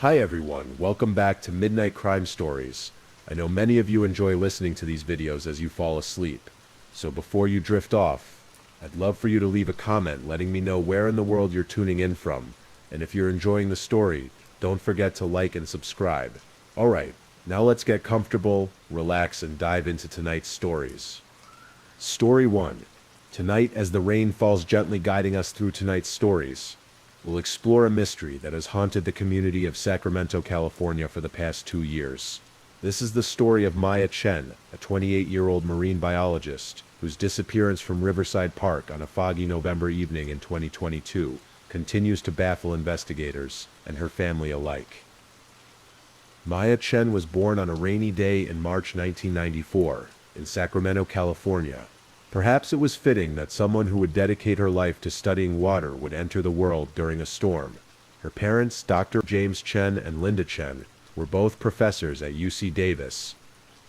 Hi everyone, welcome back to Midnight Crime Stories. I know many of you enjoy listening to these videos as you fall asleep. So before you drift off, I'd love for you to leave a comment letting me know where in the world you're tuning in from. And if you're enjoying the story, don't forget to like and subscribe. Alright, now let's get comfortable, relax, and dive into tonight's stories. Story 1. Tonight, as the rain falls gently guiding us through tonight's stories, we'll explore a mystery that has haunted the community of Sacramento, California for the past 2 years. This is the story of Maya Chen, a 28-year-old marine biologist whose disappearance from Riverside Park on a foggy November evening in 2022 continues to baffle investigators and her family alike. Maya Chen was born on a rainy day in March 1994 in Sacramento, California. Perhaps it was fitting that someone who would dedicate her life to studying water would enter the world during a storm. Her parents, Dr. James Chen and Linda Chen, were both professors at UC Davis.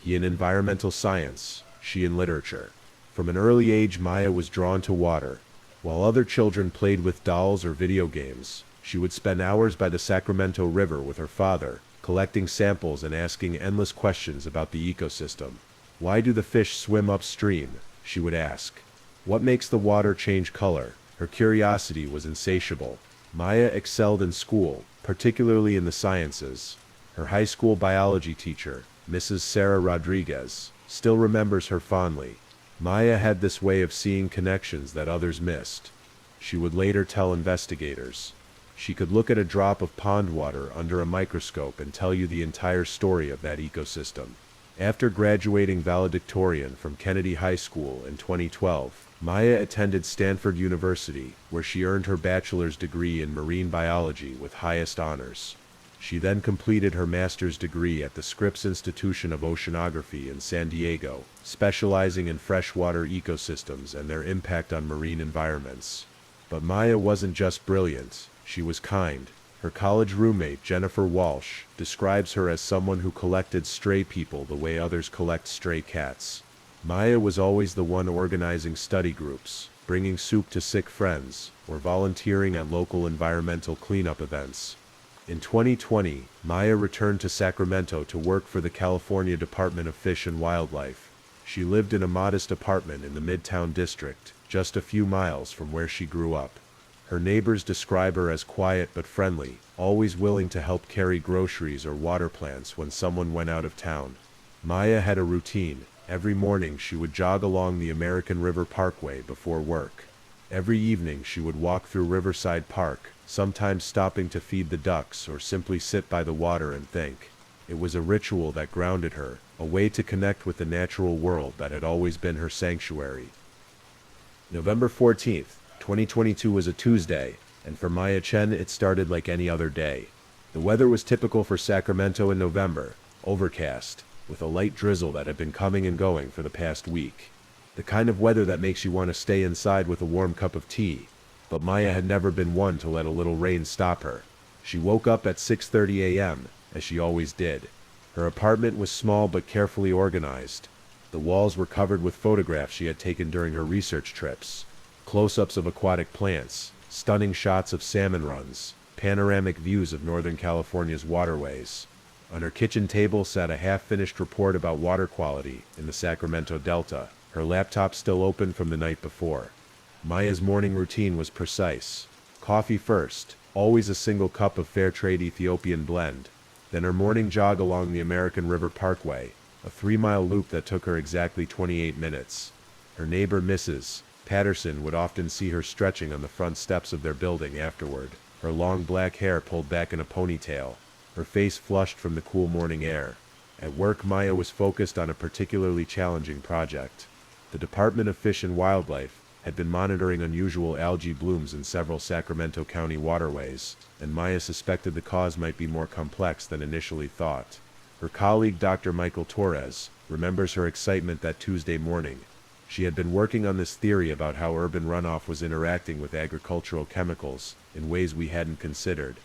He in environmental science, she in literature. From an early age, Maya was drawn to water. While other children played with dolls or video games, she would spend hours by the Sacramento River with her father, collecting samples and asking endless questions about the ecosystem. Why do the fish swim upstream? She would ask. What makes the water change color? Her curiosity was insatiable. Maya excelled in school, particularly in the sciences. Her high school biology teacher, Mrs. Sarah Rodriguez, still remembers her fondly. Maya had this way of seeing connections that others missed. She would later tell investigators. She could look at a drop of pond water under a microscope and tell you the entire story of that ecosystem. After graduating valedictorian from Kennedy High School in 2012, Maya attended Stanford University, where she earned her bachelor's degree in marine biology with highest honors. She then completed her master's degree at the Scripps Institution of Oceanography in San Diego, specializing in freshwater ecosystems and their impact on marine environments. But Maya wasn't just brilliant, she was kind. Her college roommate, Jennifer Walsh, describes her as someone who collected stray people the way others collect stray cats. Maya was always the one organizing study groups, bringing soup to sick friends, or volunteering at local environmental cleanup events. In 2020, Maya returned to Sacramento to work for the California Department of Fish and Wildlife. She lived in a modest apartment in the Midtown district, just a few miles from where she grew up. Her neighbors describe her as quiet but friendly, always willing to help carry groceries or water plants when someone went out of town. Maya had a routine. Every morning she would jog along the American River Parkway before work. Every evening she would walk through Riverside Park, sometimes stopping to feed the ducks or simply sit by the water and think. It was a ritual that grounded her, a way to connect with the natural world that had always been her sanctuary. November 14th. 2022 was a Tuesday, and for Maya Chen it started like any other day. The weather was typical for Sacramento in November, overcast, with a light drizzle that had been coming and going for the past week. The kind of weather that makes you want to stay inside with a warm cup of tea. But Maya had never been one to let a little rain stop her. She woke up at 6:30 a.m., as she always did. Her apartment was small but carefully organized. The walls were covered with photographs she had taken during her research trips. Close-ups of aquatic plants, stunning shots of salmon runs, panoramic views of Northern California's waterways. On her kitchen table sat a half-finished report about water quality in the Sacramento Delta, her laptop still open from the night before. Maya's morning routine was precise. Coffee first, always a single cup of fair trade Ethiopian blend. Then her morning jog along the American River Parkway, a 3-mile loop that took her exactly 28 minutes. Her neighbor Mrs. Patterson would often see her stretching on the front steps of their building afterward, her long black hair pulled back in a ponytail, her face flushed from the cool morning air. At work, Maya was focused on a particularly challenging project. The Department of Fish and Wildlife had been monitoring unusual algae blooms in several Sacramento County waterways, and Maya suspected the cause might be more complex than initially thought. Her colleague, Dr. Michael Torres, remembers her excitement that Tuesday morning. She had been working on this theory about how urban runoff was interacting with agricultural chemicals in ways we hadn't considered.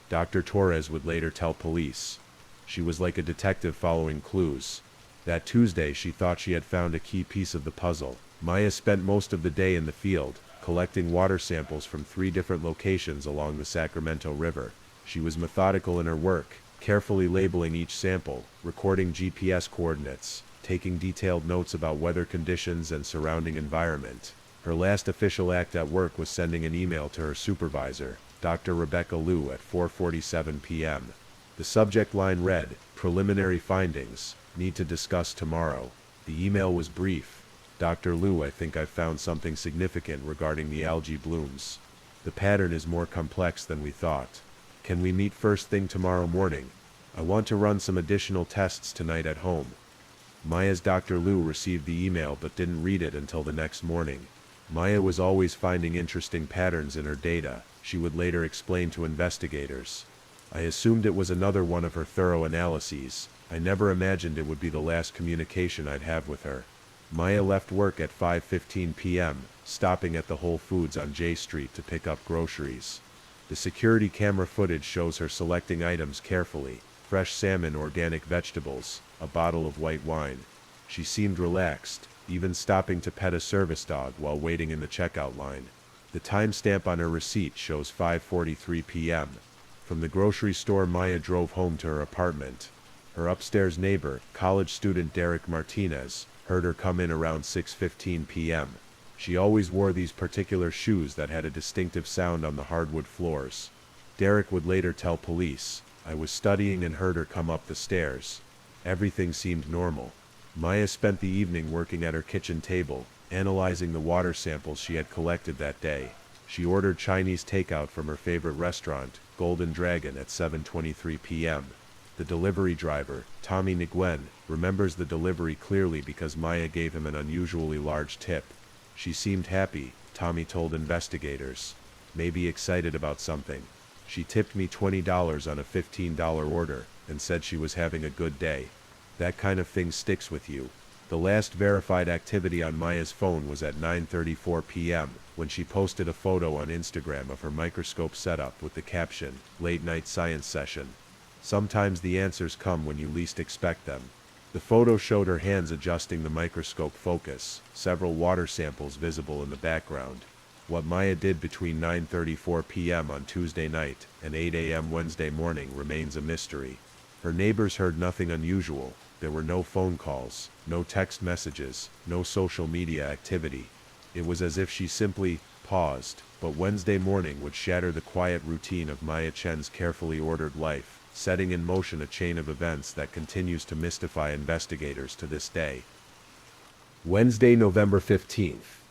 Dr. Torres would later tell police. She was like a detective following clues. That Tuesday she thought she had found a key piece of the puzzle. Maya spent most of the day in the field, collecting water samples from 3 different locations along the Sacramento River. She was methodical in her work, carefully labeling each sample, recording GPS coordinates, taking detailed notes about weather conditions and surrounding environment. Her last official act at work was sending an email to her supervisor, Dr. Rebecca Liu, at 4:47 p.m. The subject line read, "Preliminary findings, need to discuss tomorrow." The email was brief. "Dr. Liu, I think I've found something significant regarding the algae blooms. The pattern is more complex than we thought. Can we meet first thing tomorrow morning? I want to run some additional tests tonight at home." Maya's Dr. Liu received the email but didn't read it until the next morning. Maya was always finding interesting patterns in her data, she would later explain to investigators. "I assumed it was another one of her thorough analyses. I never imagined it would be the last communication I'd have with her." Maya left work at 5:15 p.m., stopping at the Whole Foods on J Street to pick up groceries. The security camera footage shows her selecting items carefully: fresh salmon, organic vegetables, a bottle of white wine. She seemed relaxed, even stopping to pet a service dog while waiting in the checkout line. The timestamp on her receipt shows 5:43 p.m. From the grocery store, Maya drove home to her apartment. Her upstairs neighbor, college student Derek Martinez, heard her come in around 6:15 p.m. She always wore these particular shoes that had a distinctive sound on the hardwood floors. Derek would later tell police, "I was studying and heard her come up the stairs. Everything seemed normal." Maya spent the evening working at her kitchen table, analyzing the water samples she had collected that day. She ordered Chinese takeout from her favorite restaurant, Golden Dragon, at 7:23 p.m. The delivery driver, Tommy Nguyen, remembers the delivery clearly because Maya gave him an unusually large tip. "She seemed happy," Tommy told investigators. "Maybe excited about something. She tipped me $20 on a $15 order and said she was having a good day." That kind of thing sticks with you. The last verified activity on Maya's phone was at 9:34 p.m. when she posted a photo on Instagram of her microscope setup with the caption, "Late Night Science Session." Sometimes the answers come when you least expect them. The photo showed her hands adjusting the microscope focus, several water samples visible in the background. What Maya did between 9:34 p.m. on Tuesday night and 8 a.m. Wednesday morning remains a mystery. Her neighbors heard nothing unusual. There were no phone calls, no text messages, no social media activity. It was as if she simply paused, but Wednesday morning would shatter the quiet routine of Maya Chen's carefully ordered life, setting in motion a chain of events that continues to mystify investigators to this day. Wednesday, November 15th.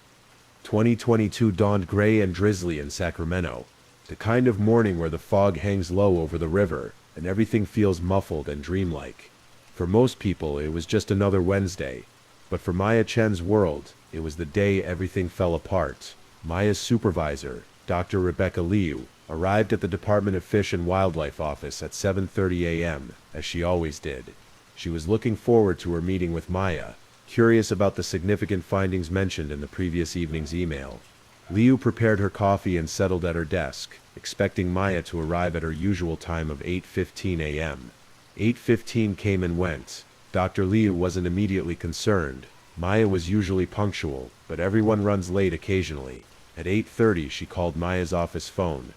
2022 dawned gray and drizzly in Sacramento. The kind of morning where the fog hangs low over the river, and everything feels muffled and dreamlike. For most people, it was just another Wednesday. But for Maya Chen's world, it was the day everything fell apart. Maya's supervisor, Dr. Rebecca Liu, arrived at the Department of Fish and Wildlife office at 7:30 a.m., as she always did. She was looking forward to her meeting with Maya, curious about the significant findings mentioned in the previous evening's email. Liu prepared her coffee and settled at her desk, expecting Maya to arrive at her usual time of 8:15 a.m. 8:15 came and went. Dr. Liu wasn't immediately concerned. Maya was usually punctual, but everyone runs late occasionally. At 8:30 she called Maya's office phone.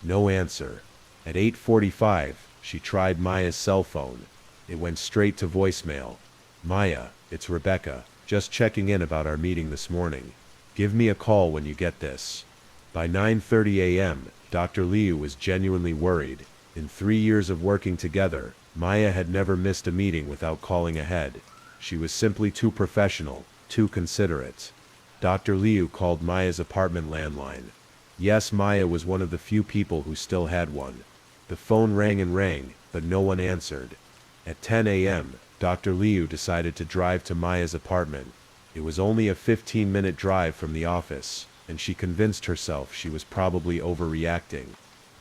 No answer. At 8:45, she tried Maya's cell phone. It went straight to voicemail. "Maya, it's Rebecca. Just checking in about our meeting this morning. Give me a call when you get this." By 9:30 a.m., Dr. Liu was genuinely worried. In 3 years of working together, Maya had never missed a meeting without calling ahead. She was simply too professional, too considerate. Dr. Liu called Maya's apartment landline. Yes, Maya was one of the few people who still had one. The phone rang and rang, but no one answered. At 10 a.m., Dr. Liu decided to drive to Maya's apartment. It was only a 15-minute drive from the office, and she convinced herself she was probably overreacting.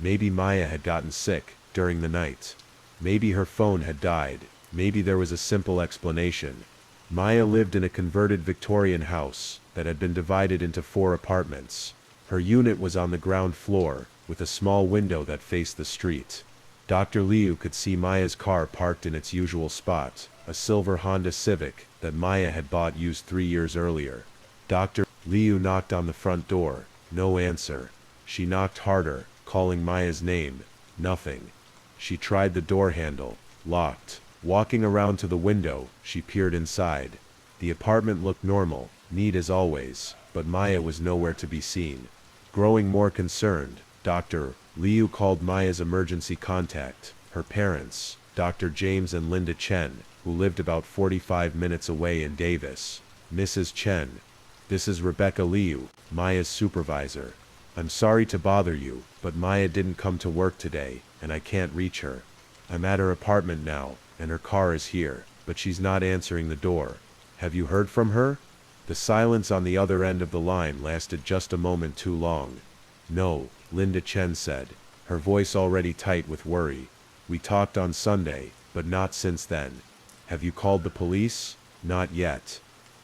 Maybe Maya had gotten sick during the night. Maybe her phone had died. Maybe there was a simple explanation. Maya lived in a converted Victorian house that had been divided into 4 apartments. Her unit was on the ground floor, with a small window that faced the street. Dr. Liu could see Maya's car parked in its usual spot, a silver Honda Civic that Maya had bought used 3 years earlier. Dr. Liu knocked on the front door. No answer. She knocked harder, calling Maya's name. Nothing. She tried the door handle. Locked. Walking around to the window, she peered inside. The apartment looked normal, neat as always, but Maya was nowhere to be seen. Growing more concerned, Dr. Liu called Maya's emergency contact, her parents, Dr. James and Linda Chen, who lived about 45 minutes away in Davis. Mrs. Chen, this is Rebecca Liu, Maya's supervisor. I'm sorry to bother you, but Maya didn't come to work today, and I can't reach her. I'm at her apartment now, and her car is here, but she's not answering the door. Have you heard from her? The silence on the other end of the line lasted just a moment too long. No, Linda Chen said, her voice already tight with worry. We talked on Sunday, but not since then. Have you called the police? Not yet.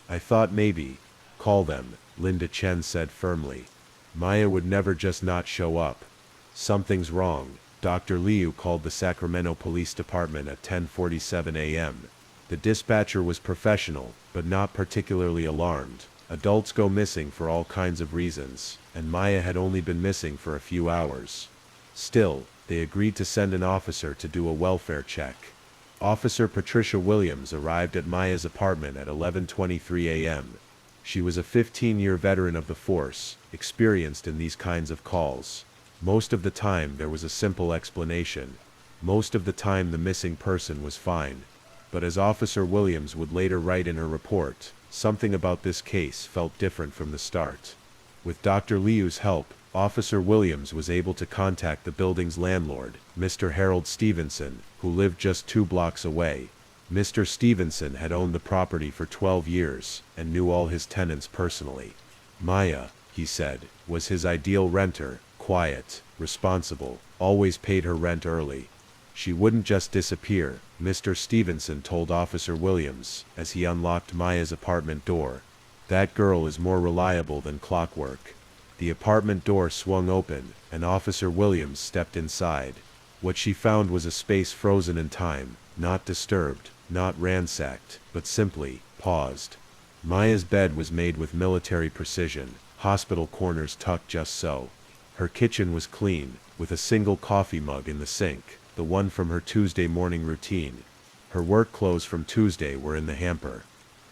I thought maybe. Call them, Linda Chen said firmly. Maya would never just not show up. Something's wrong. Dr. Liu called the Sacramento Police Department at 10:47 a.m. The dispatcher was professional, but not particularly alarmed. Adults go missing for all kinds of reasons, and Maya had only been missing for a few hours. Still, they agreed to send an officer to do a welfare check. Officer Patricia Williams arrived at Maya's apartment at 11:23 a.m. She was a 15-year veteran of the force, experienced in these kinds of calls. Most of the time there was a simple explanation. Most of the time the missing person was fine. But as Officer Williams would later write in her report, something about this case felt different from the start. With Dr. Liu's help, Officer Williams was able to contact the building's landlord, Mr. Harold Stevenson, who lived just 2 blocks away. Mr. Stevenson had owned the property for 12 years, and knew all his tenants personally. Maya, he said, was his ideal renter, quiet, responsible, always paid her rent early. She wouldn't just disappear, Mr. Stevenson told Officer Williams, as he unlocked Maya's apartment door. That girl is more reliable than clockwork. The apartment door swung open, and Officer Williams stepped inside. What she found was a space frozen in time, not disturbed, not ransacked, but simply paused. Maya's bed was made with military precision, hospital corners tucked just so. Her kitchen was clean, with a single coffee mug in the sink, the one from her Tuesday morning routine. Her work clothes from Tuesday were in the hamper.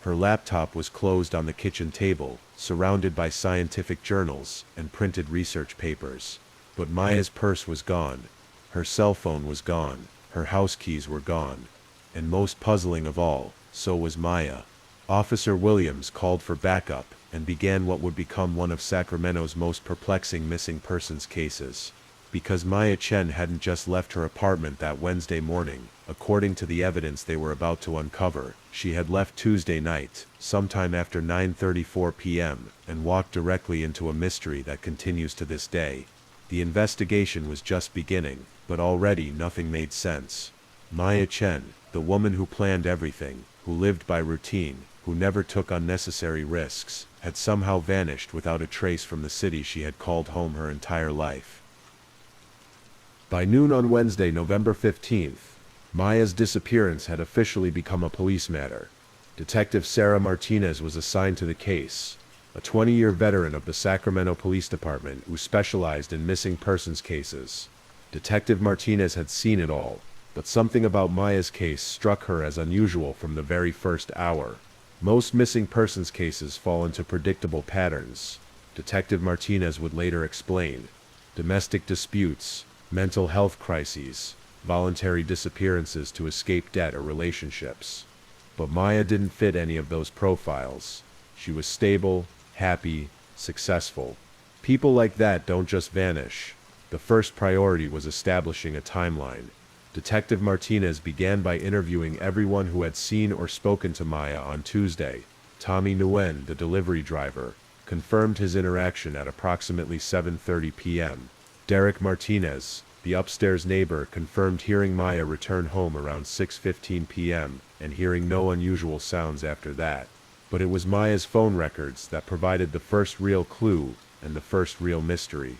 Her laptop was closed on the kitchen table, surrounded by scientific journals and printed research papers. But Maya's purse was gone. Her cell phone was gone. Her house keys were gone. And most puzzling of all, so was Maya. Officer Williams called for backup and began what would become one of Sacramento's most perplexing missing persons cases. Because Maya Chen hadn't just left her apartment that Wednesday morning, according to the evidence they were about to uncover, she had left Tuesday night, sometime after 9:34 p.m., and walked directly into a mystery that continues to this day. The investigation was just beginning, but already nothing made sense. Maya Chen, the woman who planned everything, who lived by routine, who never took unnecessary risks, had somehow vanished without a trace from the city she had called home her entire life. By noon on Wednesday, November 15th, Maya's disappearance had officially become a police matter. Detective Sarah Martinez was assigned to the case, a 20-year veteran of the Sacramento Police Department who specialized in missing persons cases. Detective Martinez had seen it all, but something about Maya's case struck her as unusual from the very first hour. Most missing persons cases fall into predictable patterns, Detective Martinez would later explain. Domestic disputes, mental health crises, voluntary disappearances to escape debt or relationships. But Maya didn't fit any of those profiles. She was stable, happy, successful. People like that don't just vanish. The first priority was establishing a timeline. Detective Martinez began by interviewing everyone who had seen or spoken to Maya on Tuesday. Tommy Nguyen, the delivery driver, confirmed his interaction at approximately 7:30 p.m. Derek Martinez, the upstairs neighbor, confirmed hearing Maya return home around 6:15 p.m. and hearing no unusual sounds after that. But it was Maya's phone records that provided the first real clue and the first real mystery.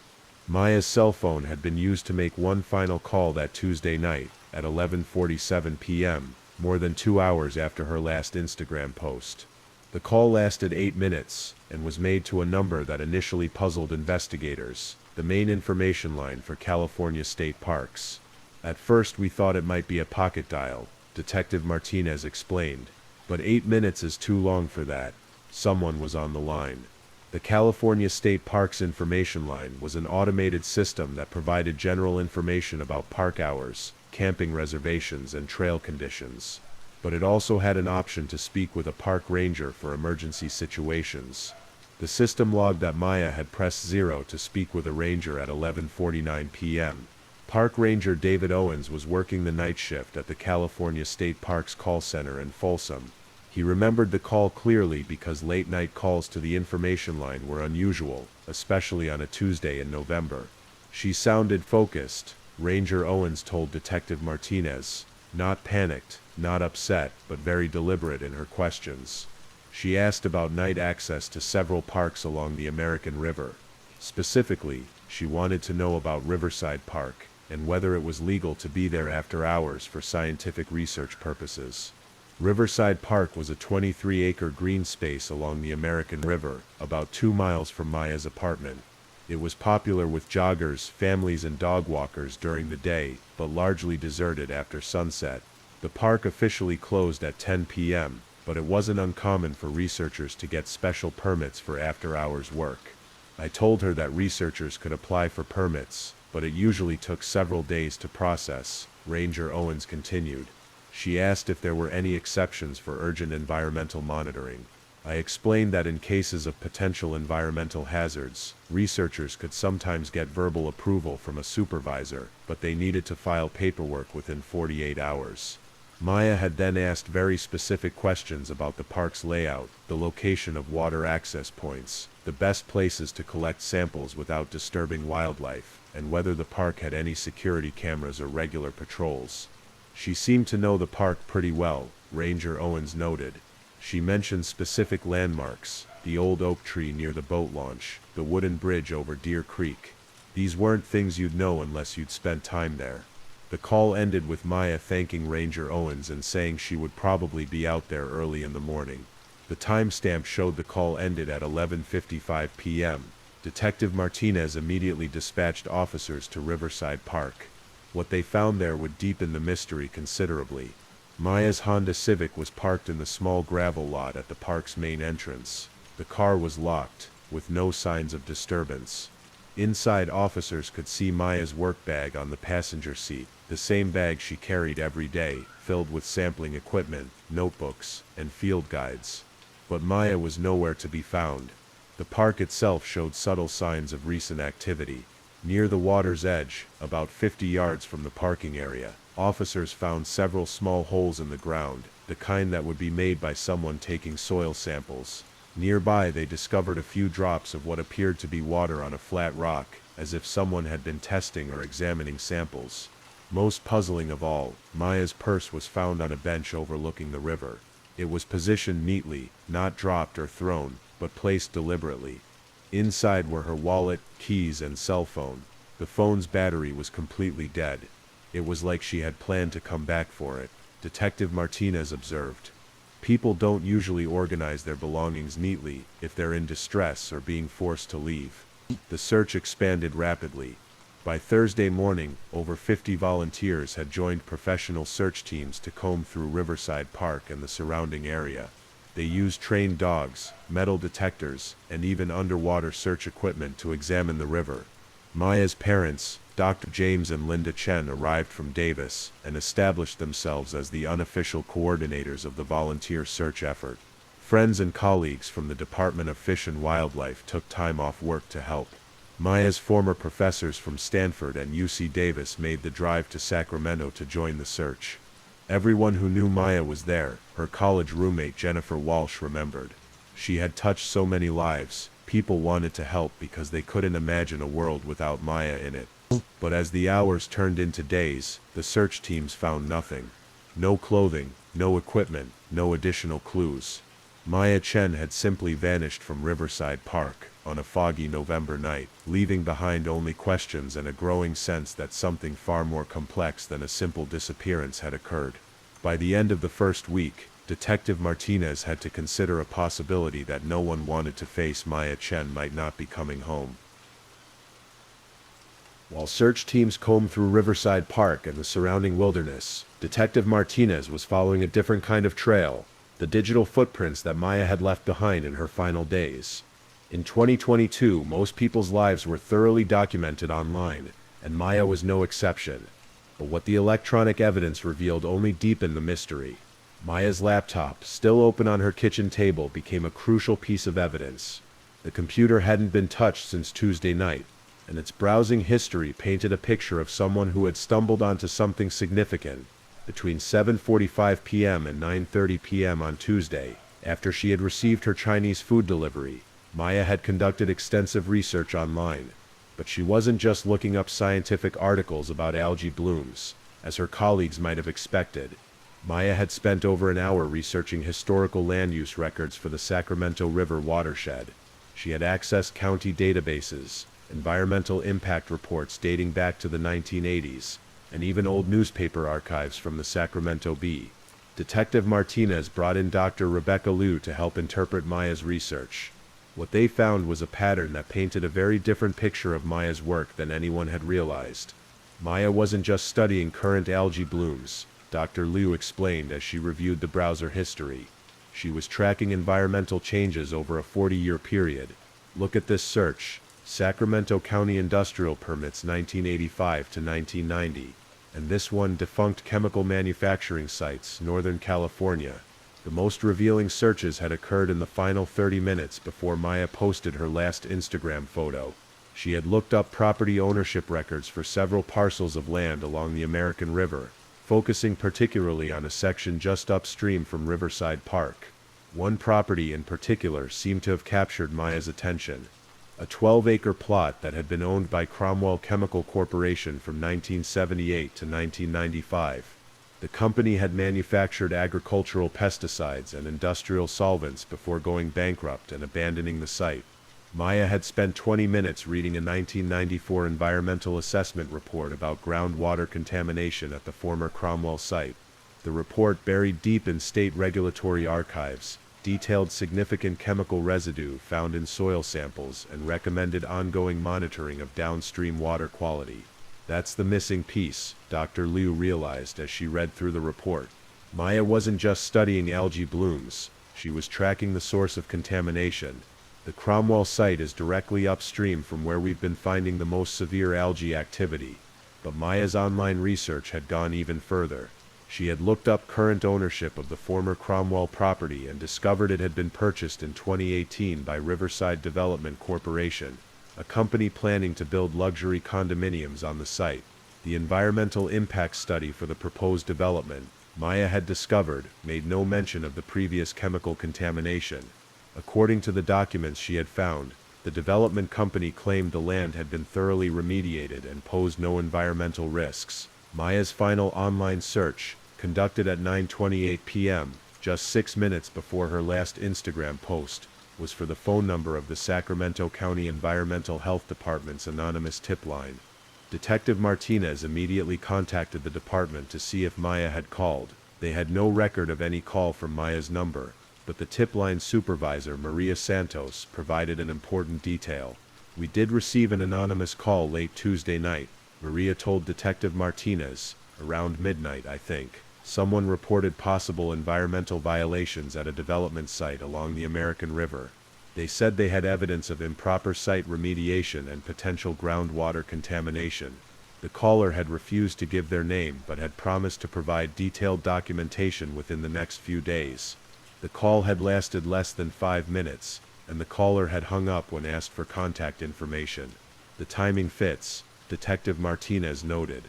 Maya's cell phone had been used to make one final call that Tuesday night at 11:47 p.m., more than 2 hours after her last Instagram post. The call lasted 8 minutes and was made to a number that initially puzzled investigators. the main information line for California state parks. At first we thought it might be a pocket dial, Detective Martinez explained. But 8 minutes is too long for that. Someone was on the line. The California State Parks Information Line was an automated system that provided general information about park hours, camping reservations, and trail conditions. But it also had an option to speak with a park ranger for emergency situations. The system logged that Maya had pressed 0 to speak with a ranger at 11:49 p.m. Park Ranger David Owens was working the night shift at the California State Parks call center in Folsom. He remembered the call clearly because late-night calls to the information line were unusual, especially on a Tuesday in November. She sounded focused, Ranger Owens told Detective Martinez, not panicked, not upset, but very deliberate in her questions. She asked about night access to several parks along the American River. Specifically, she wanted to know about Riverside Park, and whether it was legal to be there after hours for scientific research purposes. Riverside Park was a 23-acre green space along the American River, about 2 miles from Maya's apartment. It was popular with joggers, families, and dog walkers during the day, but largely deserted after sunset. The park officially closed at 10 p.m., but it wasn't uncommon for researchers to get special permits for after-hours work. I told her that researchers could apply for permits, but it usually took several days to process, Ranger Owens continued. She asked if there were any exceptions for urgent environmental monitoring. I explained that in cases of potential environmental hazards, researchers could sometimes get verbal approval from a supervisor, but they needed to file paperwork within 48 hours. Maya had then asked very specific questions about the park's layout, the location of water access points, the best places to collect samples without disturbing wildlife, and whether the park had any security cameras or regular patrols. She seemed to know the park pretty well, Ranger Owens noted. She mentioned specific landmarks, the old oak tree near the boat launch, the wooden bridge over Deer Creek. These weren't things you'd know unless you'd spent time there. The call ended with Maya thanking Ranger Owens and saying she would probably be out there early in the morning. The timestamp showed the call ended at 11:55 p.m. Detective Martinez immediately dispatched officers to Riverside Park. What they found there would deepen the mystery considerably. Maya's Honda Civic was parked in the small gravel lot at the park's main entrance. The car was locked, with no signs of disturbance. Inside, officers could see Maya's work bag on the passenger seat, the same bag she carried every day, filled with sampling equipment, notebooks, and field guides. But Maya was nowhere to be found. The park itself showed subtle signs of recent activity. Near the water's edge, about 50 yards from the parking area, officers found several small holes in the ground, the kind that would be made by someone taking soil samples. Nearby they discovered a few drops of what appeared to be water on a flat rock, as if someone had been testing or examining samples. Most puzzling of all, Maya's purse was found on a bench overlooking the river. It was positioned neatly, not dropped or thrown, but placed deliberately. Inside were her wallet, keys, and cell phone. The phone's battery was completely dead. It was like she had planned to come back for it, Detective Martinez observed. People don't usually organize their belongings neatly if they're in distress or being forced to leave. The search expanded rapidly. By Thursday morning, over 50 volunteers had joined professional search teams to comb through Riverside Park and the surrounding area. They used trained dogs, metal detectors, and even underwater search equipment to examine the river. Maya's parents, Dr. James and Linda Chen, arrived from Davis and established themselves as the unofficial coordinators of the volunteer search effort. Friends and colleagues from the Department of Fish and Wildlife took time off work to help. Maya's former professors from Stanford and UC Davis made the drive to Sacramento to join the search. Everyone who knew Maya was there, her college roommate Jennifer Walsh remembered. She had touched so many lives. People wanted to help because they couldn't imagine a world without Maya in it. But as the hours turned into days, the search teams found nothing. No clothing, no equipment, no additional clues. Maya Chen had simply vanished from Riverside Park on a foggy November night, leaving behind only questions and a growing sense that something far more complex than a simple disappearance had occurred. By the end of the first week, Detective Martinez had to consider a possibility that no one wanted to face Maya Chen might not be coming home. While search teams combed through Riverside Park and the surrounding wilderness, Detective Martinez was following a different kind of trail, the digital footprints that Maya had left behind in her final days. In 2022, most people's lives were thoroughly documented online, and Maya was no exception. But what the electronic evidence revealed only deepened the mystery. Maya's laptop, still open on her kitchen table, became a crucial piece of evidence. The computer hadn't been touched since Tuesday night, and its browsing history painted a picture of someone who had stumbled onto something significant between 7:45 p.m. and 9:30 p.m. on Tuesday. After she had received her Chinese food delivery, Maya had conducted extensive research online. But she wasn't just looking up scientific articles about algae blooms, as her colleagues might have expected. Maya had spent over an hour researching historical land use records for the Sacramento River watershed. She had accessed county databases, environmental impact reports dating back to the 1980s, and even old newspaper archives from the Sacramento Bee. Detective Martinez brought in Dr. Rebecca Liu to help interpret Maya's research. What they found was a pattern that painted a very different picture of Maya's work than anyone had realized. Maya wasn't just studying current algae blooms, Dr. Liu explained as she reviewed the browser history. She was tracking environmental changes over a 40-year period. Look at this search: Sacramento County Industrial Permits 1985 to 1990. And this one, defunct chemical manufacturing sites, Northern California. The most revealing searches had occurred in the final 30 minutes before Maya posted her last Instagram photo. She had looked up property ownership records for several parcels of land along the American River, focusing particularly on a section just upstream from Riverside Park. One property in particular seemed to have captured Maya's attention. A 12-acre plot that had been owned by Cromwell Chemical Corporation from 1978 to 1995. The company had manufactured agricultural pesticides and industrial solvents before going bankrupt and abandoning the site. Maya had spent 20 minutes reading a 1994 environmental assessment report about groundwater contamination at the former Cromwell site. The report, buried deep in state regulatory archives, detailed significant chemical residue found in soil samples and recommended ongoing monitoring of downstream water quality. That's the missing piece, Dr. Liu realized as she read through the report. Maya wasn't just studying algae blooms, she was tracking the source of contamination. The Cromwell site is directly upstream from where we've been finding the most severe algae activity. But Maya's online research had gone even further. She had looked up current ownership of the former Cromwell property and discovered it had been purchased in 2018 by Riverside Development Corporation, a company planning to build luxury condominiums on the site. The environmental impact study for the proposed development, Maya had discovered, made no mention of the previous chemical contamination. According to the documents she had found, the development company claimed the land had been thoroughly remediated and posed no environmental risks. Maya's final online search, conducted at 9:28 p.m., just 6 minutes before her last Instagram post, was for the phone number of the Sacramento County Environmental Health Department's anonymous tip line. Detective Martinez immediately contacted the department to see if Maya had called. They had no record of any call from Maya's number, but the tip line supervisor, Maria Santos, provided an important detail. "We did receive an anonymous call late Tuesday night," Maria told Detective Martinez. "Around midnight, I think. Someone reported possible environmental violations at a development site along the American River. They said they had evidence of improper site remediation and potential groundwater contamination." The caller had refused to give their name but had promised to provide detailed documentation within the next few days. The call had lasted less than 5 minutes, and the caller had hung up when asked for contact information. "The timing fits," Detective Martinez noted.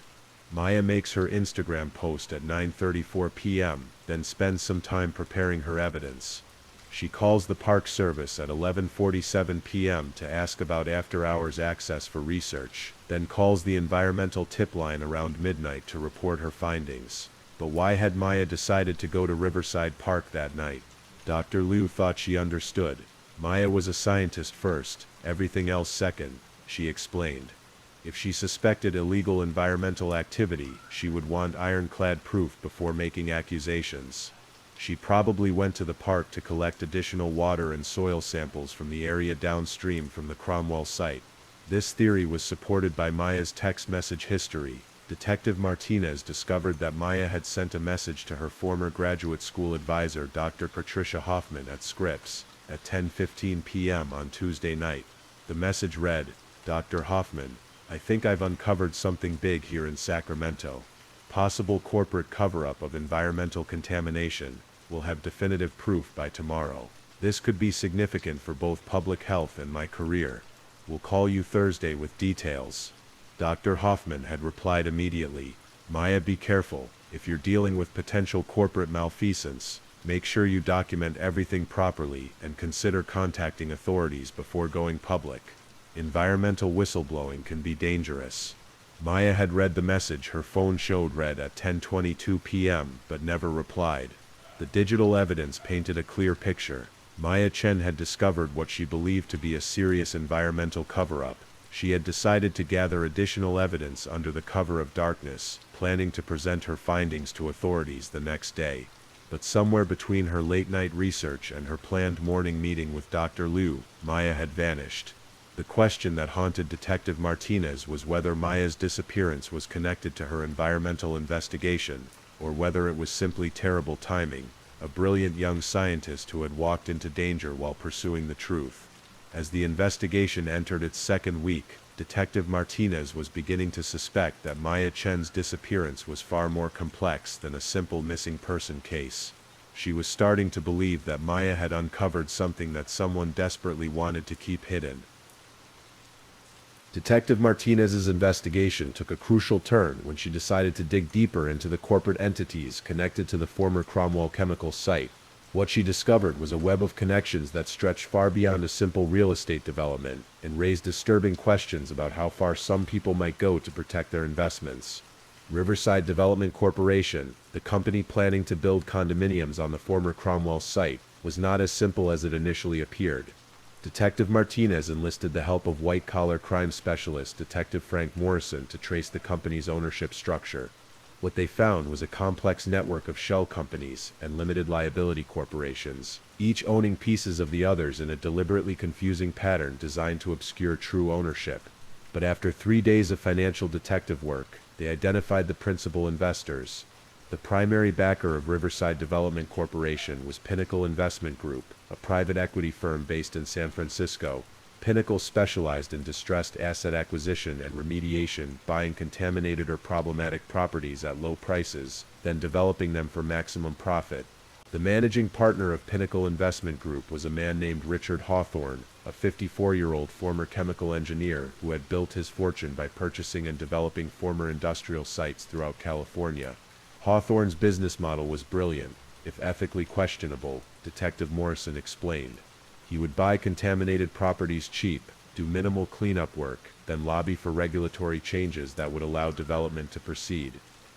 Maya makes her Instagram post at 9:34 p.m., then spends some time preparing her evidence. She calls the Park Service at 11:47 p.m. to ask about after-hours access for research, then calls the environmental tip line around midnight to report her findings. But why had Maya decided to go to Riverside Park that night? Dr. Liu thought she understood. Maya was a scientist first, everything else second, she explained. If she suspected illegal environmental activity, she would want ironclad proof before making accusations. She probably went to the park to collect additional water and soil samples from the area downstream from the Cromwell site. This theory was supported by Maya's text message history. Detective Martinez discovered that Maya had sent a message to her former graduate school advisor, Dr. Patricia Hoffman, at Scripps at 10:15 p.m. on Tuesday night. The message read, "Dr. Hoffman, I think I've uncovered something big here in Sacramento. Possible corporate cover-up of environmental contamination. We'll have definitive proof by tomorrow. This could be significant for both public health and my career. We'll call you Thursday with details." Dr. Hoffman had replied immediately, "Maya, be careful. If you're dealing with potential corporate malfeasance, make sure you document everything properly and consider contacting authorities before going public. Environmental whistleblowing can be dangerous." Maya had read the message her phone showed read at 10:22 p.m. but never replied. The digital evidence painted a clear picture. Maya Chen had discovered what she believed to be a serious environmental cover-up. She had decided to gather additional evidence under the cover of darkness, planning to present her findings to authorities the next day. But somewhere between her late-night research and her planned morning meeting with Dr. Liu, Maya had vanished. The question that haunted Detective Martinez was whether Maya's disappearance was connected to her environmental investigation, or whether it was simply terrible timing, a brilliant young scientist who had walked into danger while pursuing the truth. As the investigation entered its second week, Detective Martinez was beginning to suspect that Maya Chen's disappearance was far more complex than a simple missing person case. She was starting to believe that Maya had uncovered something that someone desperately wanted to keep hidden. Detective Martinez's investigation took a crucial turn when she decided to dig deeper into the corporate entities connected to the former Cromwell Chemical site. What she discovered was a web of connections that stretched far beyond a simple real estate development and raised disturbing questions about how far some people might go to protect their investments. Riverside Development Corporation, the company planning to build condominiums on the former Cromwell site, was not as simple as it initially appeared. Detective Martinez enlisted the help of white-collar crime specialist Detective Frank Morrison to trace the company's ownership structure. What they found was a complex network of shell companies and limited liability corporations, each owning pieces of the others in a deliberately confusing pattern designed to obscure true ownership. But after 3 days of financial detective work, they identified the principal investors. The primary backer of Riverside Development Corporation was Pinnacle Investment Group, a private equity firm based in San Francisco. Pinnacle specialized in distressed asset acquisition and remediation, buying contaminated or problematic properties at low prices, then developing them for maximum profit. The managing partner of Pinnacle Investment Group was a man named Richard Hawthorne, a 54-year-old former chemical engineer who had built his fortune by purchasing and developing former industrial sites throughout California. Hawthorne's business model was brilliant, if ethically questionable, Detective Morrison explained. He would buy contaminated properties cheap, do minimal cleanup work, then lobby for regulatory changes that would allow development to proceed.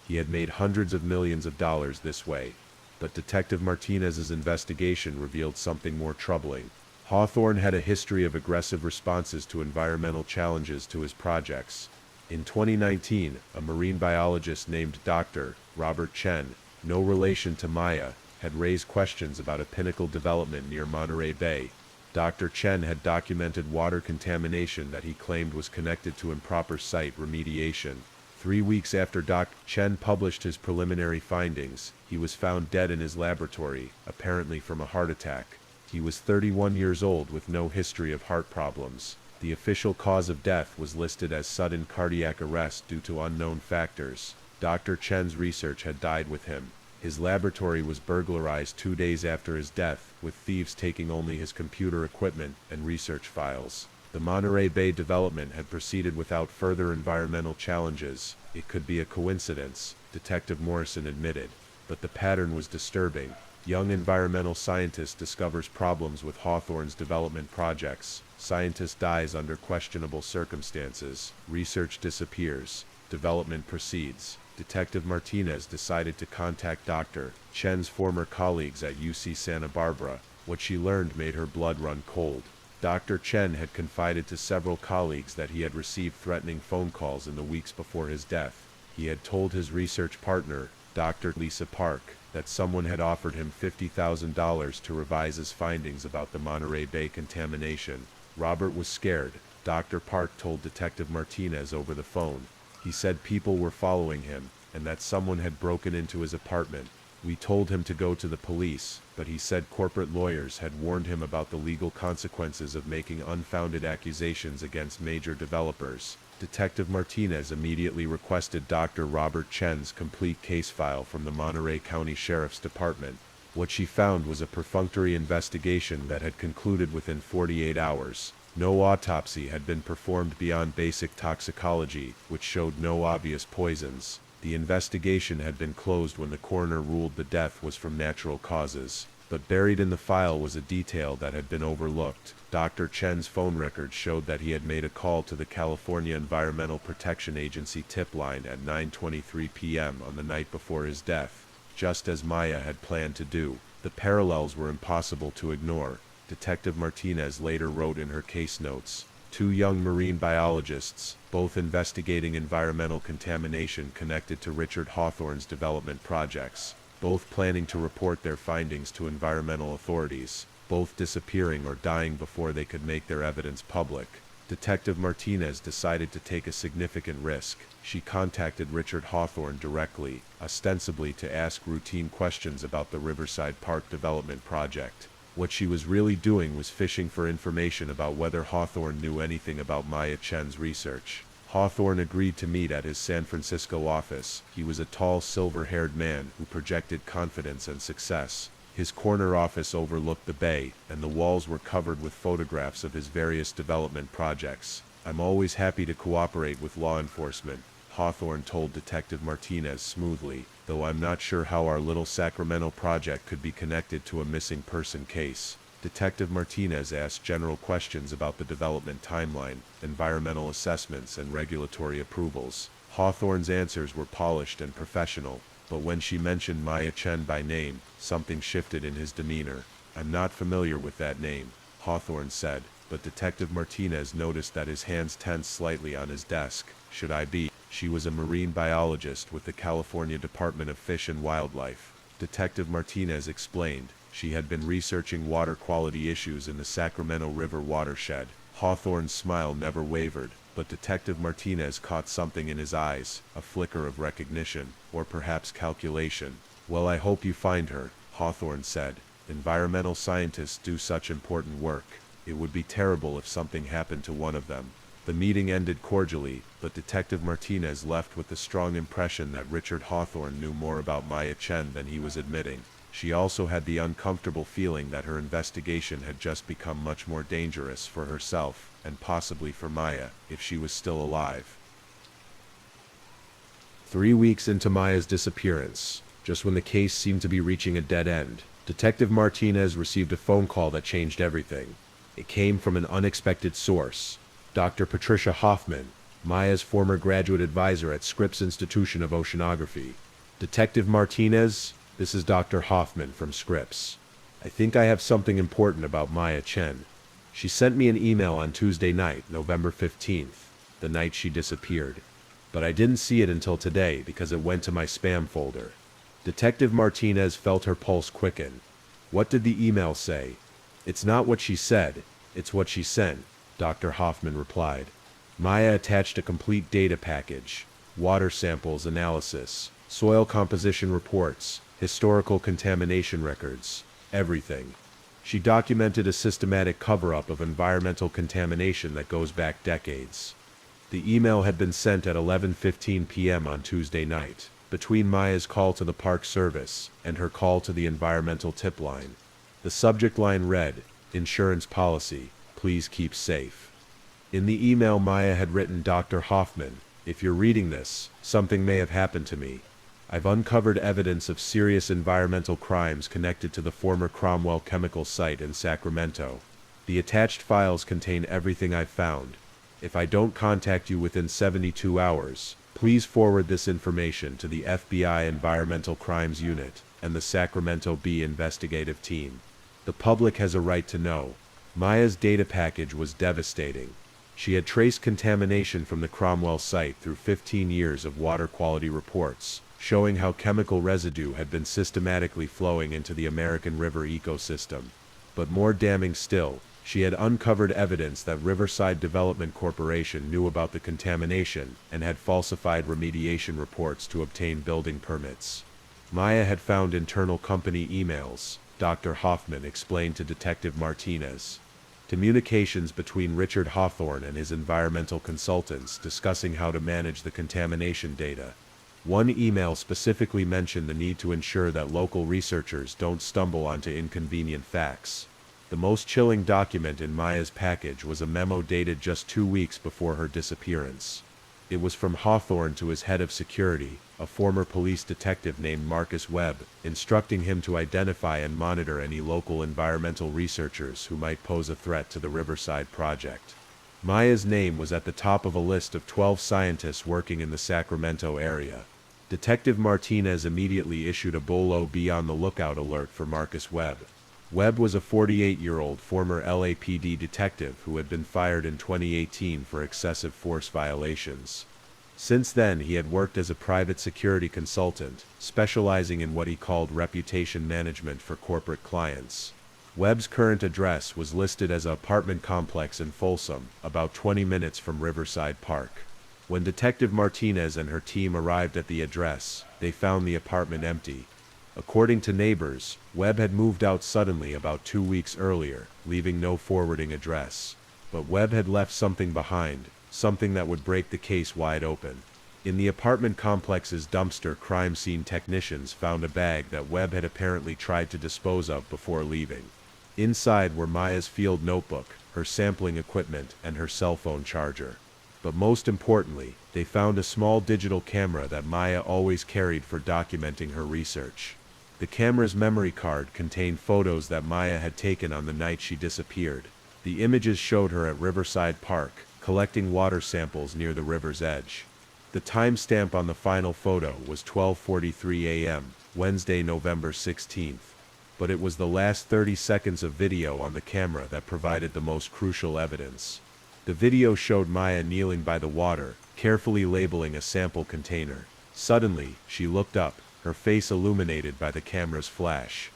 He had made hundreds of millions of dollars this way. But Detective Martinez's investigation revealed something more troubling. Hawthorne had a history of aggressive responses to environmental challenges to his projects. In 2019, a marine biologist named Dr. Robert Chen, no relation to Maya, had raised questions about a Pinnacle development near Monterey Bay. Dr. Chen had documented water contamination that he claimed was connected to improper site remediation. 3 weeks after Dr. Chen published his preliminary findings, he was found dead in his laboratory, apparently from a heart attack. He was 31 years old with no history of heart problems. The official cause of death was listed as sudden cardiac arrest due to unknown factors. Dr. Chen's research had died with him. His laboratory was burglarized 2 days after his death, with thieves taking only his computer equipment and research files. The Monterey Bay development had proceeded without further environmental challenges. It could be a coincidence, Detective Morrison admitted, but the pattern was disturbing. Young environmental scientist discovers problems with Hawthorne's development projects. Scientist dies under questionable circumstances. Research disappears. Development proceeds. Detective Martinez decided to contact Dr. Chen's former colleagues at UC Santa Barbara. What she learned made her blood run cold. Dr. Chen had confided to several colleagues that he had received threatening phone calls in the weeks before his death. He had told his research partner, Dr. Lisa Park, that someone had offered him $50,000 to revise his findings about the Monterey Bay contamination. Robert was scared. Dr. Park told Detective Martinez over the phone. He said people were following him, and that someone had broken into his apartment. We told him to go to the police, but he said corporate lawyers had warned him about the legal consequences of making unfounded accusations against major developers. Detective Martinez immediately requested Dr. Robert Chen's complete case file from the Monterey County Sheriff's Department. What she found was a perfunctory investigation that had concluded within 48 hours. No autopsy had been performed beyond basic toxicology, which showed no obvious poisons. The investigation had been closed when the coroner ruled the death was from natural causes. But buried in the file was a detail that had been overlooked. Dr. Chen's phone records showed that he had made a call to the California Environmental Protection Agency tip line at 9:23 p.m. on the night before his death, just as Maya had planned to do. The parallels were impossible to ignore. Detective Martinez later wrote in her case notes, two young marine biologists, both investigating environmental contamination connected to Richard Hawthorne's development projects, both planning to report their findings to environmental authorities, both disappearing or dying before they could make their evidence public. Detective Martinez decided to take a significant risk. She contacted Richard Hawthorne directly, ostensibly to ask routine questions about the Riverside Park development project. What she was really doing was fishing for information about whether Hawthorne knew anything about Maya Chen's research. Hawthorne agreed to meet at his San Francisco office. He was a tall, silver-haired man who projected confidence and success. His corner office overlooked the bay, and the walls were covered with photographs of his various development projects. "I'm always happy to cooperate with law enforcement," Hawthorne told Detective Martinez smoothly, "though I'm not sure how our little Sacramento project could be connected to a missing person case." Detective Martinez asked general questions about the development timeline, environmental assessments, and regulatory approvals. Hawthorne's answers were polished and professional, but when she mentioned Maya Chen by name, something shifted in his demeanor. "I'm not familiar with that name," Hawthorne said, but Detective Martinez noticed that his hands tensed slightly on his desk. "Should I be?" She was a marine biologist with the California Department of Fish and Wildlife. Detective Martinez explained. She had been researching water quality issues in the Sacramento River watershed. Hawthorne's smile never wavered, but Detective Martinez caught something in his eyes, a flicker of recognition, or perhaps calculation. "Well, I hope you find her," Hawthorne said. "Environmental scientists do such important work. It would be terrible if something happened to one of them." The meeting ended cordially, but Detective Martinez left with the strong impression that Richard Hawthorne knew more about Maya Chen than he was admitting. She also had the uncomfortable feeling that her investigation had just become much more dangerous for herself, and possibly for Maya, if she was still alive. 3 weeks into Maya's disappearance, just when the case seemed to be reaching a dead end, Detective Martinez received a phone call that changed everything. It came from an unexpected source. Dr. Patricia Hoffman, Maya's former graduate advisor at Scripps Institution of Oceanography. "Detective Martinez, this is Dr. Hoffman from Scripps. I think I have something important about Maya Chen. She sent me an email on Tuesday night, November 15th, the night she disappeared. But I didn't see it until today because it went to my spam folder." Detective Martinez felt her pulse quicken. "What did the email say?" "It's not what she said, it's what she sent," Dr. Hoffman replied. "Maya attached a complete data package, water samples analysis, soil composition reports, historical contamination records, everything. She documented a systematic cover-up of environmental contamination that goes back decades." The email had been sent at 11:15 p.m. on Tuesday night, between Maya's call to the Park Service and her call to the environmental tip line. The subject line read, "Insurance policy, please keep safe." In the email Maya had written, "Dr. Hoffman, if you're reading this, something may have happened to me. I've uncovered evidence of serious environmental crimes connected to the former Cromwell chemical site in Sacramento. The attached files contain everything I've found. If I don't contact you within 72 hours, please forward this information to the FBI Environmental Crimes Unit and the Sacramento Bee Investigative Team. The public has a right to know." Maya's data package was devastating. She had traced contamination from the Cromwell site through 15 years of water quality reports, showing how chemical residue had been systematically flowing into the American River ecosystem. But more damning still, She had uncovered evidence that Riverside Development Corporation knew about the contamination and had falsified remediation reports to obtain building permits. Maya had found internal company emails, Dr. Hoffman explained to Detective Martinez. Communications between Richard Hawthorne and his environmental consultants discussing how to manage the contamination data. One email specifically mentioned the need to ensure that local researchers don't stumble onto inconvenient facts. The most chilling document in Maya's package was a memo dated just 2 weeks before her disappearance. It was from Hawthorne to his head of security, a former police detective named Marcus Webb, instructing him to identify and monitor any local environmental researchers who might pose a threat to the Riverside project. Maya's name was at the top of a list of 12 scientists working in the Sacramento area. Detective Martinez immediately issued a BOLO be on the lookout alert for Marcus Webb. Webb was a 48-year-old former LAPD detective who had been fired in 2018 for excessive force violations. Since then, he had worked as a private security consultant, specializing in what he called reputation management for corporate clients. Webb's current address was listed as an apartment complex in Folsom, about 20 minutes from Riverside Park. When Detective Martinez and her team arrived at the address, they found the apartment empty. According to neighbors, Webb had moved out suddenly about 2 weeks earlier, leaving no forwarding address. But Webb had left something behind, something that would break the case wide open. In the apartment complex's dumpster, crime scene technicians found a bag that Webb had apparently tried to dispose of before leaving. Inside were Maya's field notebook, her sampling equipment, and her cell phone charger. But most importantly, they found a small digital camera that Maya always carried for documenting her research. The camera's memory card contained photos that Maya had taken on the night she disappeared. The images showed her at Riverside Park, collecting water samples near the river's edge. The timestamp on the final photo was 12:43 a.m., Wednesday, November 16th. But it was the last 30 seconds of video on the camera that provided the most crucial evidence. The video showed Maya kneeling by the water, carefully labeling a sample container. Suddenly, she looked up, her face illuminated by the camera's flash.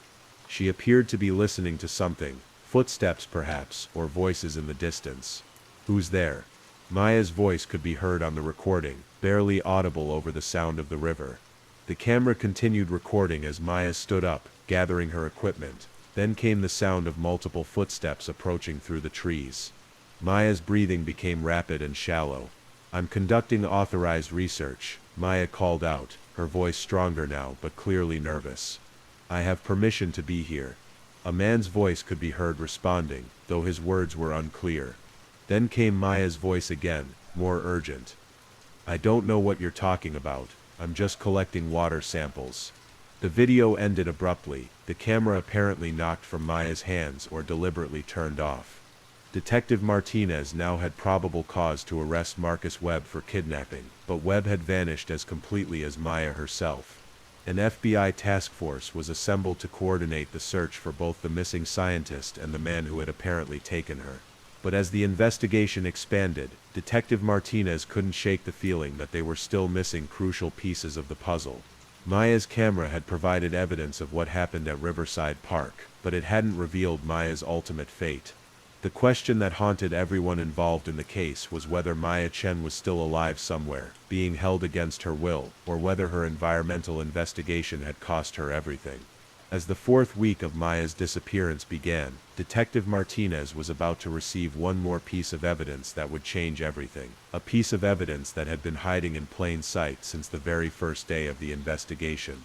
She appeared to be listening to something, footsteps perhaps, or voices in the distance. "Who's there?" Maya's voice could be heard on the recording, barely audible over the sound of the river. The camera continued recording as Maya stood up, gathering her equipment. Then came the sound of multiple footsteps approaching through the trees. Maya's breathing became rapid and shallow. "I'm conducting authorized research," Maya called out, her voice stronger now but clearly nervous. "I have permission to be here." A man's voice could be heard responding, though his words were unclear. Then came Maya's voice again, more urgent. "I don't know what you're talking about. I'm just collecting water samples." The video ended abruptly, the camera apparently knocked from Maya's hands or deliberately turned off. Detective Martinez now had probable cause to arrest Marcus Webb for kidnapping, but Webb had vanished as completely as Maya herself. An FBI task force was assembled to coordinate the search for both the missing scientist and the man who had apparently taken her. But as the investigation expanded, Detective Martinez couldn't shake the feeling that they were still missing crucial pieces of the puzzle. Maya's camera had provided evidence of what happened at Riverside Park, but it hadn't revealed Maya's ultimate fate. The question that haunted everyone involved in the case was whether Maya Chen was still alive somewhere, being held against her will, or whether her environmental investigation had cost her everything. As the 4th week of Maya's disappearance began, Detective Martinez was about to receive one more piece of evidence that would change everything. A piece of evidence that had been hiding in plain sight since the very first day of the investigation.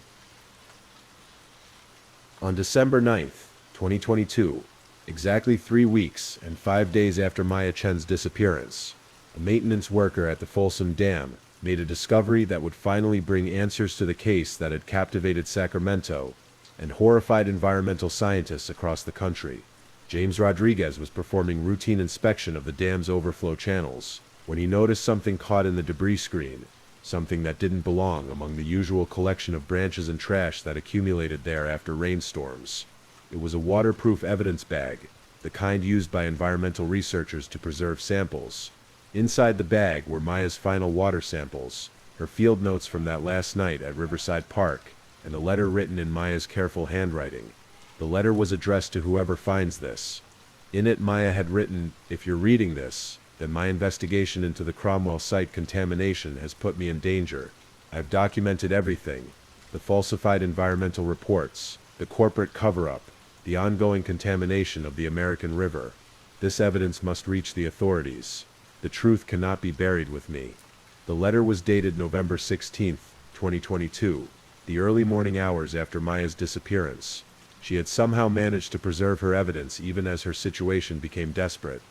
On December 9th, 2022, exactly 3 weeks and 5 days after Maya Chen's disappearance, a maintenance worker at the Folsom Dam made a discovery that would finally bring answers to the case that had captivated Sacramento and horrified environmental scientists across the country. James Rodriguez was performing routine inspection of the dam's overflow channels when he noticed something caught in the debris screen, something that didn't belong among the usual collection of branches and trash that accumulated there after rainstorms. It was a waterproof evidence bag, the kind used by environmental researchers to preserve samples. Inside the bag were Maya's final water samples, her field notes from that last night at Riverside Park, and a letter written in Maya's careful handwriting. The letter was addressed to whoever finds this. In it, Maya had written, "If you're reading this, then my investigation into the Cromwell site contamination has put me in danger. I've documented everything: the falsified environmental reports, the corporate cover-up, the ongoing contamination of the American River. This evidence must reach the authorities. The truth cannot be buried with me." The letter was dated November 16th, 2022, the early morning hours after Maya's disappearance. She had somehow managed to preserve her evidence even as her situation became desperate.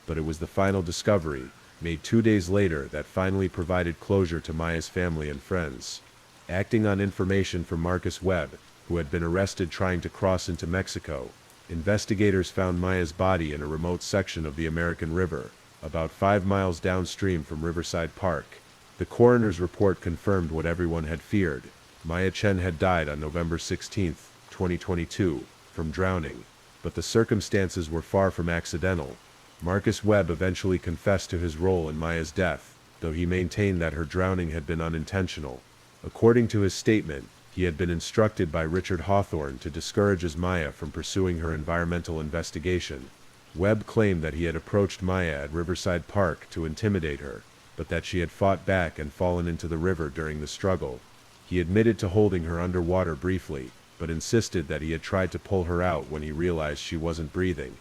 But it was the final discovery, made 2 days later, that finally provided closure to Maya's family and friends. Acting on information from Marcus Webb, who had been arrested trying to cross into Mexico, investigators found Maya's body in a remote section of the American River, about 5 miles downstream from Riverside Park. The coroner's report confirmed what everyone had feared. Maya Chen had died on November 16th, 2022, from drowning. But the circumstances were far from accidental. Marcus Webb eventually confessed to his role in Maya's death, though he maintained that her drowning had been unintentional. According to his statement, he had been instructed by Richard Hawthorne to discourage Maya from pursuing her environmental investigation. Webb claimed that he had approached Maya at Riverside Park to intimidate her, but that she had fought back and fallen into the river during the struggle. He admitted to holding her underwater briefly, but insisted that he had tried to pull her out when he realized she wasn't breathing.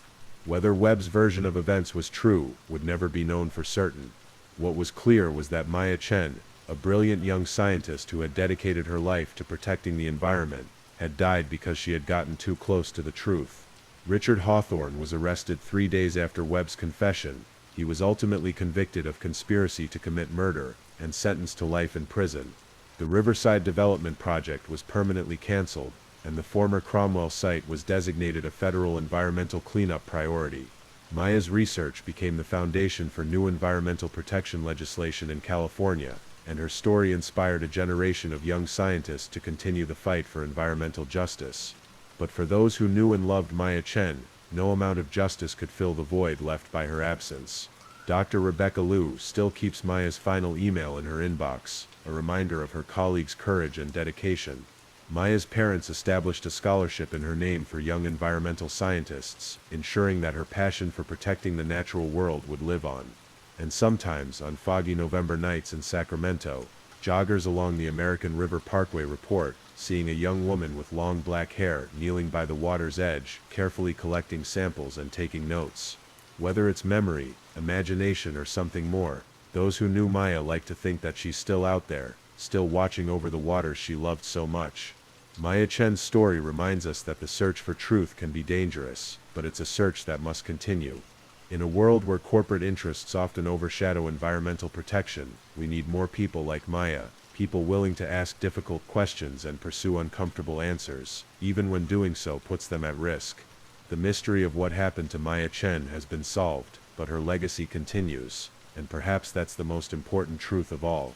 Whether Webb's version of events was true would never be known for certain. What was clear was that Maya Chen, a brilliant young scientist who had dedicated her life to protecting the environment, had died because she had gotten too close to the truth. Richard Hawthorne was arrested 3 days after Webb's confession. He was ultimately convicted of conspiracy to commit murder and sentenced to life in prison. The Riverside Development Project was permanently canceled, and the former Cromwell site was designated a federal environmental cleanup priority. Maya's research became the foundation for new environmental protection legislation in California, and her story inspired a generation of young scientists to continue the fight for environmental justice. But for those who knew and loved Maya Chen, no amount of justice could fill the void left by her absence. Dr. Rebecca Liu still keeps Maya's final email in her inbox, a reminder of her colleagues' courage and dedication. Maya's parents established a scholarship in her name for young environmental scientists, ensuring that her passion for protecting the natural world would live on. And sometimes, on foggy November nights in Sacramento, joggers along the American River Parkway report seeing a young woman with long black hair kneeling by the water's edge, carefully collecting samples and taking notes. Whether it's memory, imagination, or something more, those who knew Maya like to think that she's still out there, still watching over the waters she loved so much. Maya Chen's story reminds us that the search for truth can be dangerous, but it's a search that must continue. In a world where corporate interests often overshadow environmental protection, we need more people like Maya, people willing to ask difficult questions and pursue uncomfortable answers, even when doing so puts them at risk. The mystery of what happened to Maya Chen has been solved, but her legacy continues, and perhaps that's the most important truth of all.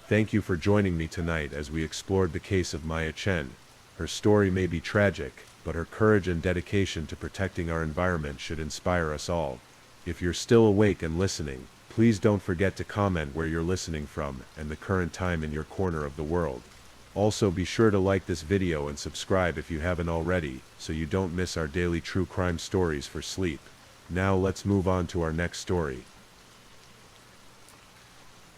Thank you for joining me tonight as we explored the case of Maya Chen. Her story may be tragic, but her courage and dedication to protecting our environment should inspire us all. If you're still awake and listening, please don't forget to comment where you're listening from and the current time in your corner of the world. Also, be sure to like this video and subscribe if you haven't already, so you don't miss our daily true crime stories for sleep. Now let's move on to our next story.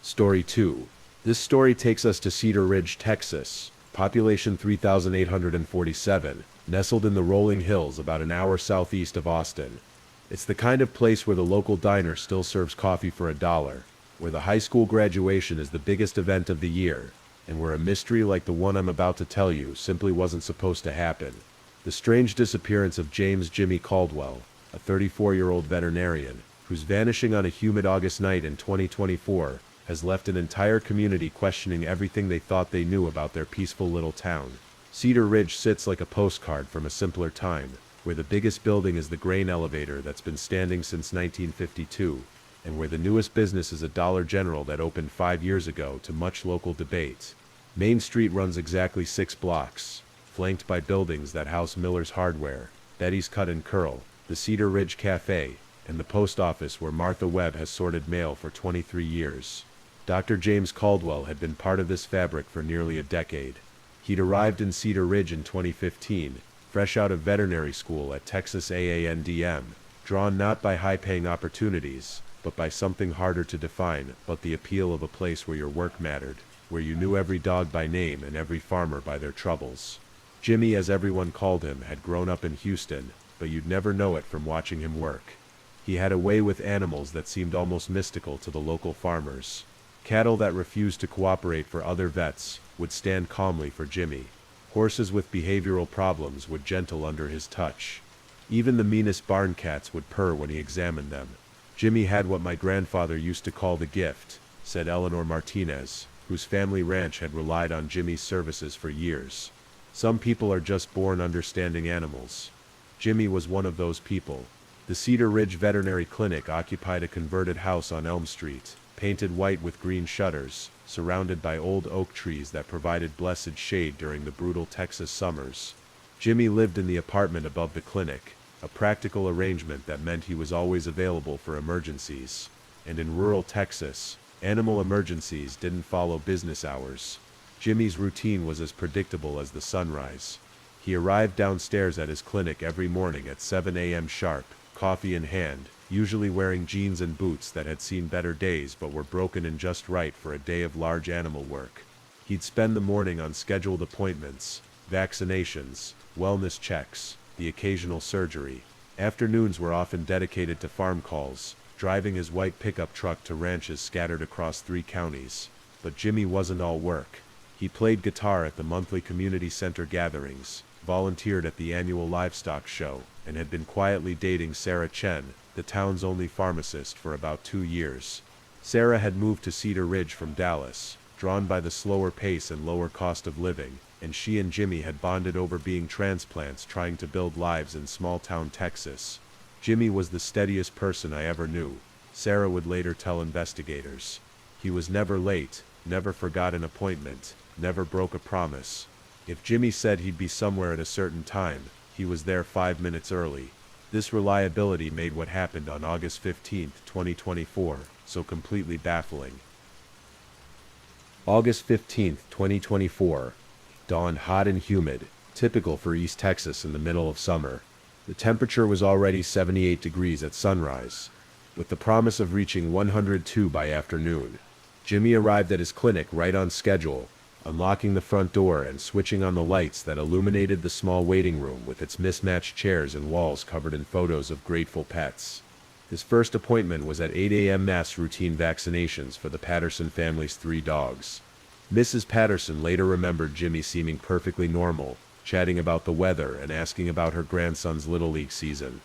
Story 2. This story takes us to Cedar Ridge, Texas. Population 3,847, nestled in the rolling hills about an hour southeast of Austin. It's the kind of place where the local diner still serves coffee for $1, where the high school graduation is the biggest event of the year, and where a mystery like the one I'm about to tell you simply wasn't supposed to happen. The strange disappearance of James Jimmy Caldwell, a 34-year-old veterinarian, whose vanishing on a humid August night in 2024 has left an entire community questioning everything they thought they knew about their peaceful little town. Cedar Ridge sits like a postcard from a simpler time, where the biggest building is the grain elevator that's been standing since 1952, and where the newest business is a Dollar General that opened 5 years ago to much local debate. Main Street runs exactly 6 blocks, flanked by buildings that house Miller's Hardware, Betty's Cut and Curl, the Cedar Ridge Cafe, and the post office where Martha Webb has sorted mail for 23 years. Dr. James Caldwell had been part of this fabric for nearly a decade. He'd arrived in Cedar Ridge in 2015, fresh out of veterinary school at Texas AANDM, drawn not by high-paying opportunities, but by something harder to define, but the appeal of a place where your work mattered, where you knew every dog by name and every farmer by their troubles. Jimmy, as everyone called him, had grown up in Houston, but you'd never know it from watching him work. He had a way with animals that seemed almost mystical to the local farmers. Cattle that refused to cooperate for other vets would stand calmly for Jimmy. Horses with behavioral problems would gentle under his touch. Even the meanest barn cats would purr when he examined them. Jimmy had what my grandfather used to call the gift, said Eleanor Martinez, whose family ranch had relied on Jimmy's services for years. Some people are just born understanding animals. Jimmy was one of those people. The Cedar Ridge Veterinary Clinic occupied a converted house on Elm Street, painted white with green shutters, surrounded by old oak trees that provided blessed shade during the brutal Texas summers. Jimmy lived in the apartment above the clinic, a practical arrangement that meant he was always available for emergencies. And in rural Texas, animal emergencies didn't follow business hours. Jimmy's routine was as predictable as the sunrise. He arrived downstairs at his clinic every morning at 7 a.m. sharp, coffee in hand, usually wearing jeans and boots that had seen better days but were broken in just right for a day of large animal work. He'd spend the morning on scheduled appointments, vaccinations, wellness checks, the occasional surgery. Afternoons were often dedicated to farm calls, driving his white pickup truck to ranches scattered across 3 counties. But Jimmy wasn't all work. He played guitar at the monthly community center gatherings, volunteered at the annual livestock show, and had been quietly dating Sarah Chen, the town's only pharmacist, for about 2 years. Sarah had moved to Cedar Ridge from Dallas, drawn by the slower pace and lower cost of living, and she and Jimmy had bonded over being transplants trying to build lives in small-town Texas. Jimmy was the steadiest person I ever knew, Sarah would later tell investigators. He was never late, never forgot an appointment, never broke a promise. If Jimmy said he'd be somewhere at a certain time, he was there 5 minutes early. This reliability made what happened on August 15, 2024, so completely baffling. August 15, 2024. Dawned hot and humid, typical for East Texas in the middle of summer. The temperature was already 78 degrees at sunrise, with the promise of reaching 102 by afternoon. Jimmy arrived at his clinic right on schedule, unlocking the front door and switching on the lights that illuminated the small waiting room with its mismatched chairs and walls covered in photos of grateful pets. His first appointment was at 8 a.m. mass routine vaccinations for the Patterson family's 3 dogs. Mrs. Patterson later remembered Jimmy seeming perfectly normal, chatting about the weather and asking about her grandson's Little League season.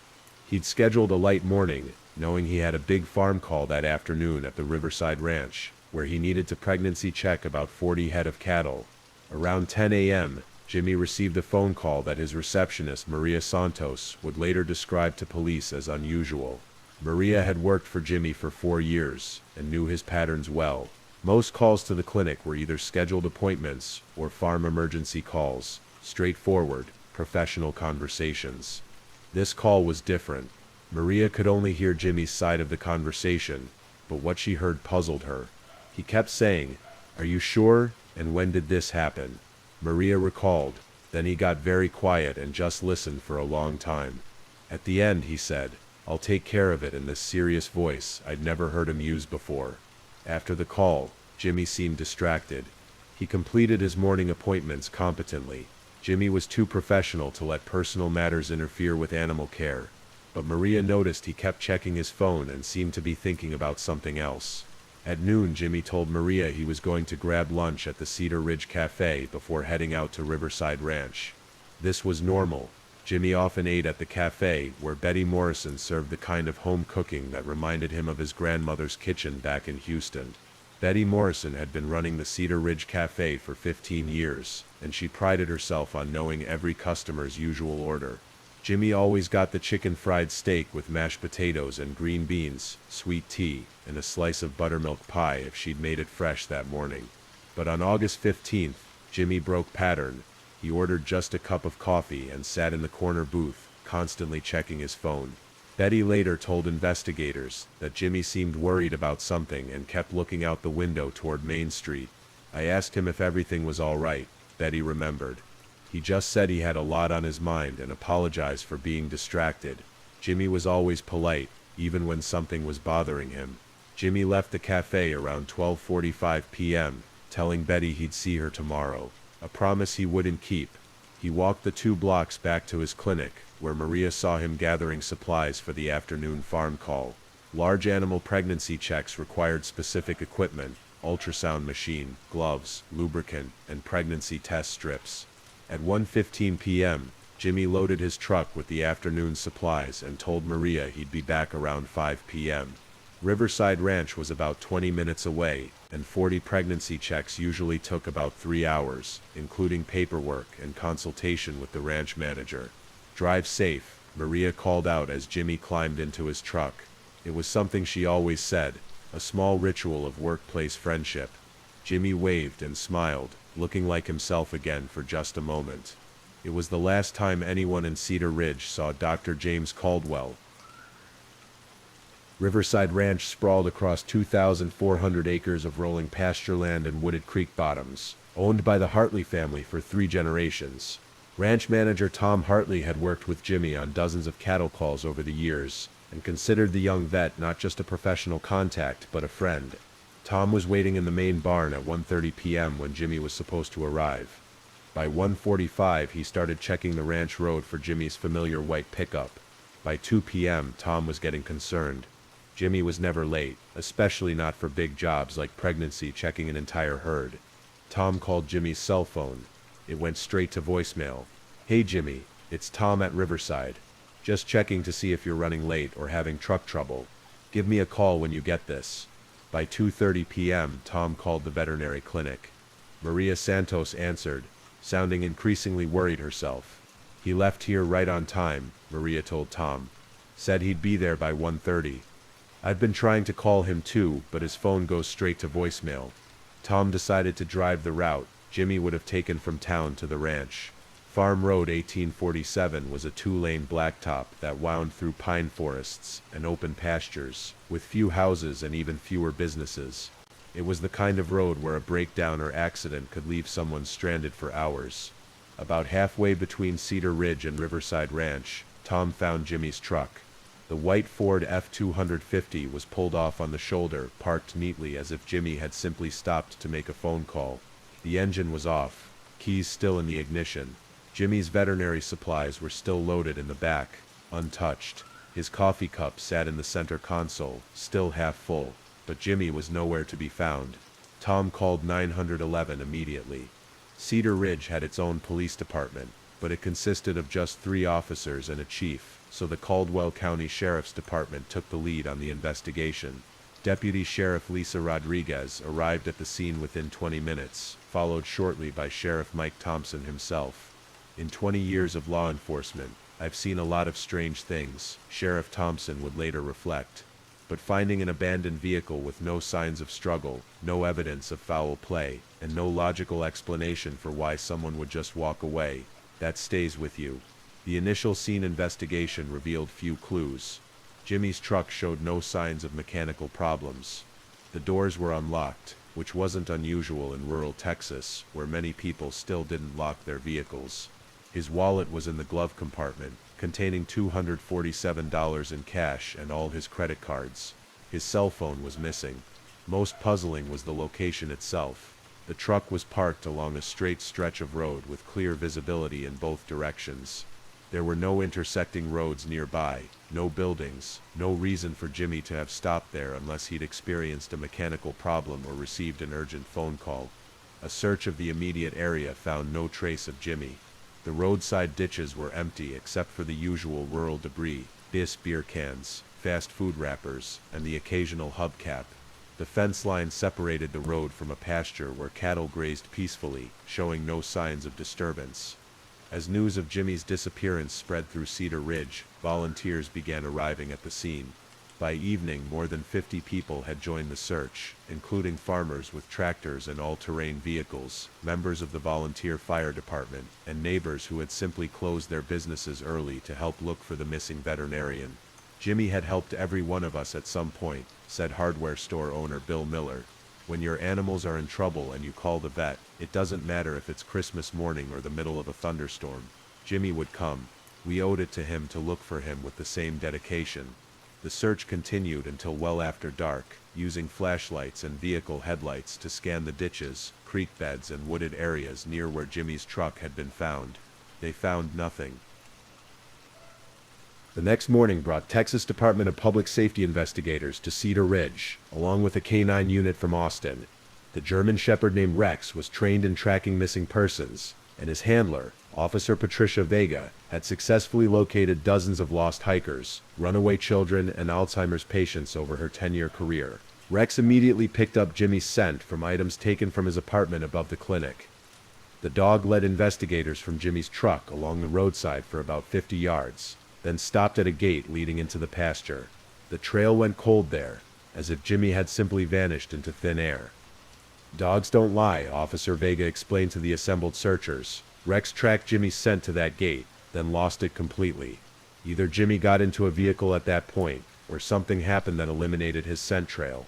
He'd scheduled a light morning, knowing he had a big farm call that afternoon at the Riverside Ranch, where he needed to pregnancy check about 40 head of cattle. Around 10 a.m., Jimmy received a phone call that his receptionist, Maria Santos, would later describe to police as unusual. Maria had worked for Jimmy for 4 years and knew his patterns well. Most calls to the clinic were either scheduled appointments or farm emergency calls, straightforward, professional conversations. This call was different. Maria could only hear Jimmy's side of the conversation, but what she heard puzzled her. He kept saying, "Are you sure? And when did this happen?" Maria recalled. Then he got very quiet and just listened for a long time. At the end, he said, "I'll take care of it," in this serious voice I'd never heard him use before. After the call, Jimmy seemed distracted. He completed his morning appointments competently. Jimmy was too professional to let personal matters interfere with animal care. But Maria noticed he kept checking his phone and seemed to be thinking about something else. At noon, Jimmy told Maria he was going to grab lunch at the Cedar Ridge Cafe before heading out to Riverside Ranch. This was normal. Jimmy often ate at the cafe, where Betty Morrison served the kind of home cooking that reminded him of his grandmother's kitchen back in Houston. Betty Morrison had been running the Cedar Ridge Cafe for 15 years, and she prided herself on knowing every customer's usual order. Jimmy always got the chicken fried steak with mashed potatoes and green beans, sweet tea, and a slice of buttermilk pie if she'd made it fresh that morning. But on August 15th, Jimmy broke pattern. He ordered just a cup of coffee and sat in the corner booth, constantly checking his phone. Betty later told investigators that Jimmy seemed worried about something and kept looking out the window toward Main Street. "I asked him if everything was all right," Betty remembered. "He just said he had a lot on his mind and apologized for being distracted." Jimmy was always polite, even when something was bothering him. Jimmy left the cafe around 12:45 p.m., telling Betty he'd see her tomorrow, a promise he wouldn't keep. He walked the 2 blocks back to his clinic, where Maria saw him gathering supplies for the afternoon farm call. Large animal pregnancy checks required specific equipment: ultrasound machine, gloves, lubricant, and pregnancy test strips. At 1:15 p.m., Jimmy loaded his truck with the afternoon supplies and told Maria he'd be back around 5 p.m. Riverside Ranch was about 20 minutes away, and 40 pregnancy checks usually took about 3 hours, including paperwork and consultation with the ranch manager. "Drive safe," Maria called out as Jimmy climbed into his truck. It was something she always said, a small ritual of workplace friendship. Jimmy waved and smiled, looking like himself again for just a moment. It was the last time anyone in Cedar Ridge saw Dr. James Caldwell. Riverside Ranch sprawled across 2,400 acres of rolling pastureland and wooded creek bottoms, owned by the Hartley family for 3 generations. Ranch manager Tom Hartley had worked with Jimmy on dozens of cattle calls over the years, and considered the young vet not just a professional contact, but a friend. Tom was waiting in the main barn at 1:30 p.m. when Jimmy was supposed to arrive. By 1:45, he started checking the ranch road for Jimmy's familiar white pickup. By 2 p.m., Tom was getting concerned. Jimmy was never late, especially not for big jobs like pregnancy checking an entire herd. Tom called Jimmy's cell phone. It went straight to voicemail. "Hey Jimmy, it's Tom at Riverside. Just checking to see if you're running late or having truck trouble. Give me a call when you get this." By 2:30 p.m., Tom called the veterinary clinic. Maria Santos answered, sounding increasingly worried herself. "He left here right on time," Maria told Tom. "Said he'd be there by 1:30. I've been trying to call him too, but his phone goes straight to voicemail." Tom decided to drive the route Jimmy would have taken from town to the ranch. Farm Road 1847 was a 2-lane blacktop that wound through pine forests and open pastures, with few houses and even fewer businesses. It was the kind of road where a breakdown or accident could leave someone stranded for hours. About halfway between Cedar Ridge and Riverside Ranch, Tom found Jimmy's truck. The white Ford F-250 was pulled off on the shoulder, parked neatly as if Jimmy had simply stopped to make a phone call. The engine was off, keys still in the ignition. Jimmy's veterinary supplies were still loaded in the back, untouched. His coffee cup sat in the center console, still half full, but Jimmy was nowhere to be found. Tom called 911 immediately. Cedar Ridge had its own police department, but it consisted of just 3 officers and a chief, so the Caldwell County Sheriff's Department took the lead on the investigation. Deputy Sheriff Lisa Rodriguez arrived at the scene within 20 minutes, followed shortly by Sheriff Mike Thompson himself. "In 20 years of law enforcement, I've seen a lot of strange things," Sheriff Thompson would later reflect. But finding an abandoned vehicle with no signs of struggle, no evidence of foul play, and no logical explanation for why someone would just walk away, that stays with you. The initial scene investigation revealed few clues. Jimmy's truck showed no signs of mechanical problems. The doors were unlocked, which wasn't unusual in rural Texas, where many people still didn't lock their vehicles. His wallet was in the glove compartment, containing $247 in cash and all his credit cards. His cell phone was missing. Most puzzling was the location itself. The truck was parked along a straight stretch of road with clear visibility in both directions. There were no intersecting roads nearby, no buildings, no reason for Jimmy to have stopped there unless he'd experienced a mechanical problem or received an urgent phone call. A search of the immediate area found no trace of Jimmy. The roadside ditches were empty except for the usual rural debris: beer cans, fast food wrappers, and the occasional hubcap. The fence line separated the road from a pasture where cattle grazed peacefully, showing no signs of disturbance. As news of Jimmy's disappearance spread through Cedar Ridge, volunteers began arriving at the scene. By evening, more than 50 people had joined the search, including farmers with tractors and all-terrain vehicles, members of the volunteer fire department, and neighbors who had simply closed their businesses early to help look for the missing veterinarian. "Jimmy had helped every one of us at some point," said hardware store owner Bill Miller. "When your animals are in trouble and you call the vet, it doesn't matter if it's Christmas morning or the middle of a thunderstorm. Jimmy would come." We owed it to him to look for him with the same dedication. The search continued until well after dark, using flashlights and vehicle headlights to scan the ditches, creek beds, and wooded areas near where Jimmy's truck had been found. They found nothing. The next morning brought Texas Department of Public Safety investigators to Cedar Ridge, along with a canine unit from Austin. The German Shepherd named Rex was trained in tracking missing persons, and his handler, Officer Patricia Vega, had successfully located dozens of lost hikers, runaway children, and Alzheimer's patients over her 10-year career. Rex immediately picked up Jimmy's scent from items taken from his apartment above the clinic. The dog led investigators from Jimmy's truck along the roadside for about 50 yards, then stopped at a gate leading into the pasture. The trail went cold there, as if Jimmy had simply vanished into thin air. "Dogs don't lie," Officer Vega explained to the assembled searchers. "Rex tracked Jimmy's scent to that gate, then lost it completely. Either Jimmy got into a vehicle at that point, or something happened that eliminated his scent trail."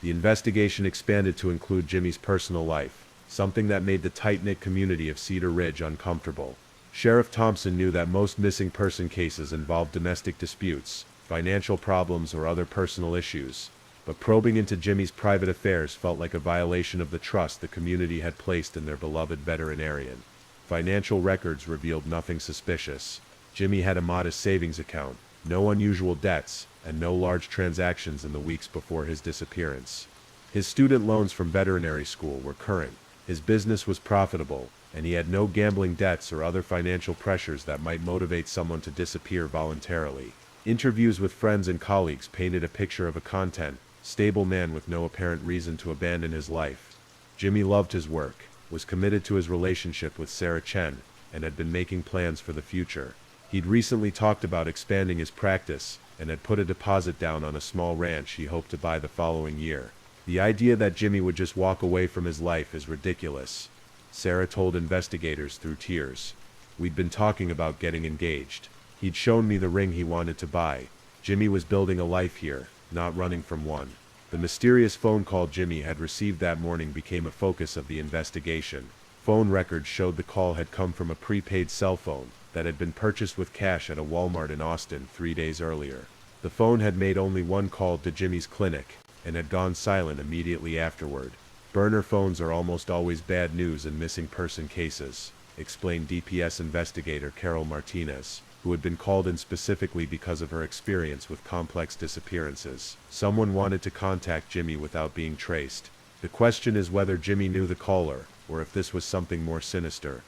The investigation expanded to include Jimmy's personal life, something that made the tight-knit community of Cedar Ridge uncomfortable. Sheriff Thompson knew that most missing person cases involved domestic disputes, financial problems, or other personal issues, but probing into Jimmy's private affairs felt like a violation of the trust the community had placed in their beloved veterinarian. Financial records revealed nothing suspicious. Jimmy had a modest savings account, no unusual debts, and no large transactions in the weeks before his disappearance. His student loans from veterinary school were current, his business was profitable, and he had no gambling debts or other financial pressures that might motivate someone to disappear voluntarily. Interviews with friends and colleagues painted a picture of a content, stable man with no apparent reason to abandon his life. Jimmy loved his work, was committed to his relationship with Sarah Chen, and had been making plans for the future. He'd recently talked about expanding his practice, and had put a deposit down on a small ranch he hoped to buy the following year. The idea that Jimmy would just walk away from his life is ridiculous, Sarah told investigators through tears. "We'd been talking about getting engaged. He'd shown me the ring he wanted to buy. Jimmy was building a life here, not running from one." The mysterious phone call Jimmy had received that morning became a focus of the investigation. Phone records showed the call had come from a prepaid cell phone that had been purchased with cash at a Walmart in Austin 3 days earlier. The phone had made only one call to Jimmy's clinic, and had gone silent immediately afterward. "Burner phones are almost always bad news in missing person cases," explained DPS investigator Carol Martinez, who had been called in specifically because of her experience with complex disappearances. "Someone wanted to contact Jimmy without being traced. The question is whether Jimmy knew the caller, or if this was something more sinister."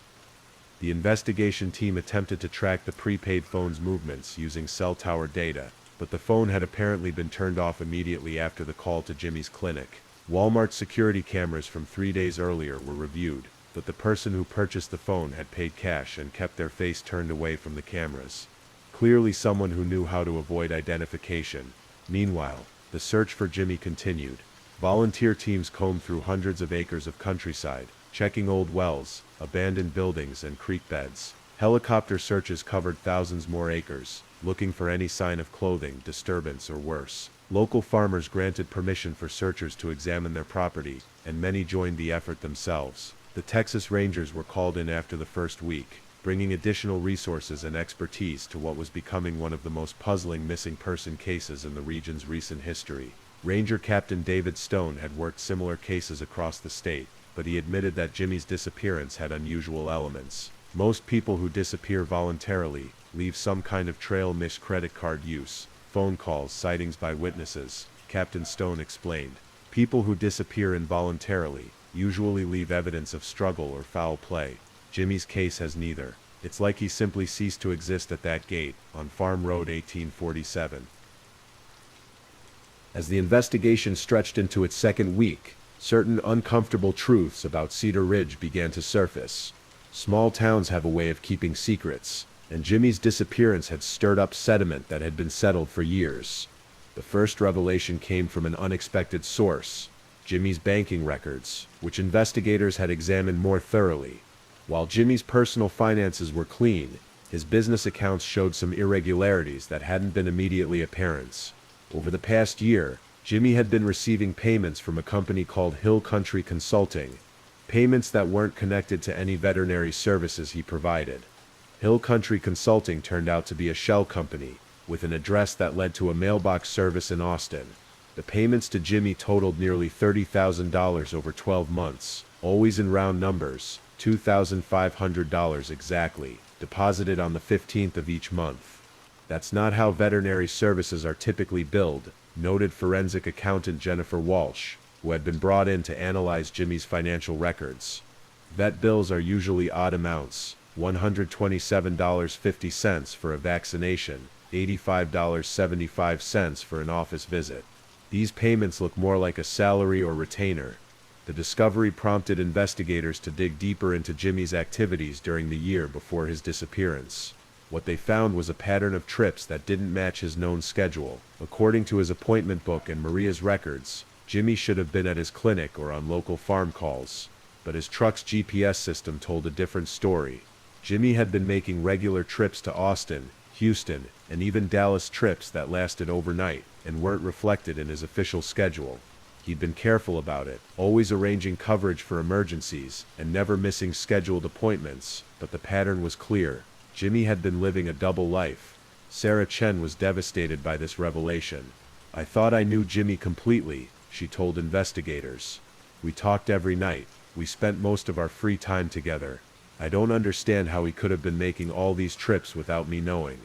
The investigation team attempted to track the prepaid phone's movements using cell tower data, but the phone had apparently been turned off immediately after the call to Jimmy's clinic. Walmart's security cameras from 3 days earlier were reviewed, but the person who purchased the phone had paid cash and kept their face turned away from the cameras. Clearly someone who knew how to avoid identification. Meanwhile, the search for Jimmy continued. Volunteer teams combed through hundreds of acres of countryside, checking old wells, abandoned buildings, and creek beds. Helicopter searches covered thousands more acres, looking for any sign of clothing, disturbance, or worse. Local farmers granted permission for searchers to examine their property, and many joined the effort themselves. The Texas Rangers were called in after the first week, bringing additional resources and expertise to what was becoming one of the most puzzling missing person cases in the region's recent history. Ranger Captain David Stone had worked similar cases across the state, but he admitted that Jimmy's disappearance had unusual elements. Most people who disappear voluntarily leave some kind of trail: missed credit card use, phone calls, sightings by witnesses, Captain Stone explained. People who disappear involuntarily usually leave evidence of struggle or foul play. Jimmy's case has neither. It's like he simply ceased to exist at that gate, on Farm Road 1847. As the investigation stretched into its second week, certain uncomfortable truths about Cedar Ridge began to surface. Small towns have a way of keeping secrets, and Jimmy's disappearance had stirred up sediment that had been settled for years. The first revelation came from an unexpected source: Jimmy's banking records, which investigators had examined more thoroughly. While Jimmy's personal finances were clean, his business accounts showed some irregularities that hadn't been immediately apparent. Over the past year, Jimmy had been receiving payments from a company called Hill Country Consulting, payments that weren't connected to any veterinary services he provided. Hill Country Consulting turned out to be a shell company, with an address that led to a mailbox service in Austin. The payments to Jimmy totaled nearly $30,000 over 12 months, always in round numbers, $2,500 exactly, deposited on the 15th of each month. That's not how veterinary services are typically billed, noted forensic accountant Jennifer Walsh, who had been brought in to analyze Jimmy's financial records. Vet bills are usually odd amounts, $127.50 for a vaccination, $85.75 for an office visit. These payments look more like a salary or retainer. The discovery prompted investigators to dig deeper into Jimmy's activities during the year before his disappearance. What they found was a pattern of trips that didn't match his known schedule. According to his appointment book and Maria's records, Jimmy should have been at his clinic or on local farm calls. But his truck's GPS system told a different story. Jimmy had been making regular trips to Austin, Houston, and even Dallas, trips that lasted overnight and weren't reflected in his official schedule. He'd been careful about it, always arranging coverage for emergencies and never missing scheduled appointments, but the pattern was clear. Jimmy had been living a double life. Sarah Chen was devastated by this revelation. "I thought I knew Jimmy completely," she told investigators. "We talked every night. We spent most of our free time together. I don't understand how he could have been making all these trips without me knowing."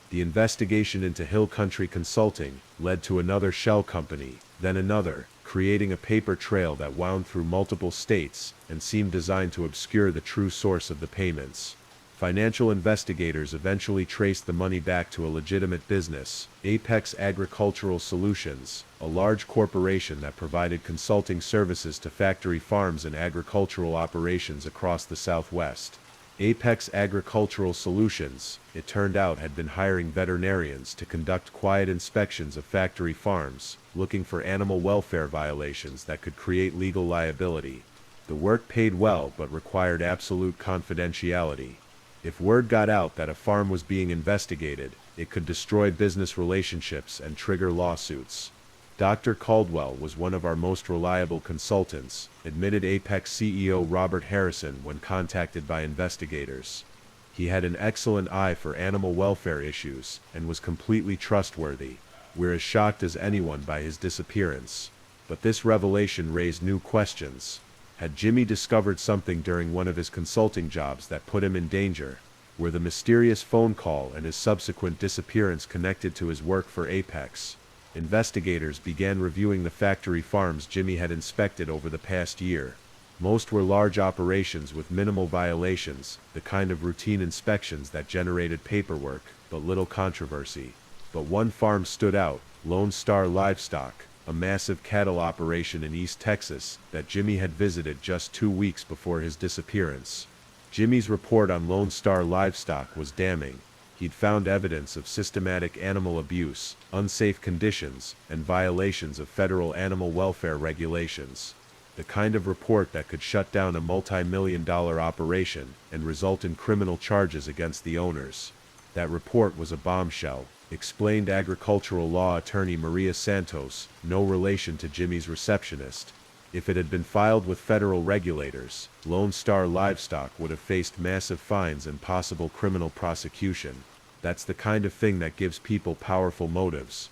The investigation into Hill Country Consulting led to another shell company, then another, creating a paper trail that wound through multiple states and seemed designed to obscure the true source of the payments. Financial investigators eventually traced the money back to a legitimate business, Apex Agricultural Solutions, a large corporation that provided consulting services to factory farms and agricultural operations across the Southwest. Apex Agricultural Solutions, it turned out, had been hiring veterinarians to conduct quiet inspections of factory farms, looking for animal welfare violations that could create legal liability. The work paid well but required absolute confidentiality. If word got out that a farm was being investigated, it could destroy business relationships and trigger lawsuits. Dr. Caldwell was one of our most reliable consultants, admitted Apex CEO Robert Harrison when contacted by investigators. He had an excellent eye for animal welfare issues and was completely trustworthy. We're as shocked as anyone by his disappearance. But this revelation raised new questions. Had Jimmy discovered something during one of his consulting jobs that put him in danger? Were the mysterious phone call and his subsequent disappearance connected to his work for Apex? Investigators began reviewing the factory farms Jimmy had inspected over the past year. Most were large operations with minimal violations, the kind of routine inspections that generated paperwork, but little controversy. But one farm stood out, Lone Star Livestock, a massive cattle operation in East Texas that Jimmy had visited just 2 weeks before his disappearance. Jimmy's report on Lone Star Livestock was damning. He'd found evidence of systematic animal abuse, unsafe conditions, and violations of federal animal welfare regulations. The kind of report that could shut down a multi-million-dollar operation and result in criminal charges against the owners. That report was a bombshell, explained agricultural law attorney Maria Santos, no relation to Jimmy's receptionist. If it had been filed with federal regulators, Lone Star Livestock would have faced massive fines and possible criminal prosecution. That's the kind of thing that gives people powerful motives.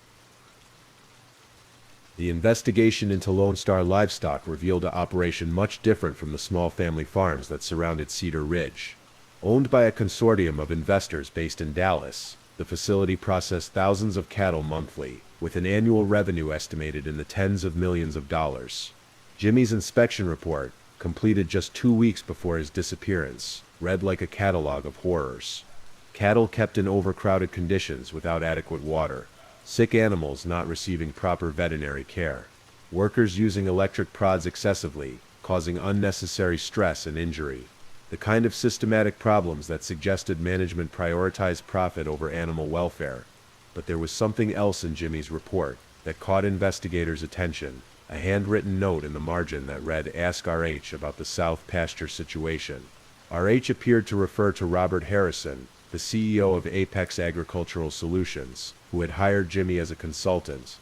The investigation into Lone Star Livestock revealed an operation much different from the small family farms that surrounded Cedar Ridge. Owned by a consortium of investors based in Dallas, the facility processed thousands of cattle monthly, with an annual revenue estimated in the tens of millions of dollars. Jimmy's inspection report, completed just 2 weeks before his disappearance, read like a catalog of horrors. Cattle kept in overcrowded conditions without adequate water. Sick animals not receiving proper veterinary care. Workers using electric prods excessively, causing unnecessary stress and injury. The kind of systematic problems that suggested management prioritized profit over animal welfare. But there was something else in Jimmy's report that caught investigators' attention. A handwritten note in the margin that read, "Ask RH about the South Pasture situation." RH appeared to refer to Robert Harrison, the CEO of Apex Agricultural Solutions, who had hired Jimmy as a consultant.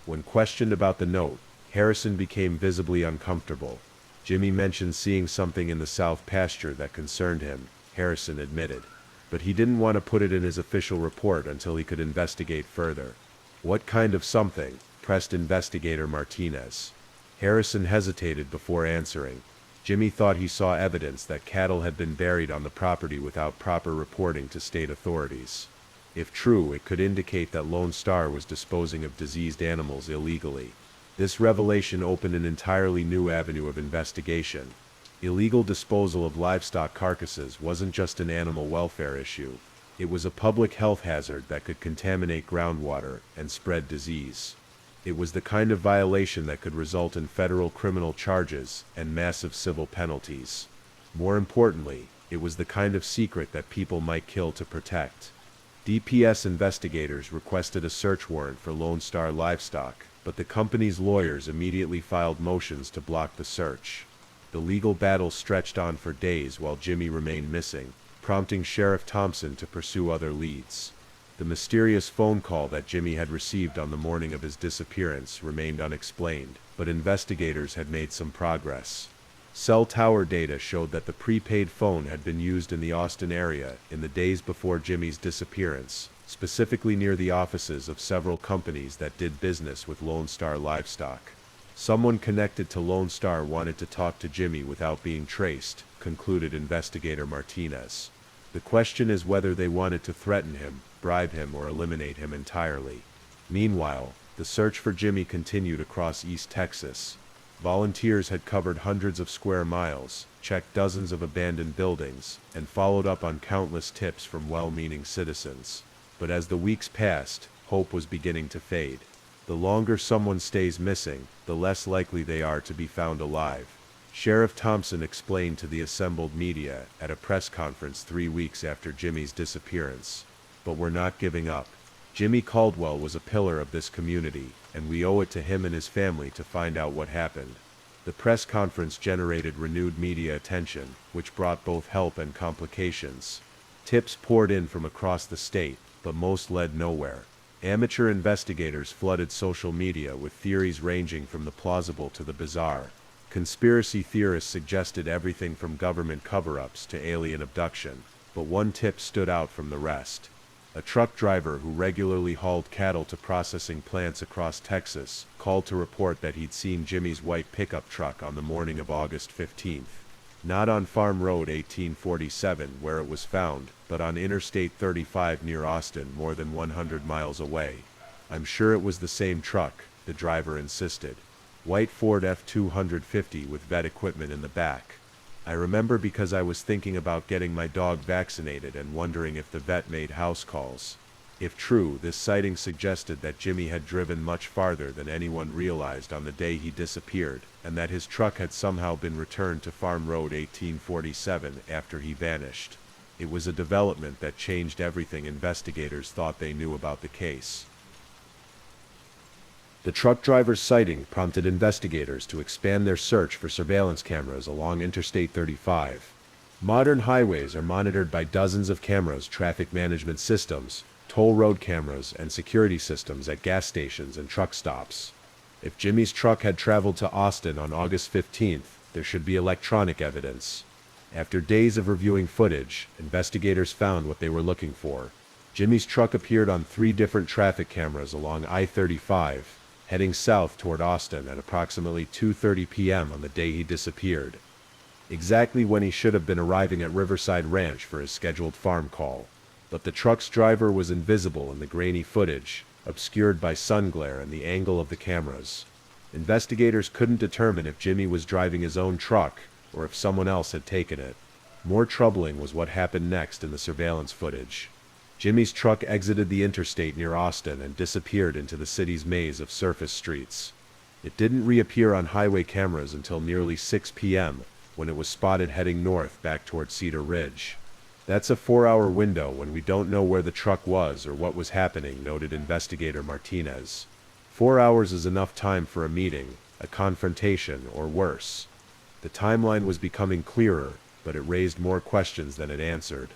When questioned about the note, Harrison became visibly uncomfortable. Jimmy mentioned seeing something in the South Pasture that concerned him, Harrison admitted. but he didn't want to put it in his official report until he could investigate further. What kind of something? Pressed investigator Martinez. Harrison hesitated before answering. Jimmy thought he saw evidence that cattle had been buried on the property without proper reporting to state authorities. If true, it could indicate that Lone Star was disposing of diseased animals illegally. This revelation opened an entirely new avenue of investigation. Illegal disposal of livestock carcasses wasn't just an animal welfare issue. It was a public health hazard that could contaminate groundwater and spread disease. It was the kind of violation that could result in federal criminal charges and massive civil penalties. More importantly, it was the kind of secret that people might kill to protect. DPS investigators requested a search warrant for Lone Star livestock, but the company's lawyers immediately filed motions to block the search. The legal battle stretched on for days while Jimmy remained missing, prompting Sheriff Thompson to pursue other leads. The mysterious phone call that Jimmy had received on the morning of his disappearance remained unexplained, but investigators had made some progress. Cell tower data showed that the prepaid phone had been used in the Austin area in the days before Jimmy's disappearance, specifically near the offices of several companies that did business with Lone Star livestock. Someone connected to Lone Star wanted to talk to Jimmy without being traced, concluded investigator Martinez. The question is whether they wanted to threaten him, bribe him, or eliminate him entirely. Meanwhile, the search for Jimmy continued across East Texas. Volunteers had covered hundreds of square miles, checked dozens of abandoned buildings, and followed up on countless tips from well-meaning citizens. But as the weeks passed, hope was beginning to fade. The longer someone stays missing, the less likely they are to be found alive. Sheriff Thompson explained to the assembled media at a press conference 3 weeks after Jimmy's disappearance. But we're not giving up. Jimmy Caldwell was a pillar of this community, and we owe it to him and his family to find out what happened. The press conference generated renewed media attention, which brought both help and complications. Tips poured in from across the state, but most led nowhere. Amateur investigators flooded social media with theories ranging from the plausible to the bizarre. Conspiracy theorists suggested everything from government cover-ups to alien abduction, but one tip stood out from the rest. A truck driver who regularly hauled cattle to processing plants across Texas called to report that he'd seen Jimmy's white pickup truck on the morning of August 15th. Not on Farm Road 1847 where it was found, but on Interstate 35 near Austin, more than 100 miles away. I'm sure it was the same truck, the driver insisted. White Ford F-250 with vet equipment in the back. I remember because I was thinking about getting my dog vaccinated and wondering if the vet made house calls. If true, this sighting suggested that Jimmy had driven much farther than anyone realized on the day he disappeared, and that his truck had somehow been returned to Farm Road 1847 after he vanished. It was a development that changed everything investigators thought they knew about the case. The truck driver's sighting prompted investigators to expand their search for surveillance cameras along Interstate 35. Modern highways are monitored by dozens of cameras, traffic management systems, toll road cameras, and security systems at gas stations and truck stops. If Jimmy's truck had traveled to Austin on August 15th, there should be electronic evidence. After days of reviewing footage, investigators found what they were looking for. Jimmy's truck appeared on 3 different traffic cameras along I-35, heading south toward Austin at approximately 2:30 p.m. on the day he disappeared, exactly when he should have been arriving at Riverside Ranch for his scheduled farm call. But the truck's driver was invisible in the grainy footage, obscured by sun glare and the angle of the cameras. Investigators couldn't determine if Jimmy was driving his own truck or if someone else had taken it. More troubling was what happened next in the surveillance footage. Jimmy's truck exited the interstate near Austin and disappeared into the city's maze of surface streets. It didn't reappear on highway cameras until nearly 6 p.m., when it was spotted heading north back toward Cedar Ridge. That's a 4-hour window when we don't know where the truck was or what was happening, noted investigator Martinez. 4 hours is enough time for a meeting, a confrontation, or worse. The timeline was becoming clearer, but it raised more questions than it answered.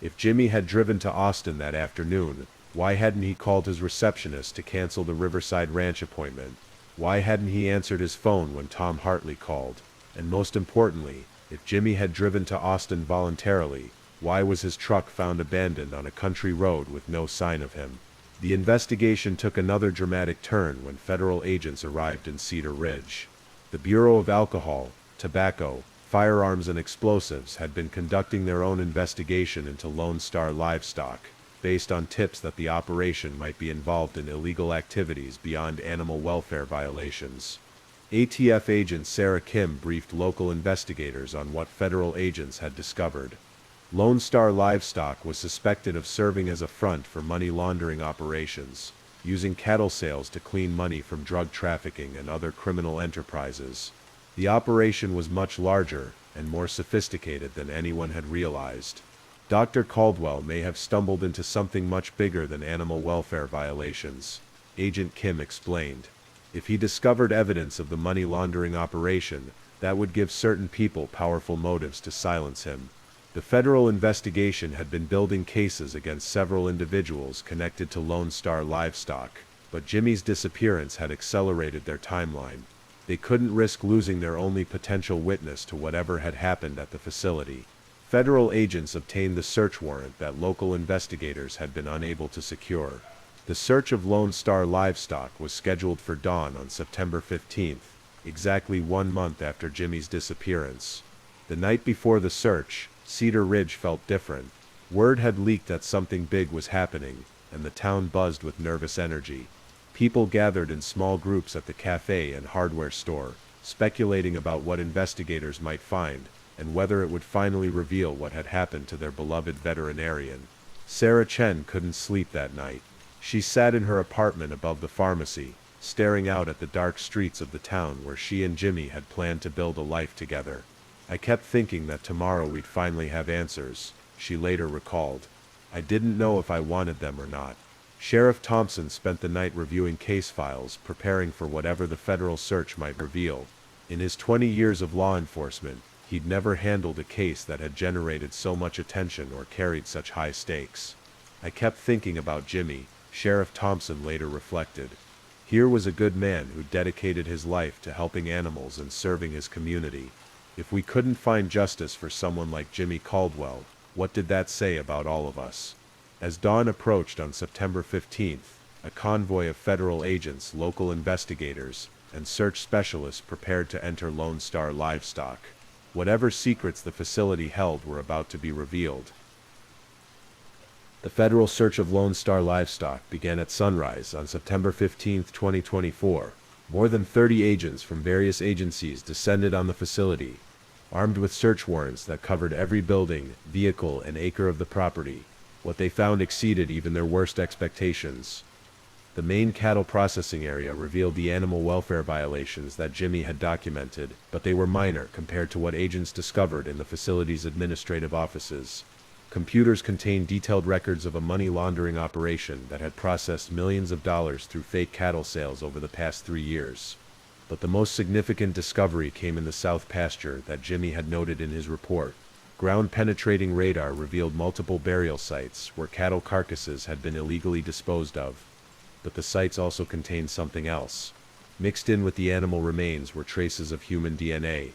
If Jimmy had driven to Austin that afternoon, why hadn't he called his receptionist to cancel the Riverside Ranch appointment? Why hadn't he answered his phone when Tom Hartley called? And most importantly, if Jimmy had driven to Austin voluntarily, Why was his truck found abandoned on a country road with no sign of him? The investigation took another dramatic turn when federal agents arrived in Cedar Ridge. The Bureau of Alcohol, Tobacco, Firearms and Explosives had been conducting their own investigation into Lone Star Livestock, based on tips that the operation might be involved in illegal activities beyond animal welfare violations. ATF agent Sarah Kim briefed local investigators on what federal agents had discovered. Lone Star Livestock was suspected of serving as a front for money laundering operations, using cattle sales to clean money from drug trafficking and other criminal enterprises. The operation was much larger and more sophisticated than anyone had realized. Dr. Caldwell may have stumbled into something much bigger than animal welfare violations, Agent Kim explained. If he discovered evidence of the money laundering operation, that would give certain people powerful motives to silence him. The federal investigation had been building cases against several individuals connected to Lone Star Livestock, but Jimmy's disappearance had accelerated their timeline. They couldn't risk losing their only potential witness to whatever had happened at the facility. Federal agents obtained the search warrant that local investigators had been unable to secure. The search of Lone Star Livestock was scheduled for dawn on September 15th, exactly 1 month after Jimmy's disappearance. The night before the search, Cedar Ridge felt different. Word had leaked that something big was happening, and the town buzzed with nervous energy. People gathered in small groups at the cafe and hardware store, speculating about what investigators might find, and whether it would finally reveal what had happened to their beloved veterinarian. Sarah Chen couldn't sleep that night. She sat in her apartment above the pharmacy, staring out at the dark streets of the town where she and Jimmy had planned to build a life together. I kept thinking that tomorrow we'd finally have answers, she later recalled. I didn't know if I wanted them or not. Sheriff Thompson spent the night reviewing case files, preparing for whatever the federal search might reveal. In his 20 years of law enforcement, he'd never handled a case that had generated so much attention or carried such high stakes. I kept thinking about Jimmy, Sheriff Thompson later reflected. Here was a good man who dedicated his life to helping animals and serving his community. If we couldn't find justice for someone like Jimmy Caldwell, what did that say about all of us? As dawn approached on September 15th, a convoy of federal agents, local investigators, and search specialists prepared to enter Lone Star Livestock. Whatever secrets the facility held were about to be revealed. The federal search of Lone Star Livestock began at sunrise on September 15, 2024. More than 30 agents from various agencies descended on the facility, armed with search warrants that covered every building, vehicle, and acre of the property. What they found exceeded even their worst expectations. The main cattle processing area revealed the animal welfare violations that Jimmy had documented, but they were minor compared to what agents discovered in the facility's administrative offices. Computers contained detailed records of a money laundering operation that had processed millions of dollars through fake cattle sales over the past 3 years. But the most significant discovery came in the south pasture that Jimmy had noted in his report. Ground-penetrating radar revealed multiple burial sites where cattle carcasses had been illegally disposed of. But the sites also contained something else. Mixed in with the animal remains were traces of human DNA.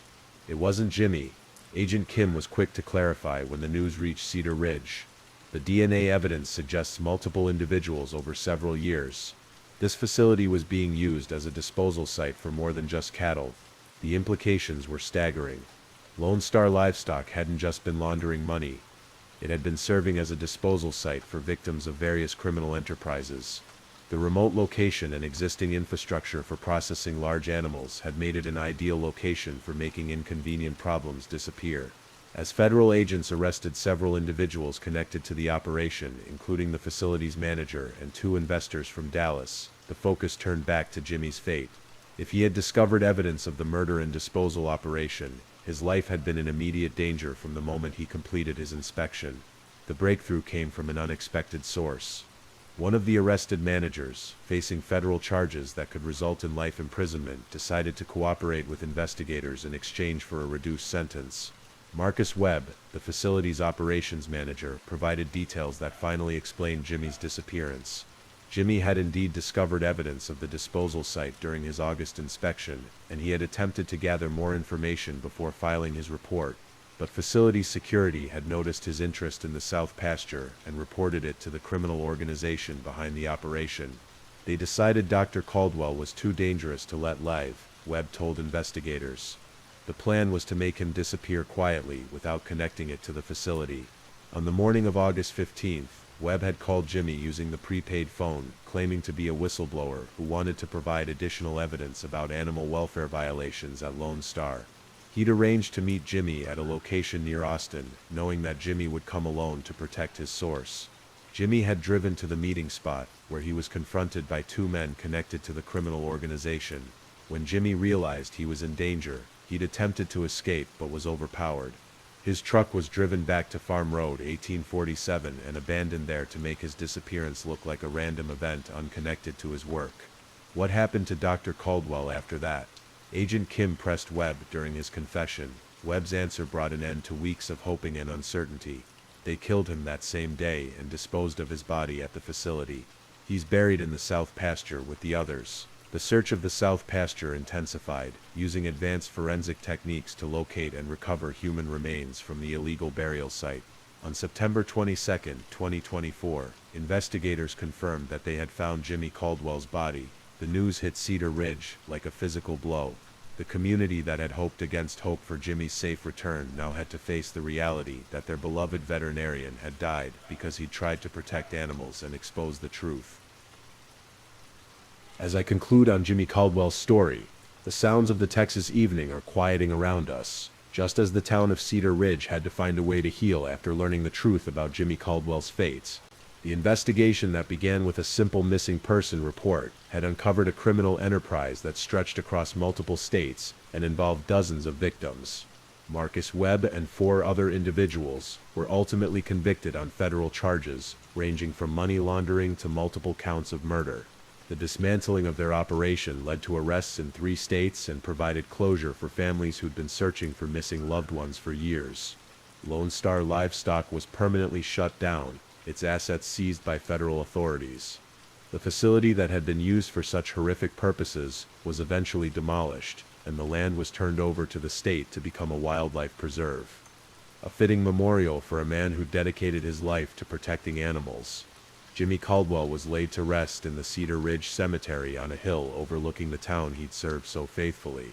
It wasn't Jimmy. Agent Kim was quick to clarify when the news reached Cedar Ridge. The DNA evidence suggests multiple individuals over several years. This facility was being used as a disposal site for more than just cattle. The implications were staggering. Lone Star Livestock hadn't just been laundering money. It had been serving as a disposal site for victims of various criminal enterprises. The remote location and existing infrastructure for processing large animals had made it an ideal location for making inconvenient problems disappear. As federal agents arrested several individuals connected to the operation, including the facility's manager and 2 investors from Dallas, the focus turned back to Jimmy's fate. If he had discovered evidence of the murder and disposal operation, his life had been in immediate danger from the moment he completed his inspection. The breakthrough came from an unexpected source. One of the arrested managers, facing federal charges that could result in life imprisonment, decided to cooperate with investigators in exchange for a reduced sentence. Marcus Webb, the facility's operations manager, provided details that finally explained Jimmy's disappearance. Jimmy had indeed discovered evidence of the disposal site during his August inspection, and he had attempted to gather more information before filing his report. but facility security had noticed his interest in the South Pasture and reported it to the criminal organization behind the operation. They decided Dr. Caldwell was too dangerous to let live, Webb told investigators. The plan was to make him disappear quietly without connecting it to the facility. On the morning of August 15th, Webb had called Jimmy using the prepaid phone, claiming to be a whistleblower who wanted to provide additional evidence about animal welfare violations at Lone Star. He'd arranged to meet Jimmy at a location near Austin, knowing that Jimmy would come alone to protect his source. Jimmy had driven to the meeting spot, where he was confronted by two men connected to the criminal organization. When Jimmy realized he was in danger, he'd attempted to escape but was overpowered. His truck was driven back to Farm Road 1847 and abandoned there to make his disappearance look like a random event unconnected to his work. What happened to Dr. Caldwell after that? Agent Kim pressed Webb during his confession. Webb's answer brought an end to weeks of hoping and uncertainty. They killed him that same day and disposed of his body at the facility. He's buried in the South Pasture with the others. The search of the South Pasture intensified, using advanced forensic techniques to locate and recover human remains from the illegal burial site. On September 22, 2024, investigators confirmed that they had found Jimmy Caldwell's body. The news hit Cedar Ridge like a physical blow. The community that had hoped against hope for Jimmy's safe return now had to face the reality that their beloved veterinarian had died because he'd tried to protect animals and expose the truth. As I conclude on Jimmy Caldwell's story, the sounds of the Texas evening are quieting around us, just as the town of Cedar Ridge had to find a way to heal after learning the truth about Jimmy Caldwell's fate. The investigation that began with a simple missing person report had uncovered a criminal enterprise that stretched across multiple states and involved dozens of victims. Marcus Webb and 4 other individuals were ultimately convicted on federal charges, ranging from money laundering to multiple counts of murder. The dismantling of their operation led to arrests in 3 states and provided closure for families who'd been searching for missing loved ones for years. Lone Star Livestock was permanently shut down, its assets seized by federal authorities. The facility that had been used for such horrific purposes was eventually demolished, and the land was turned over to the state to become a wildlife preserve. A fitting memorial for a man who dedicated his life to protecting animals. Jimmy Caldwell was laid to rest in the Cedar Ridge Cemetery on a hill overlooking the town he'd served so faithfully.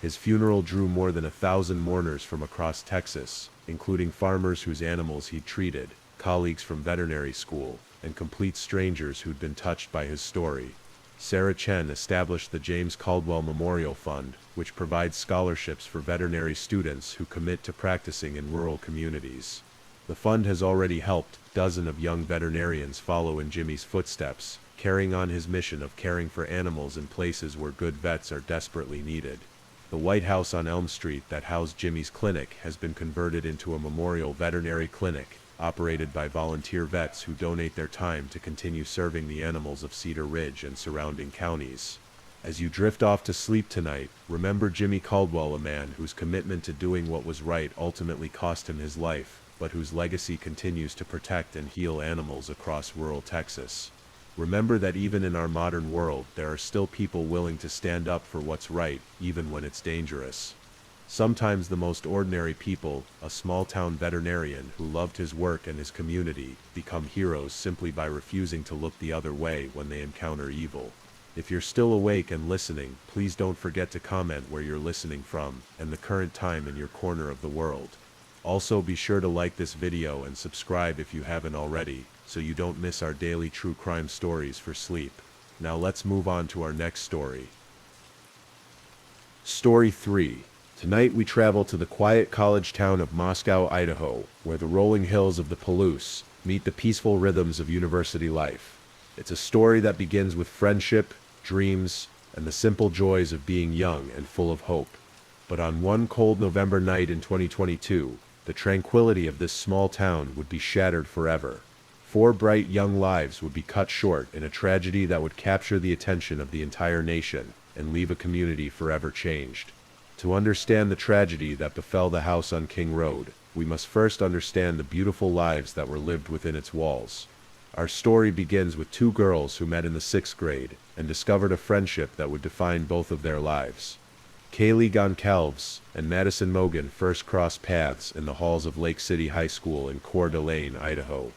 His funeral drew more than 1,000 mourners from across Texas, including farmers whose animals he'd treated, colleagues from veterinary school, and complete strangers who'd been touched by his story. Sarah Chen established the James Caldwell Memorial Fund, which provides scholarships for veterinary students who commit to practicing in rural communities. The fund has already helped dozens of young veterinarians follow in Jimmy's footsteps, carrying on his mission of caring for animals in places where good vets are desperately needed. The White House on Elm Street that housed Jimmy's clinic has been converted into a memorial veterinary clinic, operated by volunteer vets who donate their time to continue serving the animals of Cedar Ridge and surrounding counties. As you drift off to sleep tonight, remember Jimmy Caldwell, a man whose commitment to doing what was right ultimately cost him his life, but whose legacy continues to protect and heal animals across rural Texas. Remember that even in our modern world, there are still people willing to stand up for what's right, even when it's dangerous. Sometimes the most ordinary people, a small-town veterinarian who loved his work and his community, become heroes simply by refusing to look the other way when they encounter evil. If you're still awake and listening, please don't forget to comment where you're listening from, and the current time in your corner of the world. Also, be sure to like this video and subscribe if you haven't already, so you don't miss our daily true crime stories for sleep. Now let's move on to our next story. Story 3. Tonight we travel to the quiet college town of Moscow, Idaho, where the rolling hills of the Palouse meet the peaceful rhythms of university life. It's a story that begins with friendship, dreams, and the simple joys of being young and full of hope. But on one cold November night in 2022, the tranquility of this small town would be shattered forever. 4 bright young lives would be cut short in a tragedy that would capture the attention of the entire nation and leave a community forever changed. To understand the tragedy that befell the house on King Road, we must first understand the beautiful lives that were lived within its walls. Our story begins with 2 girls who met in the 6th grade and discovered a friendship that would define both of their lives. Kaylee Goncalves and Madison Mogan first crossed paths in the halls of Lake City High School in Coeur d'Alene, Idaho.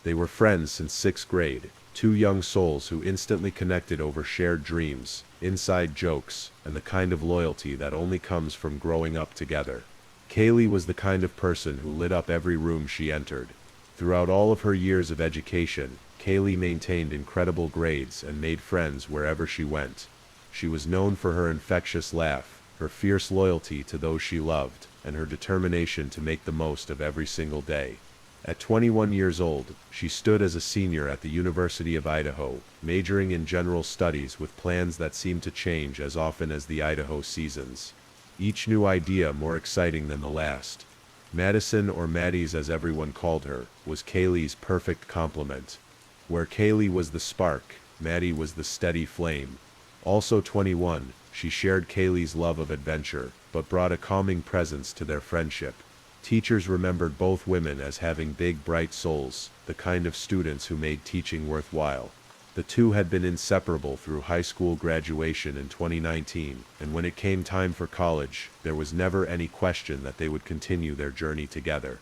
They were friends since 6th grade, two young souls who instantly connected over shared dreams, inside jokes, and the kind of loyalty that only comes from growing up together. Kaylee was the kind of person who lit up every room she entered. Throughout all of her years of education, Kaylee maintained incredible grades and made friends wherever she went. She was known for her infectious laugh, her fierce loyalty to those she loved, and her determination to make the most of every single day. At 21 years old, she stood as a senior at the University of Idaho, majoring in general studies with plans that seemed to change as often as the Idaho seasons. Each new idea more exciting than the last. Madison, or Maddie's as everyone called her, was Kaylee's perfect complement. Where Kaylee was the spark, Maddie was the steady flame. Also 21, she shared Kaylee's love of adventure, but brought a calming presence to their friendship. Teachers remembered both women as having big, bright souls, the kind of students who made teaching worthwhile. The two had been inseparable through high school graduation in 2019, and when it came time for college, there was never any question that they would continue their journey together.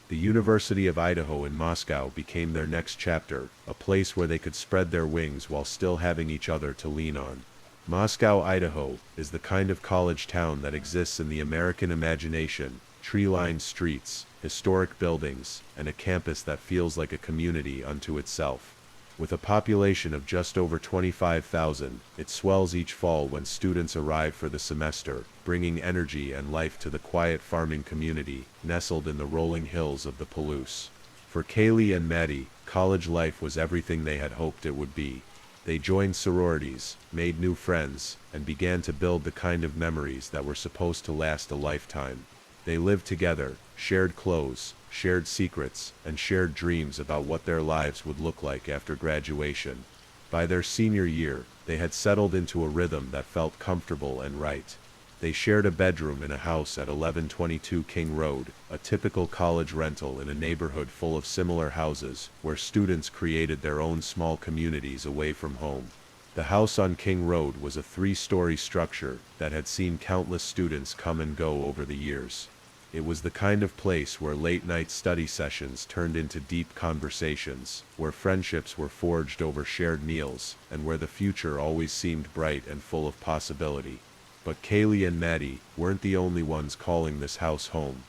The University of Idaho in Moscow became their next chapter, a place where they could spread their wings while still having each other to lean on. Moscow, Idaho, is the kind of college town that exists in the American imagination: tree-lined streets, historic buildings, and a campus that feels like a community unto itself. With a population of just over 25,000, it swells each fall when students arrive for the semester, bringing energy and life to the quiet farming community, nestled in the rolling hills of the Palouse. For Kaylee and Maddie, college life was everything they had hoped it would be. They joined sororities, made new friends, and began to build the kind of memories that were supposed to last a lifetime. They lived together, shared clothes, shared secrets, and shared dreams about what their lives would look like after graduation. By their senior year, they had settled into a rhythm that felt comfortable and right. They shared a bedroom in a house at 1122 King Road, a typical college rental in a neighborhood full of similar houses, where students created their own small communities away from home. The house on King Road was a 3-story structure that had seen countless students come and go over the years. It was the kind of place where late-night study sessions turned into deep conversations, where friendships were forged over shared meals, and where the future always seemed bright and full of possibility. But Kaylee and Maddie weren't the only ones calling this house home.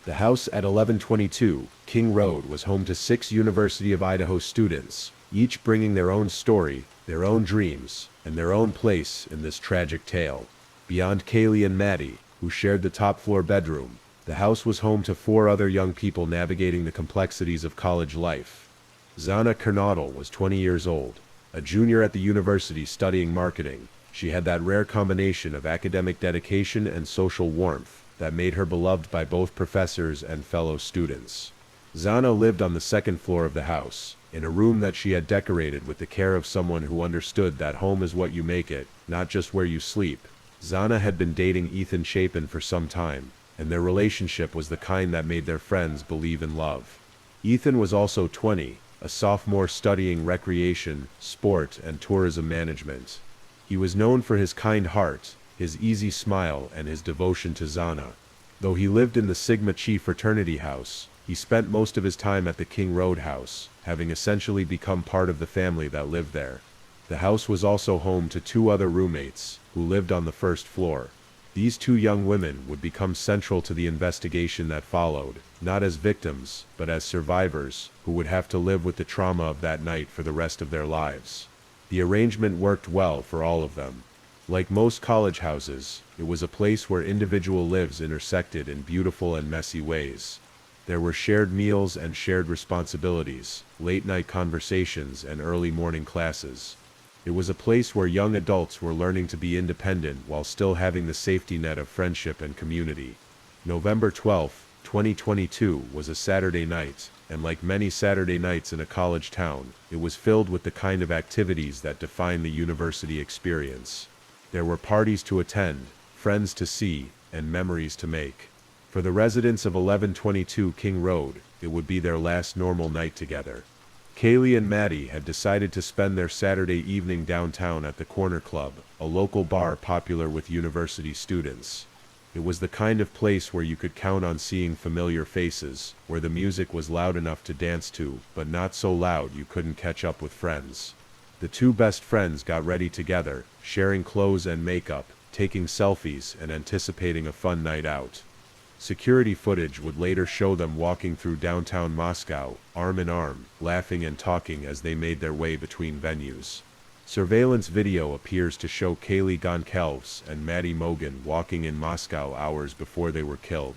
The house at 1122 King Road was home to 6 University of Idaho students, each bringing their own story, their own dreams, and their own place in this tragic tale. Beyond Kaylee and Maddie, who shared the top-floor bedroom, the house was home to 4 other young people navigating the complexities of college life. Zana Kernodle was 20 years old, a junior at the university studying marketing. She had that rare combination of academic dedication and social warmth that made her beloved by both professors and fellow students. Zana lived on the 2nd floor of the house, in a room that she had decorated with the care of someone who understood that home is what you make it, not just where you sleep. Zana had been dating Ethan Chapin for some time, and their relationship was the kind that made their friends believe in love. Ethan was also 20, a sophomore studying recreation, sport, and tourism management. He was known for his kind heart, his easy smile, and his devotion to Zana. Though he lived in the Sigma Chi fraternity house, he spent most of his time at the King Road house, having essentially become part of the family that lived there. The house was also home to 2 other roommates, who lived on the 1st floor. These 2 young women would become central to the investigation that followed, not as victims, but as survivors, who would have to live with the trauma of that night for the rest of their lives. The arrangement worked well for all of them. Like most college houses, it was a place where individual lives intersected in beautiful and messy ways. There were shared meals and shared responsibilities, late-night conversations, and early morning classes. It was a place where young adults were learning to be independent while still having the safety net of friendship and community. November 12, 2022 was a Saturday night, and like many Saturday nights in a college town, it was filled with the kind of activities that define the university experience. There were parties to attend, friends to see, and memories to make. For the residents of 1122 King Road, it would be their last normal night together. Kaylee and Maddie had decided to spend their Saturday evening downtown at the Corner Club, a local bar popular with university students. It was the kind of place where you could count on seeing familiar faces, where the music was loud enough to dance to, but not so loud you couldn't catch up with friends. The two best friends got ready together, sharing clothes and makeup, taking selfies, and anticipating a fun night out. Security footage would later show them walking through downtown Moscow, arm in arm, laughing and talking as they made their way between venues. Surveillance video appears to show Kaylee Goncalves and Maddie Mogan walking in Moscow hours before they were killed.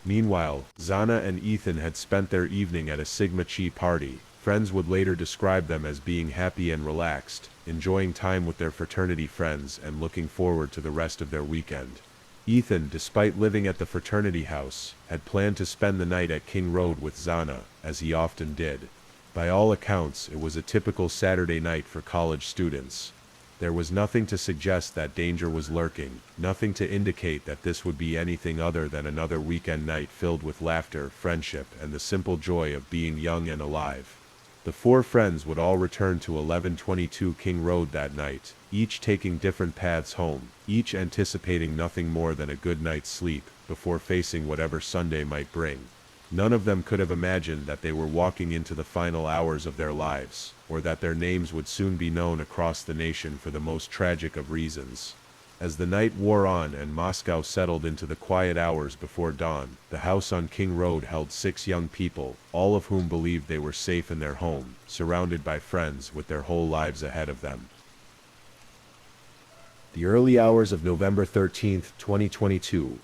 Meanwhile, Zana and Ethan had spent their evening at a Sigma Chi party. Friends would later describe them as being happy and relaxed, enjoying time with their fraternity friends and looking forward to the rest of their weekend. Ethan, despite living at the fraternity house, had planned to spend the night at King Road with Zana, as he often did. By all accounts, it was a typical Saturday night for college students. There was nothing to suggest that danger was lurking, nothing to indicate that this would be anything other than another weekend night filled with laughter, friendship, and the simple joy of being young and alive. The four friends would all return to 1122 King Road that night, each taking different paths home, each anticipating nothing more than a good night's sleep, before facing whatever Sunday might bring. None of them could have imagined that they were walking into the final hours of their lives, or that their names would soon be known across the nation for the most tragic of reasons. As the night wore on and Moscow settled into the quiet hours before dawn, the house on King Road held 6 young people, all of whom believed they were safe in their home, surrounded by friends with their whole lives ahead of them. The early hours of November 13, 2022,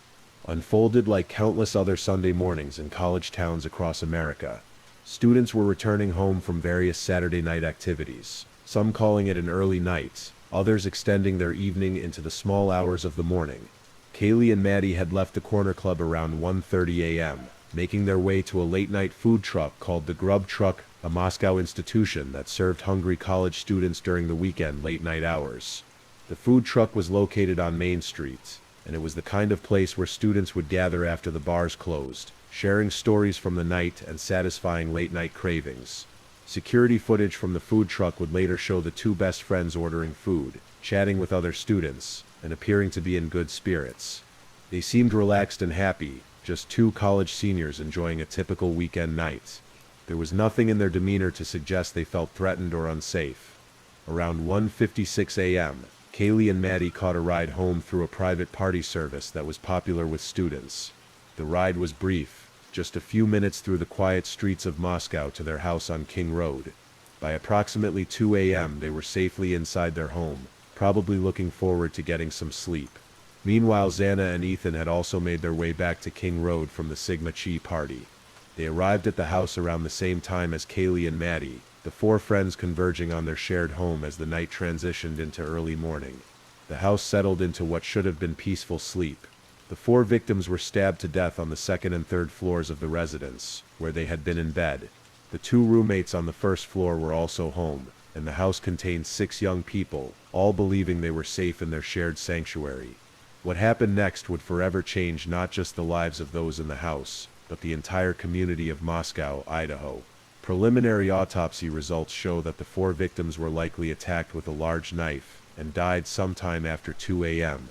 unfolded like countless other Sunday mornings in college towns across America. Students were returning home from various Saturday night activities, some calling it an early night, others extending their evening into the small hours of the morning. Kaylee and Maddie had left the Corner Club around 1:30 a.m., making their way to a late-night food truck called the Grub Truck, a Moscow institution that served hungry college students during the weekend late-night hours. The food truck was located on Main Street, and it was the kind of place where students would gather after the bars closed, sharing stories from the night and satisfying late-night cravings. Security footage from the food truck would later show the two best friends ordering food, chatting with other students, and appearing to be in good spirits. They seemed relaxed and happy, just two college seniors enjoying a typical weekend night. There was nothing in their demeanor to suggest they felt threatened or unsafe. Around 1:56 a.m., Kaylee and Maddie caught a ride home through a private party service that was popular with students. The ride was brief, just a few minutes through the quiet streets of Moscow to their house on King Road. By approximately 2 a.m. they were safely inside their home, probably looking forward to getting some sleep. Meanwhile, Xana and Ethan had also made their way back to King Road from the Sigma Chi party. They arrived at the house around the same time as Kaylee and Maddie, the four friends converging on their shared home as the night transitioned into early morning. The house settled into what should have been peaceful sleep. The four victims were stabbed to death on the second and third floors of the residence, where they had been in bed. The two roommates on the first floor were also home, and the house contained 6 young people, all believing they were safe in their shared sanctuary. What happened next would forever change not just the lives of those in the house, but the entire community of Moscow, Idaho. Preliminary autopsy results show that the 4 victims were likely attacked with a large knife, and died sometime after 2 a.m.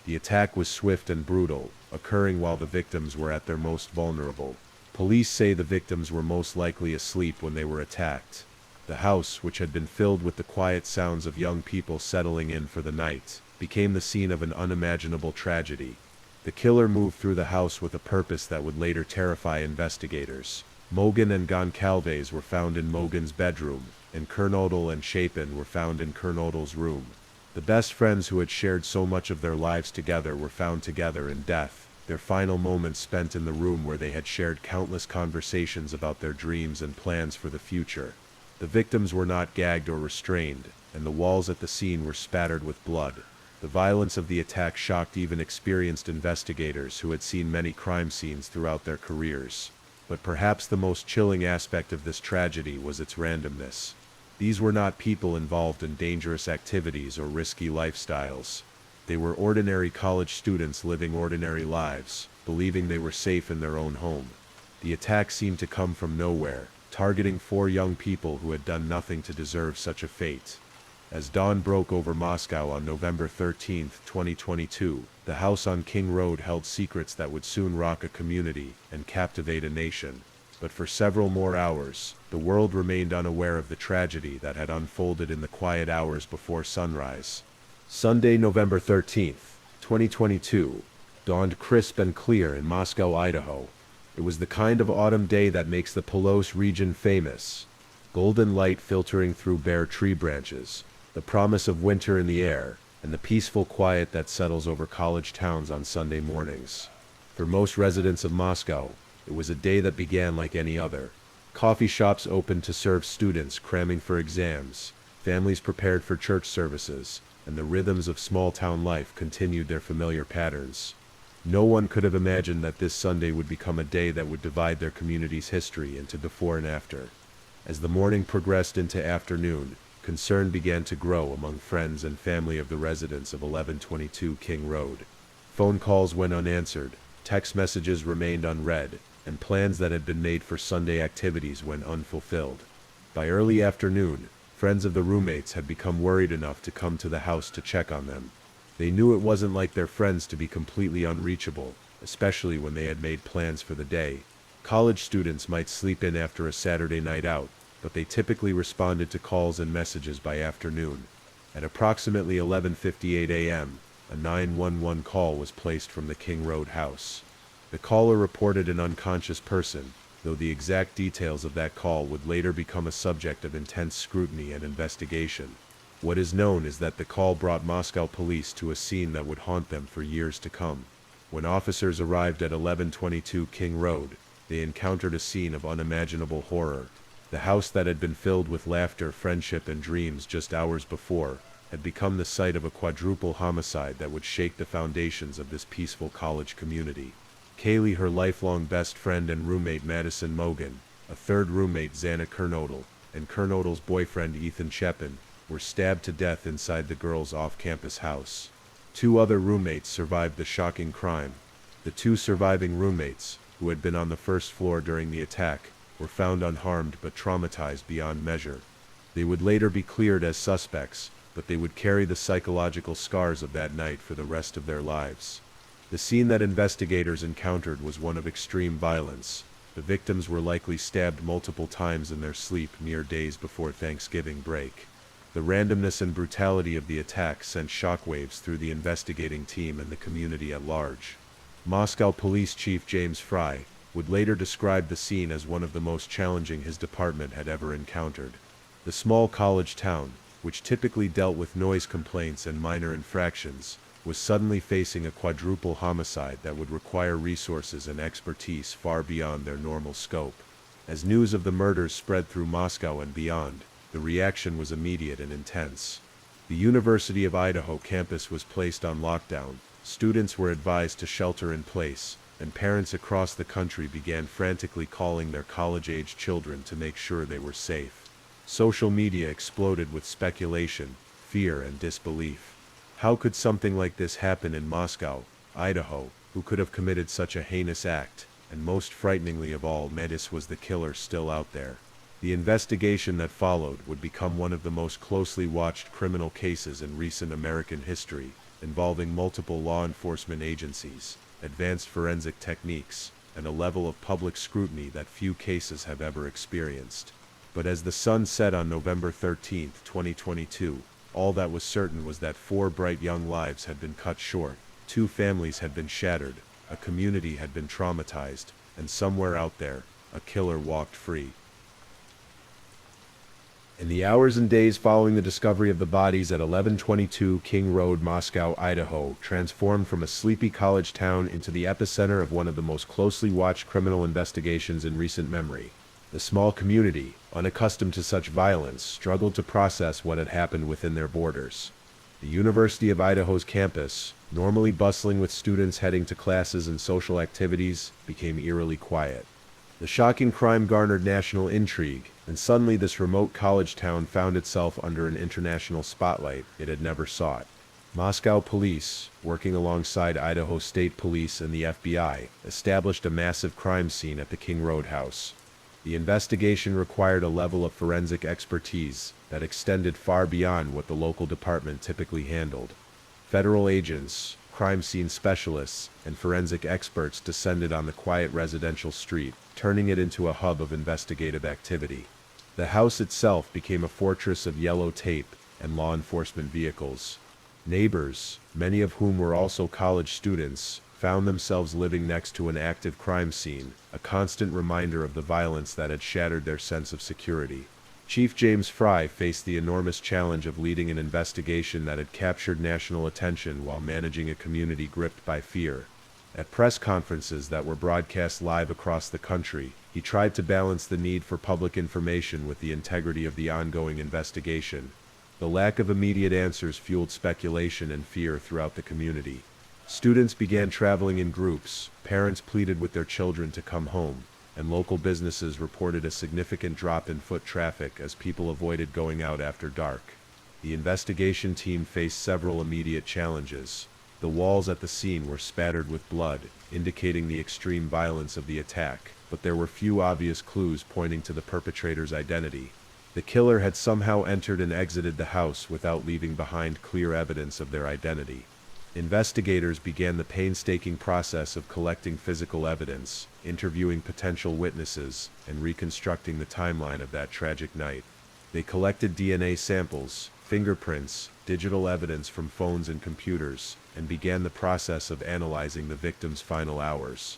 The attack was swift and brutal, occurring while the victims were at their most vulnerable. Police say the victims were most likely asleep when they were attacked. The house, which had been filled with the quiet sounds of young people settling in for the night, became the scene of an unimaginable tragedy. The killer moved through the house with a purpose that would later terrify investigators. Mogan and Goncalves were found in Mogan's bedroom, and Kernodle and Chapin were found in Kernodle's room. The best friends who had shared so much of their lives together were found together in death, their final moments spent in the room where they had shared countless conversations about their dreams and plans for the future. The victims were not gagged or restrained, and the walls at the scene were spattered with blood. The violence of the attack shocked even experienced investigators who had seen many crime scenes throughout their careers. But perhaps the most chilling aspect of this tragedy was its randomness. These were not people involved in dangerous activities or risky lifestyles. They were ordinary college students living ordinary lives, believing they were safe in their own home. The attack seemed to come from nowhere, targeting 4 young people who had done nothing to deserve such a fate. As dawn broke over Moscow on November 13, 2022, the house on King Road held secrets that would soon rock a community and captivate a nation. But for several more hours, the world remained unaware of the tragedy that had unfolded in the quiet hours before sunrise. Sunday, November 13th, 2022, dawned crisp and clear in Moscow, Idaho. It was the kind of autumn day that makes the Polos region famous. Golden light filtering through bare tree branches, the promise of winter in the air, and the peaceful quiet that settles over college towns on Sunday mornings. For most residents of Moscow, it was a day that began like any other. Coffee shops opened to serve students cramming for exams, families prepared for church services, and the rhythms of small-town life continued their familiar patterns. No one could have imagined that this Sunday would become a day that would divide their community's history into before and after. As the morning progressed into afternoon, concern began to grow among friends and family of the residents of 1122 King Road. Phone calls went unanswered, text messages remained unread, and plans that had been made for Sunday activities went unfulfilled. By early afternoon, friends of the roommates had become worried enough to come to the house to check on them. They knew it wasn't like their friends to be completely unreachable, especially when they had made plans for the day. College students might sleep in after a Saturday night out, but they typically responded to calls and messages by afternoon. At approximately 11:58 a.m., a 911 call was placed from the King Road house. The caller reported an unconscious person, though the exact details of that call would later become a subject of intense scrutiny and investigation. What is known is that the call brought Moscow police to a scene that would haunt them for years to come. When officers arrived at 1122 King Road, they encountered a scene of unimaginable horror. The house that had been filled with laughter, friendship, and dreams just hours before had become the site of a quadruple homicide that would shake the foundations of this peaceful college community. Kaylee, her lifelong best friend and roommate Madison Mogan, a third roommate Xana Kernodle, and Kernodle's boyfriend Ethan Chepin were stabbed to death inside the girls' off-campus house. 2 other roommates survived the shocking crime. The 2 surviving roommates, who had been on the first floor during the attack, were found unharmed but traumatized beyond measure. They would later be cleared as suspects, but they would carry the psychological scars of that night for the rest of their lives. The scene that investigators encountered was one of extreme violence. The victims were likely stabbed multiple times in their sleep mere days before Thanksgiving break. The randomness and brutality of the attack sent shockwaves through the investigating team and the community at large. Moscow Police Chief James Fry would later describe the scene as one of the most challenging his department had ever encountered. The small college town, which typically dealt with noise complaints and minor infractions, was suddenly facing a quadruple homicide that would require resources and expertise far beyond their normal scope. As news of the murders spread through Moscow and beyond, the reaction was immediate and intense. The University of Idaho campus was placed on lockdown, students were advised to shelter in place, and parents across the country began frantically calling their college-age children to make sure they were safe. Social media exploded with speculation, fear, and disbelief. How could something like this happen in Moscow, Idaho? Who could have committed such a heinous act? And most frighteningly of all, was the killer still out there? The investigation that followed would become one of the most closely watched criminal cases in recent American history, involving multiple law enforcement agencies, advanced forensic techniques, and a level of public scrutiny that few cases have ever experienced. But as the sun set on November 13, 2022, all that was certain was that 4 bright young lives had been cut short, 2 families had been shattered, a community had been traumatized, and somewhere out there, a killer walked free. In the hours and days following the discovery of the bodies at 1122 King Road, Moscow, Idaho, transformed from a sleepy college town into the epicenter of one of the most closely watched criminal investigations in recent memory. The small community, unaccustomed to such violence, struggled to process what had happened within their borders. The University of Idaho's campus, normally bustling with students heading to classes and social activities, became eerily quiet. The shocking crime garnered national intrigue, and suddenly this remote college town found itself under an international spotlight it had never sought. Moscow police, working alongside Idaho State Police and the FBI, established a massive crime scene at the King Road house. The investigation required a level of forensic expertise that extended far beyond what the local department typically handled. Federal agents, crime scene specialists, and forensic experts descended on the quiet residential street, turning it into a hub of investigative activity. The house itself became a fortress of yellow tape and law enforcement vehicles. Neighbors, many of whom were also college students, found themselves living next to an active crime scene, a constant reminder of the violence that had shattered their sense of security. Chief James Fry faced the enormous challenge of leading an investigation that had captured national attention while managing a community gripped by fear. At press conferences that were broadcast live across the country, he tried to balance the need for public information with the integrity of the ongoing investigation. The lack of immediate answers fueled speculation and fear throughout the community. Students began traveling in groups, parents pleaded with their children to come home, and local businesses reported a significant drop in foot traffic as people avoided going out after dark. The investigation team faced several immediate challenges. The walls at the scene were spattered with blood, indicating the extreme violence of the attack, but there were few obvious clues pointing to the perpetrator's identity. The killer had somehow entered and exited the house without leaving behind clear evidence of their identity. Investigators began the painstaking process of collecting physical evidence, interviewing potential witnesses, and reconstructing the timeline of that tragic night. They collected DNA samples, fingerprints, digital evidence from phones and computers, and began the process of analyzing the victim's final hours.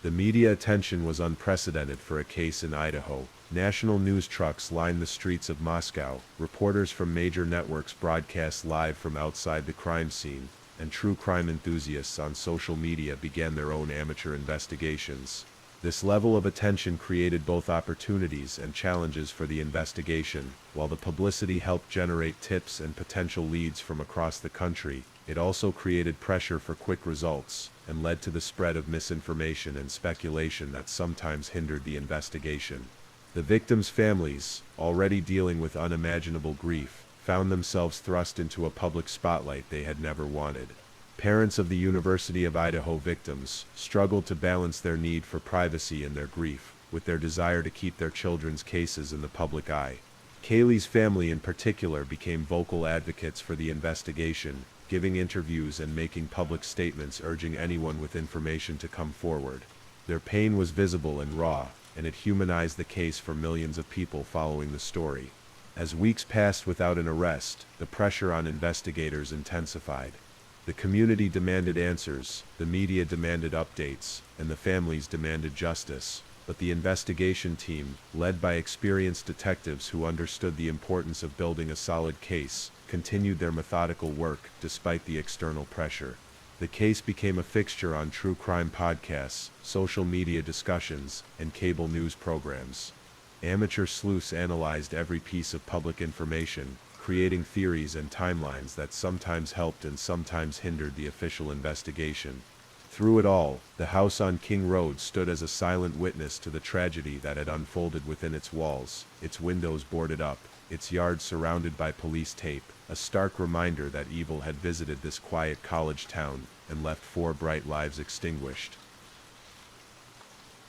The media attention was unprecedented for a case in Idaho. National news trucks lined the streets of Moscow, reporters from major networks broadcast live from outside the crime scene, and true crime enthusiasts on social media began their own amateur investigations. This level of attention created both opportunities and challenges for the investigation. While the publicity helped generate tips and potential leads from across the country, it also created pressure for quick results, and led to the spread of misinformation and speculation that sometimes hindered the investigation. The victims' families, already dealing with unimaginable grief, found themselves thrust into a public spotlight they had never wanted. Parents of the University of Idaho victims struggled to balance their need for privacy and their grief, with their desire to keep their children's cases in the public eye. Kaylee's family in particular became vocal advocates for the investigation, giving interviews and making public statements urging anyone with information to come forward. Their pain was visible and raw, and it humanized the case for millions of people following the story. As weeks passed without an arrest, the pressure on investigators intensified. The community demanded answers, the media demanded updates, and the families demanded justice. But the investigation team, led by experienced detectives who understood the importance of building a solid case, continued their methodical work despite the external pressure. The case became a fixture on true crime podcasts, social media discussions, and cable news programs. Amateur sleuths analyzed every piece of public information, creating theories and timelines that sometimes helped and sometimes hindered the official investigation. Through it all, the house on King Road stood as a silent witness to the tragedy that had unfolded within its walls, its windows boarded up, its yard surrounded by police tape, a stark reminder that evil had visited this quiet college town and left 4 bright lives extinguished.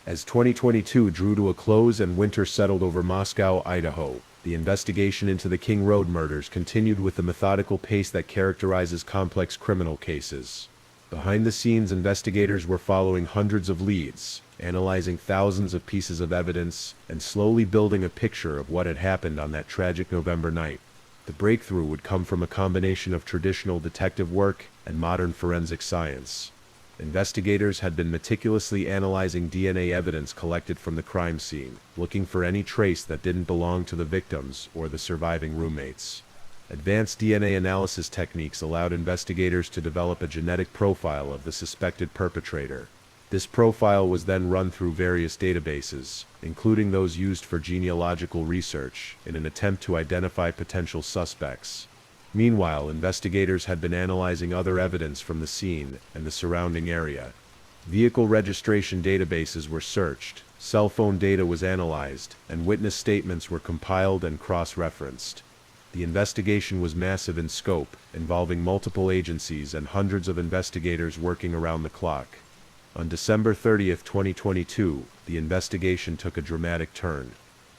As 2022 drew to a close and winter settled over Moscow, Idaho, the investigation into the King Road murders continued with the methodical pace that characterizes complex criminal cases. Behind the scenes, investigators were following hundreds of leads, analyzing thousands of pieces of evidence, and slowly building a picture of what had happened on that tragic November night. The breakthrough would come from a combination of traditional detective work and modern forensic science. Investigators had been meticulously analyzing DNA evidence collected from the crime scene, looking for any trace that didn't belong to the victims or the surviving roommates. Advanced DNA analysis techniques allowed investigators to develop a genetic profile of the suspected perpetrator. This profile was then run through various databases, including those used for genealogical research, in an attempt to identify potential suspects. Meanwhile, investigators had been analyzing other evidence from the scene and the surrounding area. Vehicle registration databases were searched, cell phone data was analyzed, and witness statements were compiled and cross-referenced. The investigation was massive in scope, involving multiple agencies and hundreds of investigators working around the clock. On December 30th, 2022, the investigation took a dramatic turn.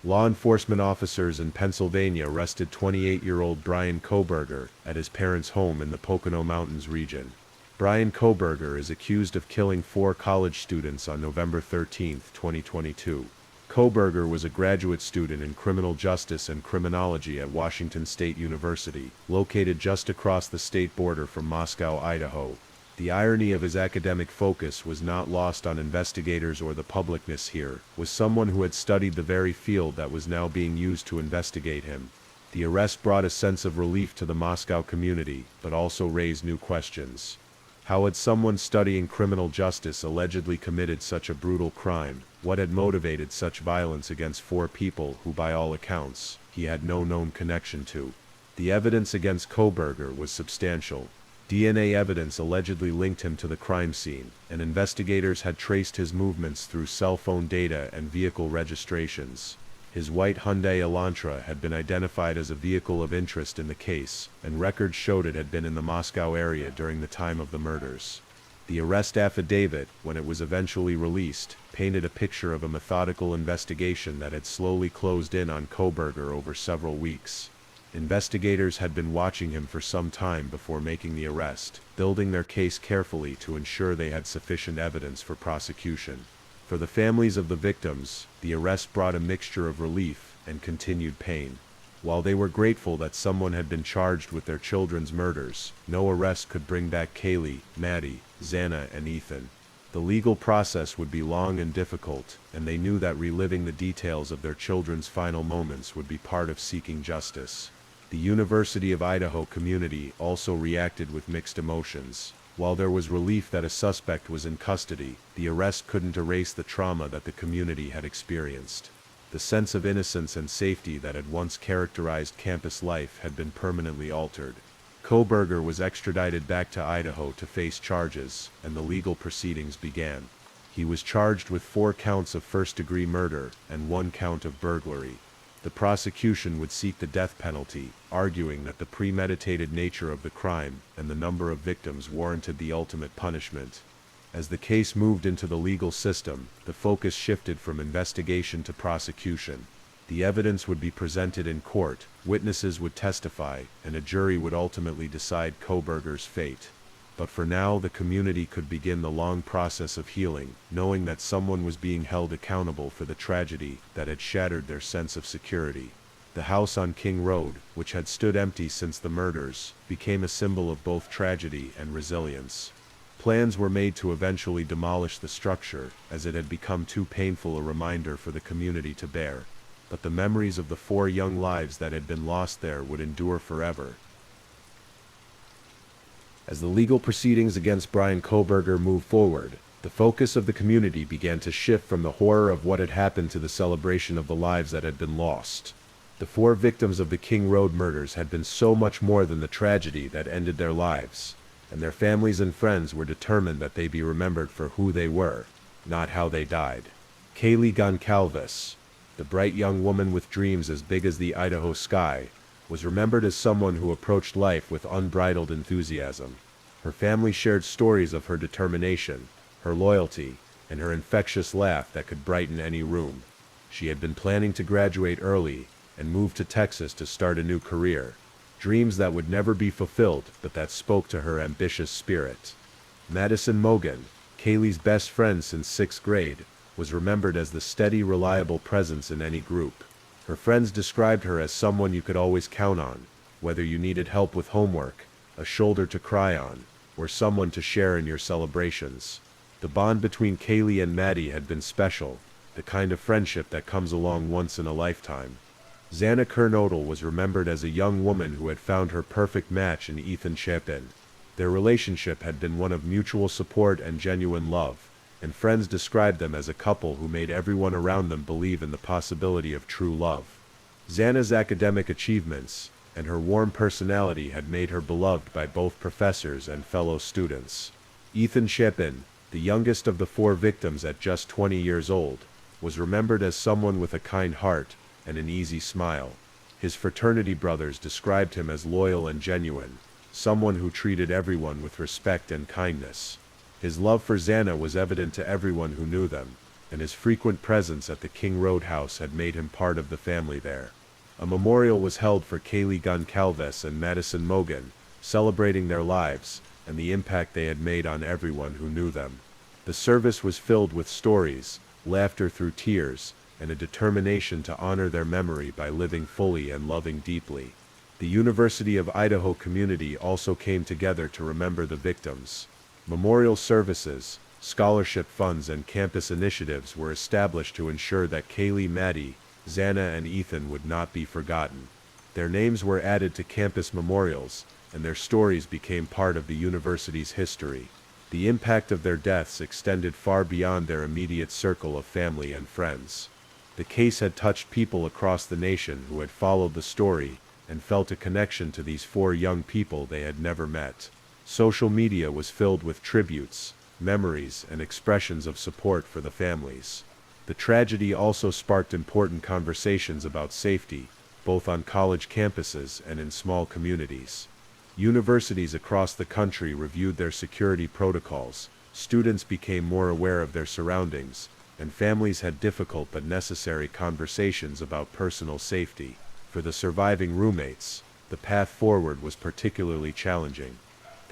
Law enforcement officers in Pennsylvania arrested 28-year-old Brian Kohberger at his parents' home in the Pocono Mountains region. Brian Kohberger is accused of killing 4 college students on November 13, 2022. Kohberger was a graduate student in criminal justice and criminology at Washington State University, located just across the state border from Moscow, Idaho. The irony of his academic focus was not lost on investigators or the publicness here, was someone who had studied the very field that was now being used to investigate him. The arrest brought a sense of relief to the Moscow community, but also raised new questions. How had someone studying criminal justice allegedly committed such a brutal crime? What had motivated such violence against 4 people who, by all accounts, he had no known connection to? The evidence against Kohberger was substantial. DNA evidence allegedly linked him to the crime scene, and investigators had traced his movements through cell phone data and vehicle registrations. His white Hyundai Elantra had been identified as a vehicle of interest in the case, and records showed it had been in the Moscow area during the time of the murders. The arrest affidavit, when it was eventually released, painted a picture of a methodical investigation that had slowly closed in on Kohberger over several weeks. Investigators had been watching him for some time before making the arrest, building their case carefully to ensure they had sufficient evidence for prosecution. For the families of the victims, the arrest brought a mixture of relief and continued pain. While they were grateful that someone had been charged with their children's murders, no arrest could bring back Kaylee, Maddie, Xana, and Ethan. The legal process would be long and difficult, and they knew that reliving the details of their children's final moments would be part of seeking justice. The University of Idaho community also reacted with mixed emotions. While there was relief that a suspect was in custody, the arrest couldn't erase the trauma that the community had experienced. The sense of innocence and safety that had once characterized campus life had been permanently altered. Kohberger was extradited back to Idaho to face charges, and the legal proceedings began. He was charged with 4 counts of first-degree murder and 1 count of burglary. The prosecution would seek the death penalty, arguing that the premeditated nature of the crime and the number of victims warranted the ultimate punishment. As the case moved into the legal system, the focus shifted from investigation to prosecution. The evidence would be presented in court, witnesses would testify, and a jury would ultimately decide Kohberger's fate. But for now, the community could begin the long process of healing, knowing that someone was being held accountable for the tragedy that had shattered their sense of security. The house on King Road, which had stood empty since the murders, became a symbol of both tragedy and resilience. Plans were made to eventually demolish the structure, as it had become too painful a reminder for the community to bear. But the memories of the 4 young lives that had been lost there would endure forever. As the legal proceedings against Brian Kohberger moved forward, the focus of the community began to shift from the horror of what had happened to the celebration of the lives that had been lost. The 4 victims of the King Road murders had been so much more than the tragedy that ended their lives, and their families and friends were determined that they be remembered for who they were, not how they died. Kaylee Goncalves, the bright young woman with dreams as big as the Idaho sky, was remembered as someone who approached life with unbridled enthusiasm. Her family shared stories of her determination, her loyalty, and her infectious laugh that could brighten any room. She had been planning to graduate early and move to Texas to start a new career. Dreams that would never be fulfilled, but that spoke to her ambitious spirit. Madison Mogan, Kaylee's best friend since 6th grade, was remembered as the steady, reliable presence in any group. Her friends described her as someone you could always count on, whether you needed help with homework, a shoulder to cry on, or someone to share in your celebrations. The bond between Kaylee and Maddie had been special, the kind of friendship that comes along once in a lifetime. Xana Kernodle was remembered as a young woman who had found her perfect match in Ethan Chapin. Their relationship had been one of mutual support and genuine love, and friends described them as a couple who made everyone around them believe in the possibility of true love. Xana's academic achievements and her warm personality had made her beloved by both professors and fellow students. Ethan Chapin, the youngest of the 4 victims at just 20 years old, was remembered as someone with a kind heart and an easy smile. His fraternity brothers described him as loyal and genuine, someone who treated everyone with respect and kindness. His love for Xana was evident to everyone who knew them, and his frequent presence at the King Road house had made him part of the family there. A memorial was held for Kaylee Goncalves and Madison Mogan, celebrating their lives and the impact they had made on everyone who knew them. The service was filled with stories, laughter through tears, and a determination to honor their memory by living fully and loving deeply. The University of Idaho community also came together to remember the victims. Memorial services, scholarship funds, and campus initiatives were established to ensure that Kaylee, Maddie, Xana, and Ethan would not be forgotten. Their names were added to campus memorials, and their stories became part of the university's history. The impact of their deaths extended far beyond their immediate circle of family and friends. The case had touched people across the nation who had followed the story and felt a connection to these four young people they had never met. Social media was filled with tributes, memories, and expressions of support for the families. The tragedy also sparked important conversations about safety, both on college campuses and in small communities. Universities across the country reviewed their security protocols, students became more aware of their surroundings, and families had difficult but necessary conversations about personal safety. For the surviving roommates, the path forward was particularly challenging.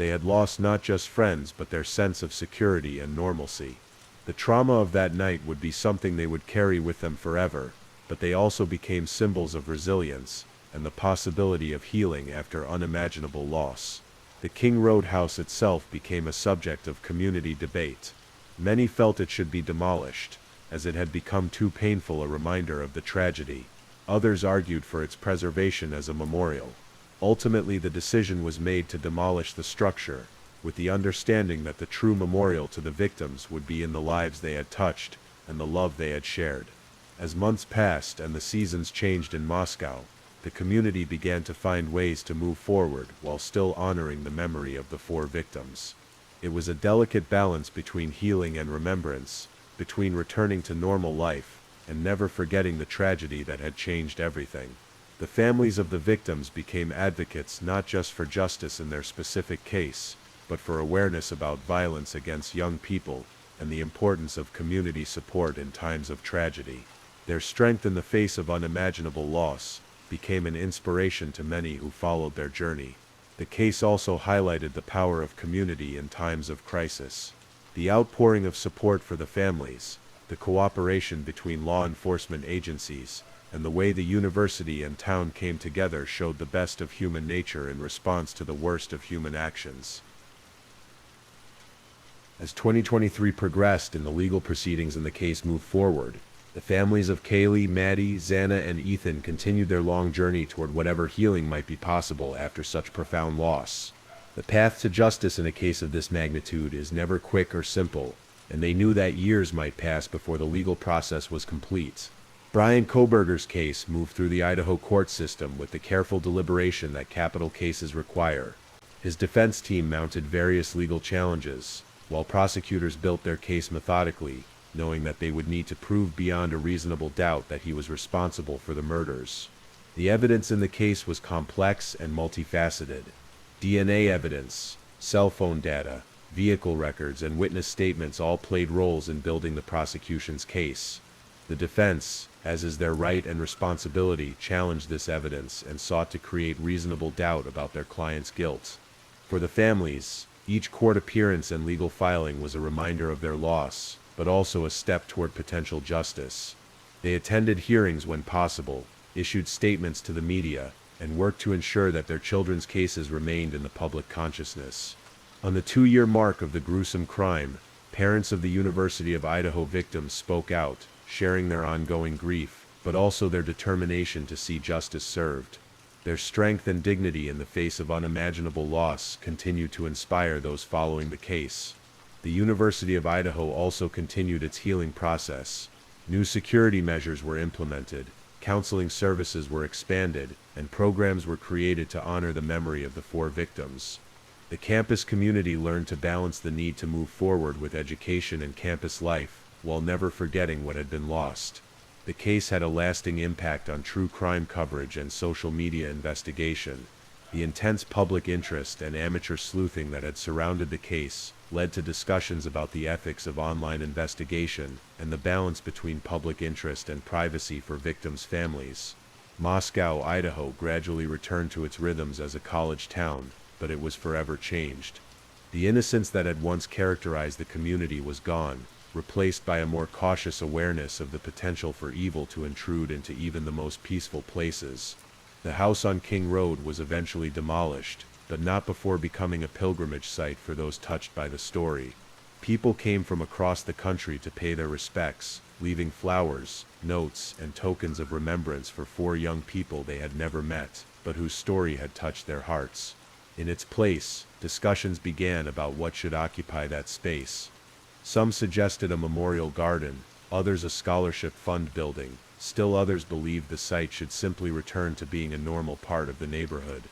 They had lost not just friends but their sense of security and normalcy. The trauma of that night would be something they would carry with them forever, but they also became symbols of resilience and the possibility of healing after unimaginable loss. The King Road house itself became a subject of community debate. Many felt it should be demolished, as it had become too painful a reminder of the tragedy. Others argued for its preservation as a memorial. Ultimately, the decision was made to demolish the structure, with the understanding that the true memorial to the victims would be in the lives they had touched and the love they had shared. As months passed and the seasons changed in Moscow, the community began to find ways to move forward while still honoring the memory of the four victims. It was a delicate balance between healing and remembrance, between returning to normal life and never forgetting the tragedy that had changed everything. The families of the victims became advocates not just for justice in their specific case, but for awareness about violence against young people and the importance of community support in times of tragedy. Their strength in the face of unimaginable loss became an inspiration to many who followed their journey. The case also highlighted the power of community in times of crisis. The outpouring of support for the families, the cooperation between law enforcement agencies, and the way the university and town came together showed the best of human nature in response to the worst of human actions. As 2023 progressed and the legal proceedings in the case moved forward, the families of Kaylee, Maddie, Xana, and Ethan continued their long journey toward whatever healing might be possible after such profound loss. The path to justice in a case of this magnitude is never quick or simple, and they knew that years might pass before the legal process was complete. Brian Koberger's case moved through the Idaho court system with the careful deliberation that capital cases require. His defense team mounted various legal challenges, while prosecutors built their case methodically, knowing that they would need to prove beyond a reasonable doubt that he was responsible for the murders. The evidence in the case was complex and multifaceted. DNA evidence, cell phone data, vehicle records, and witness statements all played roles in building the prosecution's case. The defense, as is their right and responsibility, challenged this evidence and sought to create reasonable doubt about their client's guilt. For the families, each court appearance and legal filing was a reminder of their loss, but also a step toward potential justice. They attended hearings when possible, issued statements to the media, and worked to ensure that their children's cases remained in the public consciousness. On the 2-year mark of the gruesome crime, parents of the University of Idaho victims spoke out, sharing their ongoing grief, but also their determination to see justice served. Their strength and dignity in the face of unimaginable loss continued to inspire those following the case. The University of Idaho also continued its healing process. New security measures were implemented, counseling services were expanded, and programs were created to honor the memory of the four victims. The campus community learned to balance the need to move forward with education and campus life, while never forgetting what had been lost. The case had a lasting impact on true crime coverage and social media investigation. The intense public interest and amateur sleuthing that had surrounded the case led to discussions about the ethics of online investigation and the balance between public interest and privacy for victims' families. Moscow, Idaho gradually returned to its rhythms as a college town, but it was forever changed. The innocence that had once characterized the community was gone, replaced by a more cautious awareness of the potential for evil to intrude into even the most peaceful places. The house on King Road was eventually demolished, but not before becoming a pilgrimage site for those touched by the story. People came from across the country to pay their respects, leaving flowers, notes, and tokens of remembrance for 4 young people they had never met, but whose story had touched their hearts. In its place, discussions began about what should occupy that space. Some suggested a memorial garden, others a scholarship fund building. Still others believed the site should simply return to being a normal part of the neighborhood.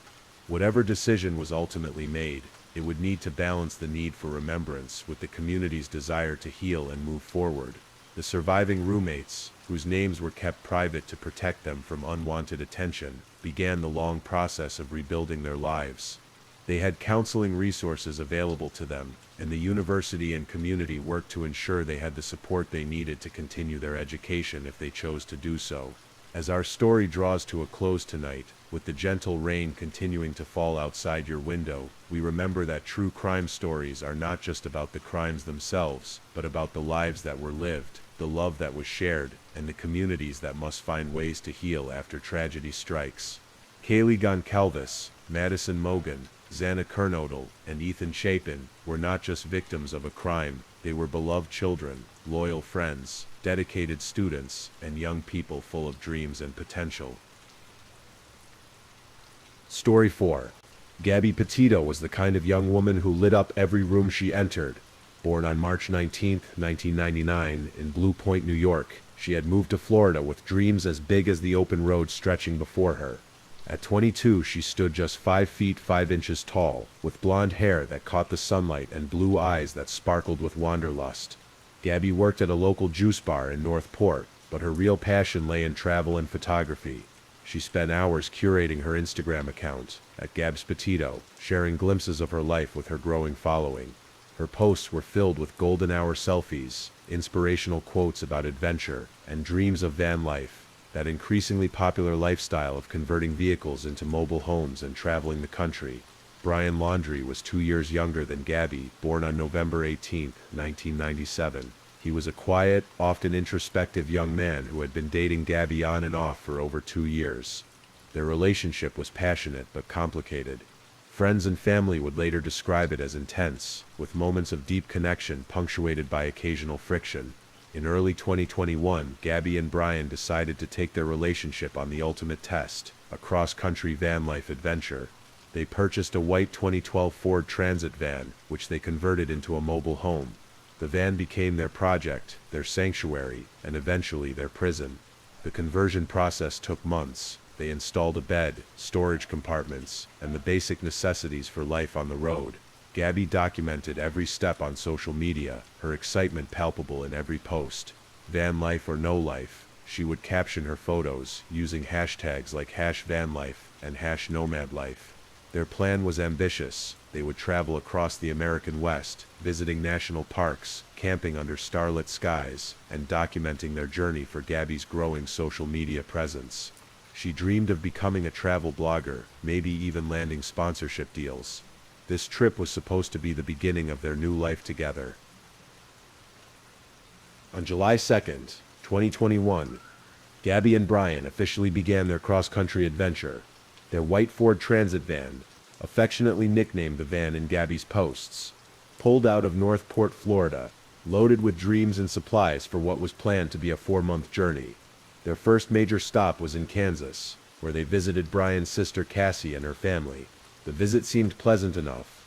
Whatever decision was ultimately made, it would need to balance the need for remembrance with the community's desire to heal and move forward. The surviving roommates, whose names were kept private to protect them from unwanted attention, began the long process of rebuilding their lives. They had counseling resources available to them, and the university and community worked to ensure they had the support they needed to continue their education if they chose to do so. As our story draws to a close tonight, with the gentle rain continuing to fall outside your window, we remember that true crime stories are not just about the crimes themselves, but about the lives that were lived, the love that was shared, and the communities that must find ways to heal after tragedy strikes. Kaylee Goncalves, Madison Mogan, Xana Kernodle, and Ethan Chapin were not just victims of a crime, they were beloved children, loyal friends, dedicated students, and young people full of dreams and potential. Story 4. Gabby Petito was the kind of young woman who lit up every room she entered. Born on March 19, 1999, in Blue Point, New York, she had moved to Florida with dreams as big as the open road stretching before her. At 22, she stood just 5 feet 5 inches tall, with blonde hair that caught the sunlight and blue eyes that sparkled with wanderlust. Gabby worked at a local juice bar in Northport, but her real passion lay in travel and photography. She spent hours curating her Instagram account, at Gabs Petito, sharing glimpses of her life with her growing following. Her posts were filled with golden hour selfies, inspirational quotes about adventure, and dreams of van life, that increasingly popular lifestyle of converting vehicles into mobile homes and traveling the country. Brian Laundrie was 2 years younger than Gabby, born on November 18, 1997. He was a quiet, often introspective young man who had been dating Gabby on and off for over 2 years. Their relationship was passionate but complicated. Friends and family would later describe it as intense, with moments of deep connection punctuated by occasional friction. In early 2021, Gabby and Brian decided to take their relationship on the ultimate test, a cross-country van life adventure. They purchased a white 2012 Ford Transit van, which they converted into a mobile home. The van became their project, their sanctuary, and eventually their prison. The conversion process took months. They installed a bed, storage compartments, and the basic necessities for life on the road. Gabby documented every step on social media, her excitement palpable in every post. Van life or no life, she would caption her photos, using hashtags like #vanlife and #nomadlife. Their plan was ambitious. They would travel across the American West, visiting national parks, camping under starlit skies, and documenting their journey for Gabby's growing social media presence. She dreamed of becoming a travel blogger, maybe even landing sponsorship deals. This trip was supposed to be the beginning of their new life together. On July 2nd, 2021, Gabby and Brian officially began their cross-country adventure. Their white Ford Transit van, affectionately nicknamed the van in Gabby's posts, pulled out of Northport, Florida, loaded with dreams and supplies for what was planned to be a 4-month journey. Their first major stop was in Kansas, where they visited Brian's sister Cassie and her family. The visit seemed pleasant enough.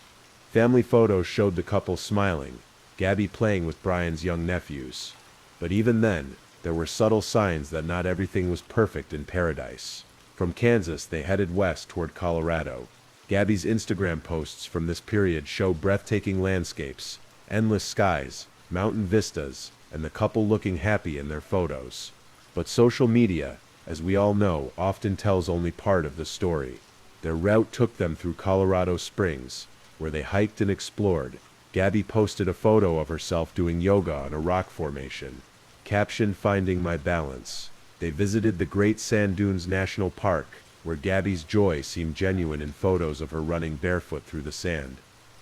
Family photos showed the couple smiling, Gabby playing with Brian's young nephews. But even then, there were subtle signs that not everything was perfect in paradise. From Kansas, they headed west toward Colorado. Gabby's Instagram posts from this period show breathtaking landscapes, endless skies, mountain vistas, and the couple looking happy in their photos. But social media, as we all know, often tells only part of the story. Their route took them through Colorado Springs, where they hiked and explored. Gabby posted a photo of herself doing yoga on a rock formation. Caption: "Finding my balance." They visited the Great Sand Dunes National Park, where Gabby's joy seemed genuine in photos of her running barefoot through the sand.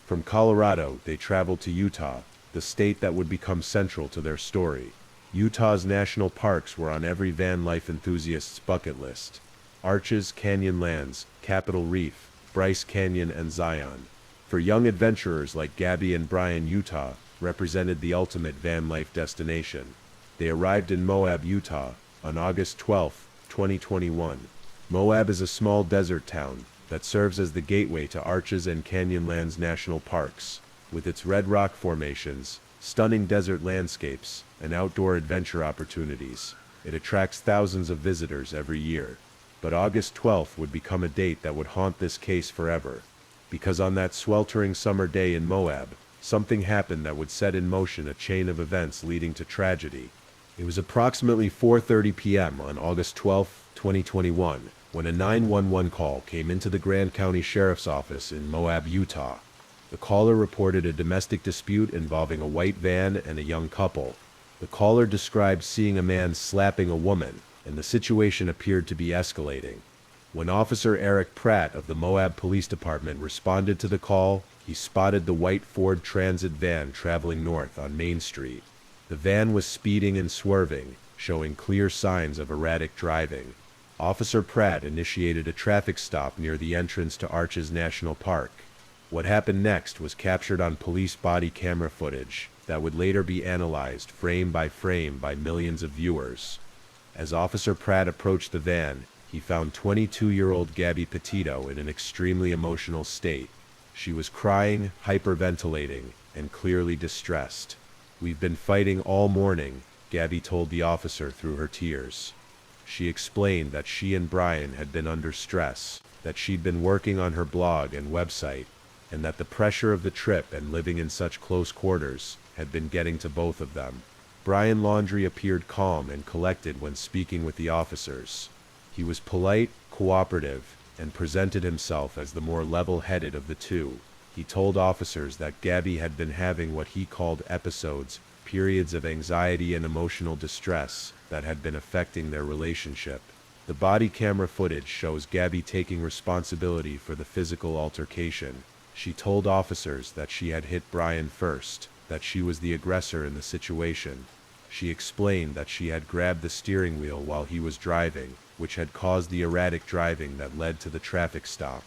From Colorado, they traveled to Utah, the state that would become central to their story. Utah's national parks were on every van life enthusiast's bucket list. Arches, Canyonlands, Capitol Reef, Bryce Canyon, and Zion. For young adventurers like Gabby and Brian, Utah represented the ultimate van life destination. They arrived in Moab, Utah, on August 12, 2021. Moab is a small desert town that serves as the gateway to Arches and Canyonlands National Parks. With its red rock formations, stunning desert landscapes, and outdoor adventure opportunities, it attracts thousands of visitors every year. But August 12th would become a date that would haunt this case forever. Because on that sweltering summer day in Moab, something happened that would set in motion a chain of events leading to tragedy. It was approximately 4:30 p.m. on August 12, 2021, when a 911 call came into the Grand County Sheriff's Office in Moab, Utah. The caller reported a domestic dispute involving a white van and a young couple. The caller described seeing a man slapping a woman, and the situation appeared to be escalating. When Officer Eric Pratt of the Moab Police Department responded to the call, he spotted the white Ford Transit van traveling north on Main Street. The van was speeding and swerving, showing clear signs of erratic driving. Officer Pratt initiated a traffic stop near the entrance to Arches National Park. What happened next was captured on police body camera footage that would later be analyzed frame by millions of viewers. As Officer Pratt approached the van, he found 22-year-old Gabby Petito in an extremely emotional state. She was crying, hyperventilating, and clearly distressed. "We've been fighting all morning," Gabby told the officer through her tears. She explained that she and Brian had been under stress, that she'd been working on her blog and website, and that the pressure of the trip and living in such close quarters had been getting to both of them. Brian Laundrie appeared calm and collected when speaking with the officers. He was polite, cooperative, and presented himself as the more level-headed of the two. He told officers that Gabby had been having what he called episodes, periods of anxiety and emotional distress that had been affecting their relationship. The body camera footage shows Gabby taking responsibility for the physical altercation. She told officers that she had hit Brian first, that she was the aggressor in the situation. She explained that she had grabbed the steering wheel while he was driving, which had caused the erratic driving that led to the traffic stop.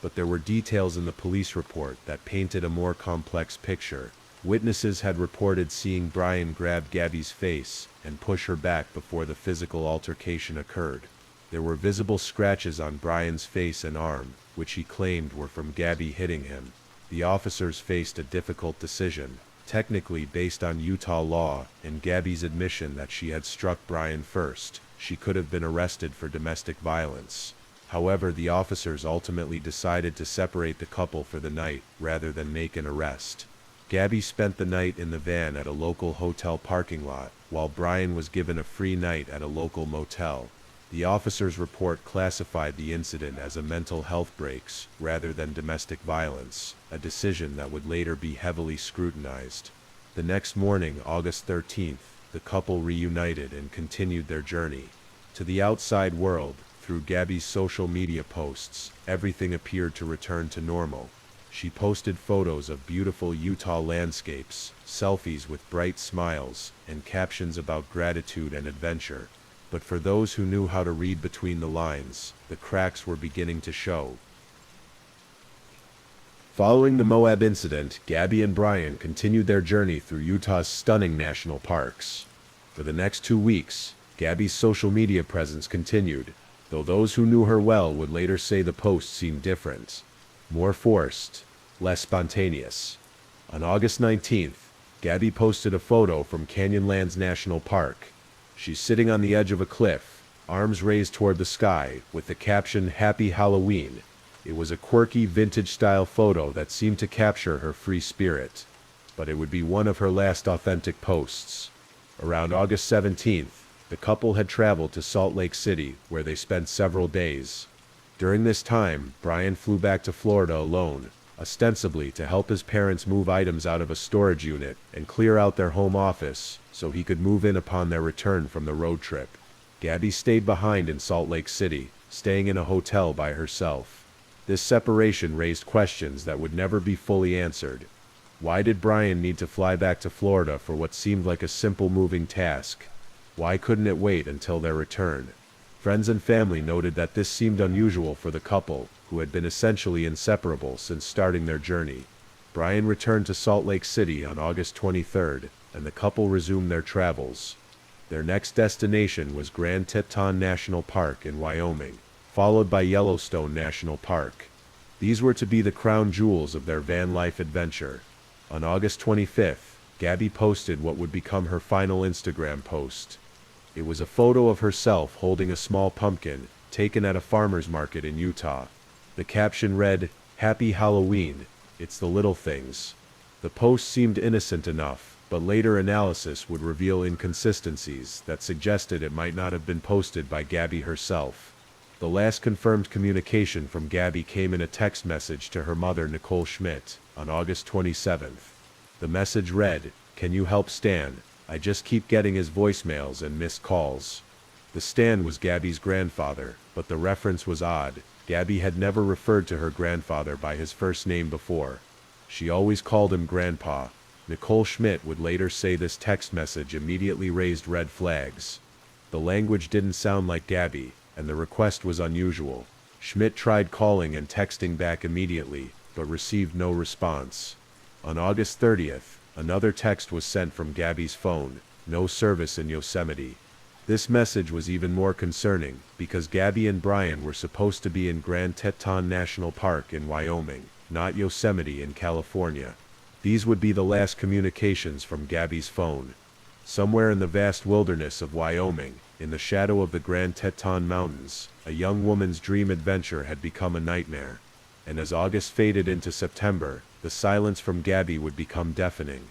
But there were details in the police report that painted a more complex picture. Witnesses had reported seeing Brian grab Gabby's face and push her back before the physical altercation occurred. There were visible scratches on Brian's face and arm, which he claimed were from Gabby hitting him. The officers faced a difficult decision. Technically, based on Utah law and Gabby's admission that she had struck Brian first, she could have been arrested for domestic violence. However, the officers ultimately decided to separate the couple for the night rather than make an arrest. Gabby spent the night in the van at a local hotel parking lot, while Brian was given a free night at a local motel. The officers' report classified the incident as a mental health breaks rather than domestic violence, a decision that would later be heavily scrutinized. The next morning, August 13th, the couple reunited and continued their journey. To the outside world, through Gabby's social media posts, everything appeared to return to normal. She posted photos of beautiful Utah landscapes, selfies with bright smiles, and captions about gratitude and adventure. But for those who knew how to read between the lines, the cracks were beginning to show. Following the Moab incident, Gabby and Brian continued their journey through Utah's stunning national parks. For the next 2 weeks, Gabby's social media presence continued, though those who knew her well would later say the posts seemed different. More forced, less spontaneous. On August 19th, Gabby posted a photo from Canyonlands National Park. She's sitting on the edge of a cliff, arms raised toward the sky, with the caption, "Happy Halloween." It was a quirky, vintage-style photo that seemed to capture her free spirit. But it would be one of her last authentic posts. Around August 17th, the couple had traveled to Salt Lake City, where they spent several days. During this time, Brian flew back to Florida alone, ostensibly to help his parents move items out of a storage unit and clear out their home office so he could move in upon their return from the road trip. Gabby stayed behind in Salt Lake City, staying in a hotel by herself. This separation raised questions that would never be fully answered. Why did Brian need to fly back to Florida for what seemed like a simple moving task? Why couldn't it wait until their return? Friends and family noted that this seemed unusual for the couple, who had been essentially inseparable since starting their journey. Brian returned to Salt Lake City on August 23rd, and the couple resumed their travels. Their next destination was Grand Teton National Park in Wyoming, followed by Yellowstone National Park. These were to be the crown jewels of their van life adventure. On August 25th, Gabby posted what would become her final Instagram post. It was a photo of herself holding a small pumpkin, taken at a farmer's market in Utah. The caption read, "Happy Halloween, it's the little things." The post seemed innocent enough, but later analysis would reveal inconsistencies that suggested it might not have been posted by Gabby herself. The last confirmed communication from Gabby came in a text message to her mother, Nicole Schmidt, on August 27th. The message read, "Can you help Stan? I just keep getting his voicemails and missed calls." The Stan was Gabby's grandfather, but the reference was odd. Gabby had never referred to her grandfather by his first name before. She always called him Grandpa. Nicole Schmidt would later say this text message immediately raised red flags. The language didn't sound like Gabby, and the request was unusual. Schmidt tried calling and texting back immediately, but received no response. On August 30th, another text was sent from Gabby's phone, "No service in Yosemite." This message was even more concerning, because Gabby and Brian were supposed to be in Grand Teton National Park in Wyoming, not Yosemite in California. These would be the last communications from Gabby's phone. Somewhere in the vast wilderness of Wyoming, in the shadow of the Grand Teton Mountains, a young woman's dream adventure had become a nightmare. And as August faded into September, the silence from Gabby would become deafening.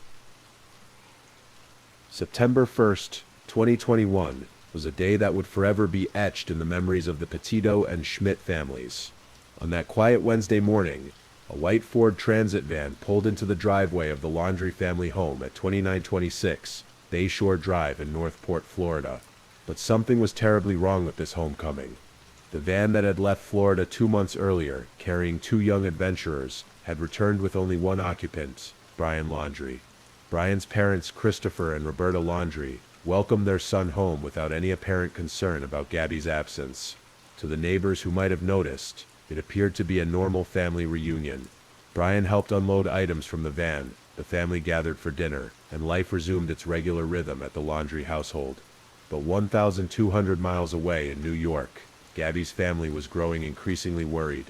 September 1st, 2021, was a day that would forever be etched in the memories of the Petito and Schmidt families. On that quiet Wednesday morning, a white Ford Transit van pulled into the driveway of the Laundry family home at 2926 Bayshore Drive in Northport, Florida. But something was terribly wrong with this homecoming. The van that had left Florida 2 months earlier, carrying 2 young adventurers, had returned with only one occupant, Brian Laundry. Brian's parents, Christopher and Roberta Laundry, welcomed their son home without any apparent concern about Gabby's absence. To the neighbors who might have noticed, it appeared to be a normal family reunion. Brian helped unload items from the van, the family gathered for dinner, and life resumed its regular rhythm at the Laundry household. But 1,200 miles away in New York, Gabby's family was growing increasingly worried.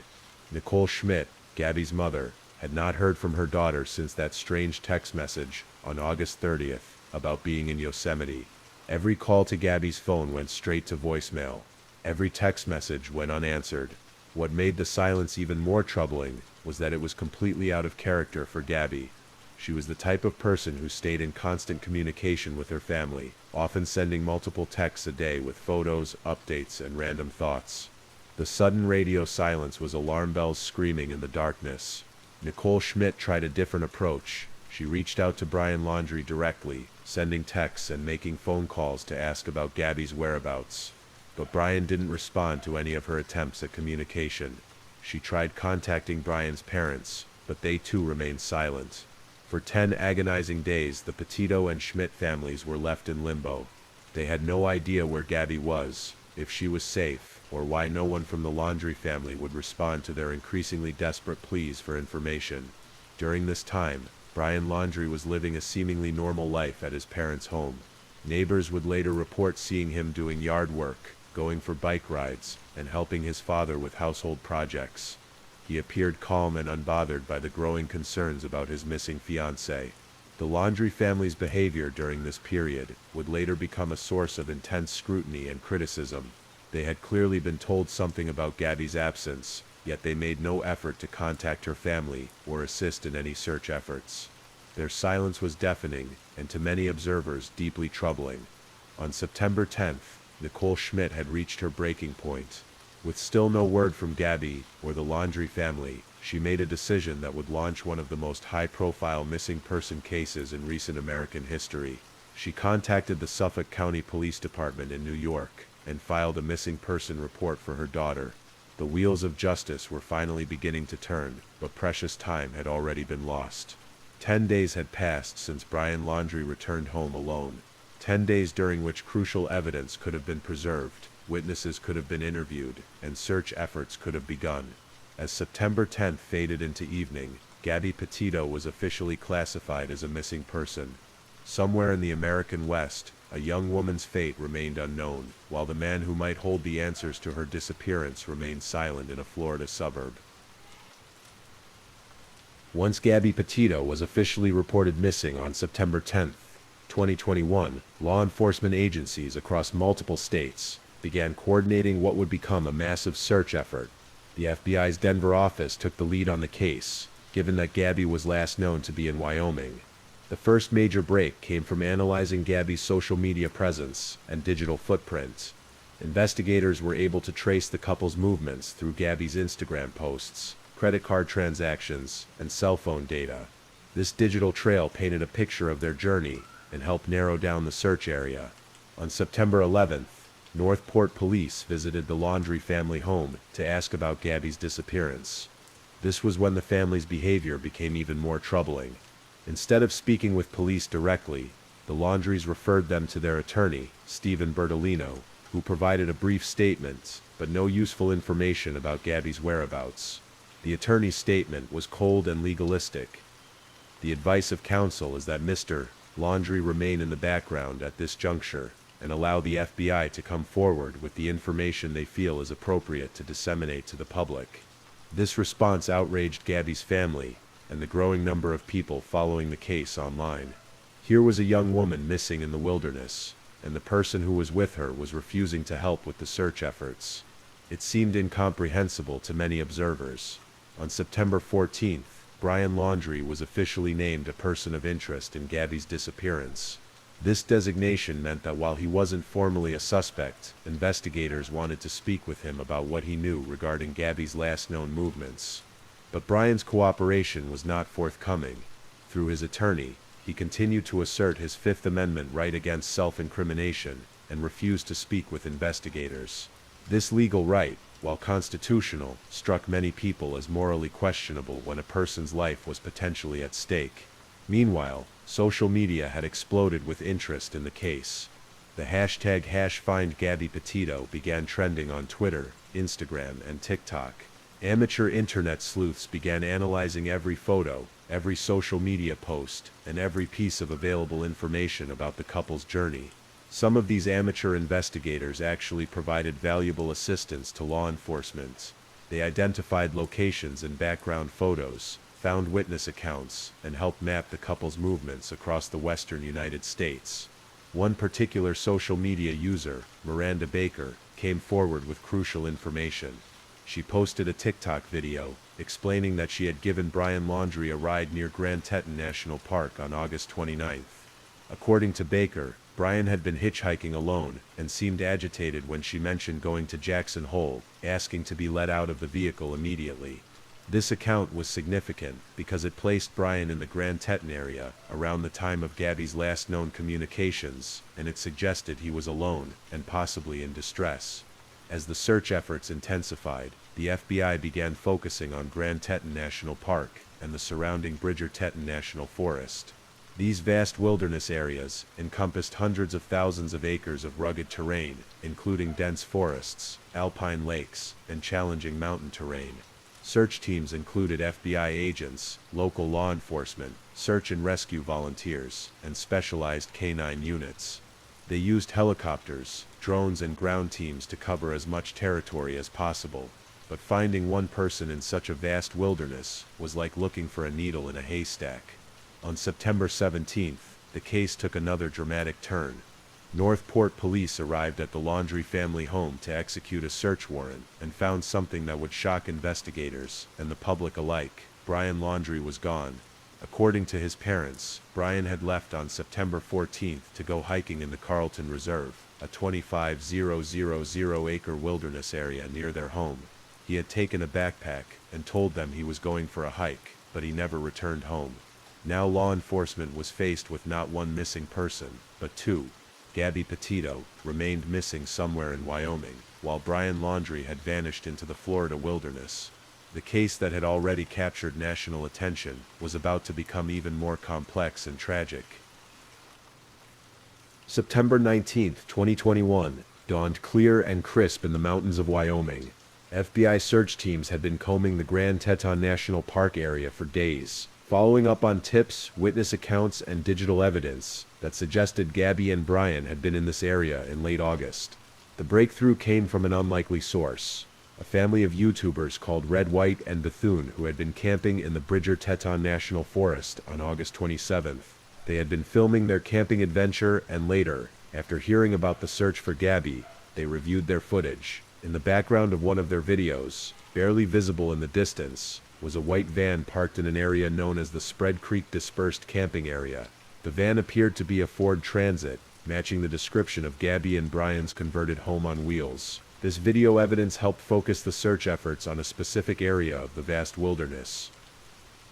Nicole Schmidt, Gabby's mother, had not heard from her daughter since that strange text message on August 30th about being in Yosemite. Every call to Gabby's phone went straight to voicemail. Every text message went unanswered. What made the silence even more troubling was that it was completely out of character for Gabby. She was the type of person who stayed in constant communication with her family, often sending multiple texts a day with photos, updates, and random thoughts. The sudden radio silence was alarm bells screaming in the darkness. Nicole Schmidt tried a different approach. She reached out to Brian Laundry directly, sending texts and making phone calls to ask about Gabby's whereabouts. But Brian didn't respond to any of her attempts at communication. She tried contacting Brian's parents, but they too remained silent. For 10 agonizing days, the Petito and Schmidt families were left in limbo. They had no idea where Gabby was, if she was safe, or why no one from the Laundry family would respond to their increasingly desperate pleas for information. During this time, Brian Laundry was living a seemingly normal life at his parents' home. Neighbors would later report seeing him doing yard work, going for bike rides, and helping his father with household projects. He appeared calm and unbothered by the growing concerns about his missing fiancée. The Laundry family's behavior during this period would later become a source of intense scrutiny and criticism. They had clearly been told something about Gabby's absence, yet they made no effort to contact her family or assist in any search efforts. Their silence was deafening, and to many observers deeply troubling. On September 10th, Nicole Schmidt had reached her breaking point. With still no word from Gabby or the Laundrie family, she made a decision that would launch one of the most high-profile missing person cases in recent American history. She contacted the Suffolk County Police Department in New York and filed a missing person report for her daughter. The wheels of justice were finally beginning to turn, but precious time had already been lost. 10 days had passed since Brian Laundrie returned home alone. 10 days during which crucial evidence could have been preserved, witnesses could have been interviewed, and search efforts could have begun. As September 10th faded into evening, Gabby Petito was officially classified as a missing person. Somewhere in the American West, a young woman's fate remained unknown, while the man who might hold the answers to her disappearance remained silent in a Florida suburb. Once Gabby Petito was officially reported missing on September 10th, 2021, law enforcement agencies across multiple states began coordinating what would become a massive search effort. The FBI's Denver office took the lead on the case, given that Gabby was last known to be in Wyoming. The first major break came from analyzing Gabby's social media presence and digital footprint. Investigators were able to trace the couple's movements through Gabby's Instagram posts, credit card transactions, and cell phone data. This digital trail painted a picture of their journey and helped narrow down the search area. On September 11th, Northport police visited the Laundrie family home to ask about Gabby's disappearance. This was when the family's behavior became even more troubling. Instead of speaking with police directly, the Laundries referred them to their attorney, Stephen Bertolino, who provided a brief statement, but no useful information about Gabby's whereabouts. The attorney's statement was cold and legalistic. The advice of counsel is that Mr. Laundrie remain in the background at this juncture and allow the FBI to come forward with the information they feel is appropriate to disseminate to the public. This response outraged Gabby's family and the growing number of people following the case online. Here was a young woman missing in the wilderness, and the person who was with her was refusing to help with the search efforts. It seemed incomprehensible to many observers. On September 14th, Brian Laundrie was officially named a person of interest in Gabby's disappearance. This designation meant that while he wasn't formally a suspect, investigators wanted to speak with him about what he knew regarding Gabby's last known movements. But Brian's cooperation was not forthcoming. Through his attorney, he continued to assert his Fifth Amendment right against self-incrimination and refused to speak with investigators. This legal right, while constitutional, struck many people as morally questionable when a person's life was potentially at stake. Meanwhile, social media had exploded with interest in the case. The hashtag #FindGabbyPetito began trending on Twitter, Instagram, and TikTok. Amateur internet sleuths began analyzing every photo, every social media post, and every piece of available information about the couple's journey. Some of these amateur investigators actually provided valuable assistance to law enforcement. They identified locations and background photos, found witness accounts, and helped map the couple's movements across the western United States. One particular social media user, Miranda Baker, came forward with crucial information. She posted a TikTok video explaining that she had given Brian Laundrie a ride near Grand Teton National Park on August 29th. According to Baker, Brian had been hitchhiking alone and seemed agitated when she mentioned going to Jackson Hole, asking to be let out of the vehicle immediately. This account was significant because it placed Brian in the Grand Teton area around the time of Gabby's last known communications, and it suggested he was alone and possibly in distress. As the search efforts intensified, the FBI began focusing on Grand Teton National Park and the surrounding Bridger Teton National Forest. These vast wilderness areas encompassed hundreds of thousands of acres of rugged terrain, including dense forests, alpine lakes, and challenging mountain terrain. Search teams included FBI agents, local law enforcement, search and rescue volunteers, and specialized canine units. They used helicopters, drones, and ground teams to cover as much territory as possible. But finding one person in such a vast wilderness was like looking for a needle in a haystack. On September 17th, the case took another dramatic turn. Northport police arrived at the Laundrie family home to execute a search warrant and found something that would shock investigators and the public alike. Brian Laundrie was gone. According to his parents, Brian had left on September 14th to go hiking in the Carlton Reserve. a 25,000-acre wilderness area near their home. He had taken a backpack and told them he was going for a hike, but he never returned home. Now law enforcement was faced with not one missing person, but two. Gabby Petito remained missing somewhere in Wyoming, while Brian Laundrie had vanished into the Florida wilderness. The case that had already captured national attention was about to become even more complex and tragic. September 19, 2021, dawned clear and crisp in the mountains of Wyoming. FBI search teams had been combing the Grand Teton National Park area for days, following up on tips, witness accounts, and digital evidence that suggested Gabby and Brian had been in this area in late August. The breakthrough came from an unlikely source, a family of YouTubers called Red, White, and Bethune who had been camping in the Bridger Teton National Forest on August 27th. They had been filming their camping adventure, and later, after hearing about the search for Gabby, they reviewed their footage. In the background of one of their videos, barely visible in the distance, was a white van parked in an area known as the Spread Creek Dispersed Camping Area. The van appeared to be a Ford Transit, matching the description of Gabby and Brian's converted home on wheels. This video evidence helped focus the search efforts on a specific area of the vast wilderness.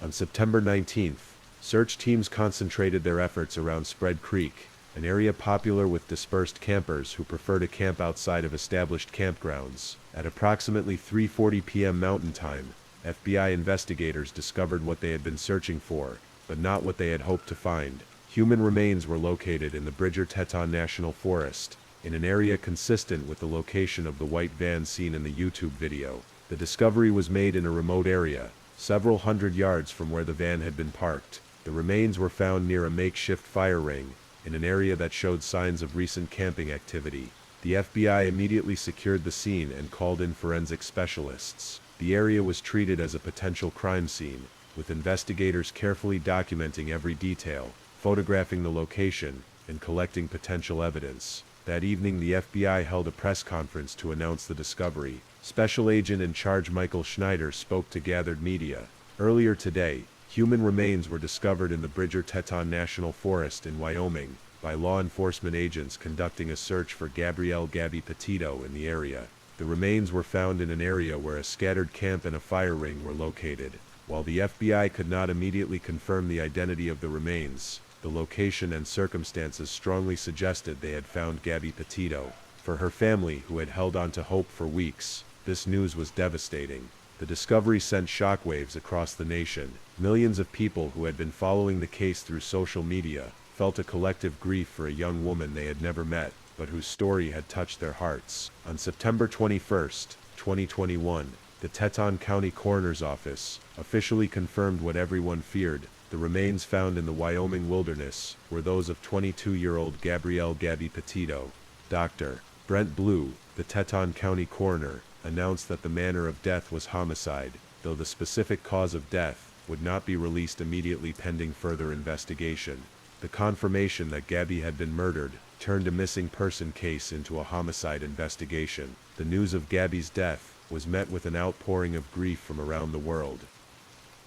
On September 19th, search teams concentrated their efforts around Spread Creek, an area popular with dispersed campers who prefer to camp outside of established campgrounds. At approximately 3:40 p.m. Mountain Time, FBI investigators discovered what they had been searching for, but not what they had hoped to find. Human remains were located in the Bridger Teton National Forest, in an area consistent with the location of the white van seen in the YouTube video. The discovery was made in a remote area, several hundred yards from where the van had been parked. The remains were found near a makeshift fire ring, in an area that showed signs of recent camping activity. The FBI immediately secured the scene and called in forensic specialists. The area was treated as a potential crime scene, with investigators carefully documenting every detail, photographing the location, and collecting potential evidence. That evening, the FBI held a press conference to announce the discovery. Special Agent in Charge Michael Schneider spoke to gathered media. Earlier today, human remains were discovered in the Bridger Teton National Forest in Wyoming by law enforcement agents conducting a search for Gabby Petito in the area. The remains were found in an area where a scattered camp and a fire ring were located. While the FBI could not immediately confirm the identity of the remains, the location and circumstances strongly suggested they had found Gabby Petito. For her family, who had held on to hope for weeks, this news was devastating. The discovery sent shockwaves across the nation. Millions of people who had been following the case through social media felt a collective grief for a young woman they had never met, but whose story had touched their hearts. On September 21st, 2021, the Teton County Coroner's Office officially confirmed what everyone feared. The remains found in the Wyoming wilderness were those of 22-year-old Gabby Petito. Dr. Brent Blue, the Teton County coroner, announced that the manner of death was homicide, though the specific cause of death would not be released immediately pending further investigation. The confirmation that Gabby had been murdered turned a missing person case into a homicide investigation. The news of Gabby's death was met with an outpouring of grief from around the world.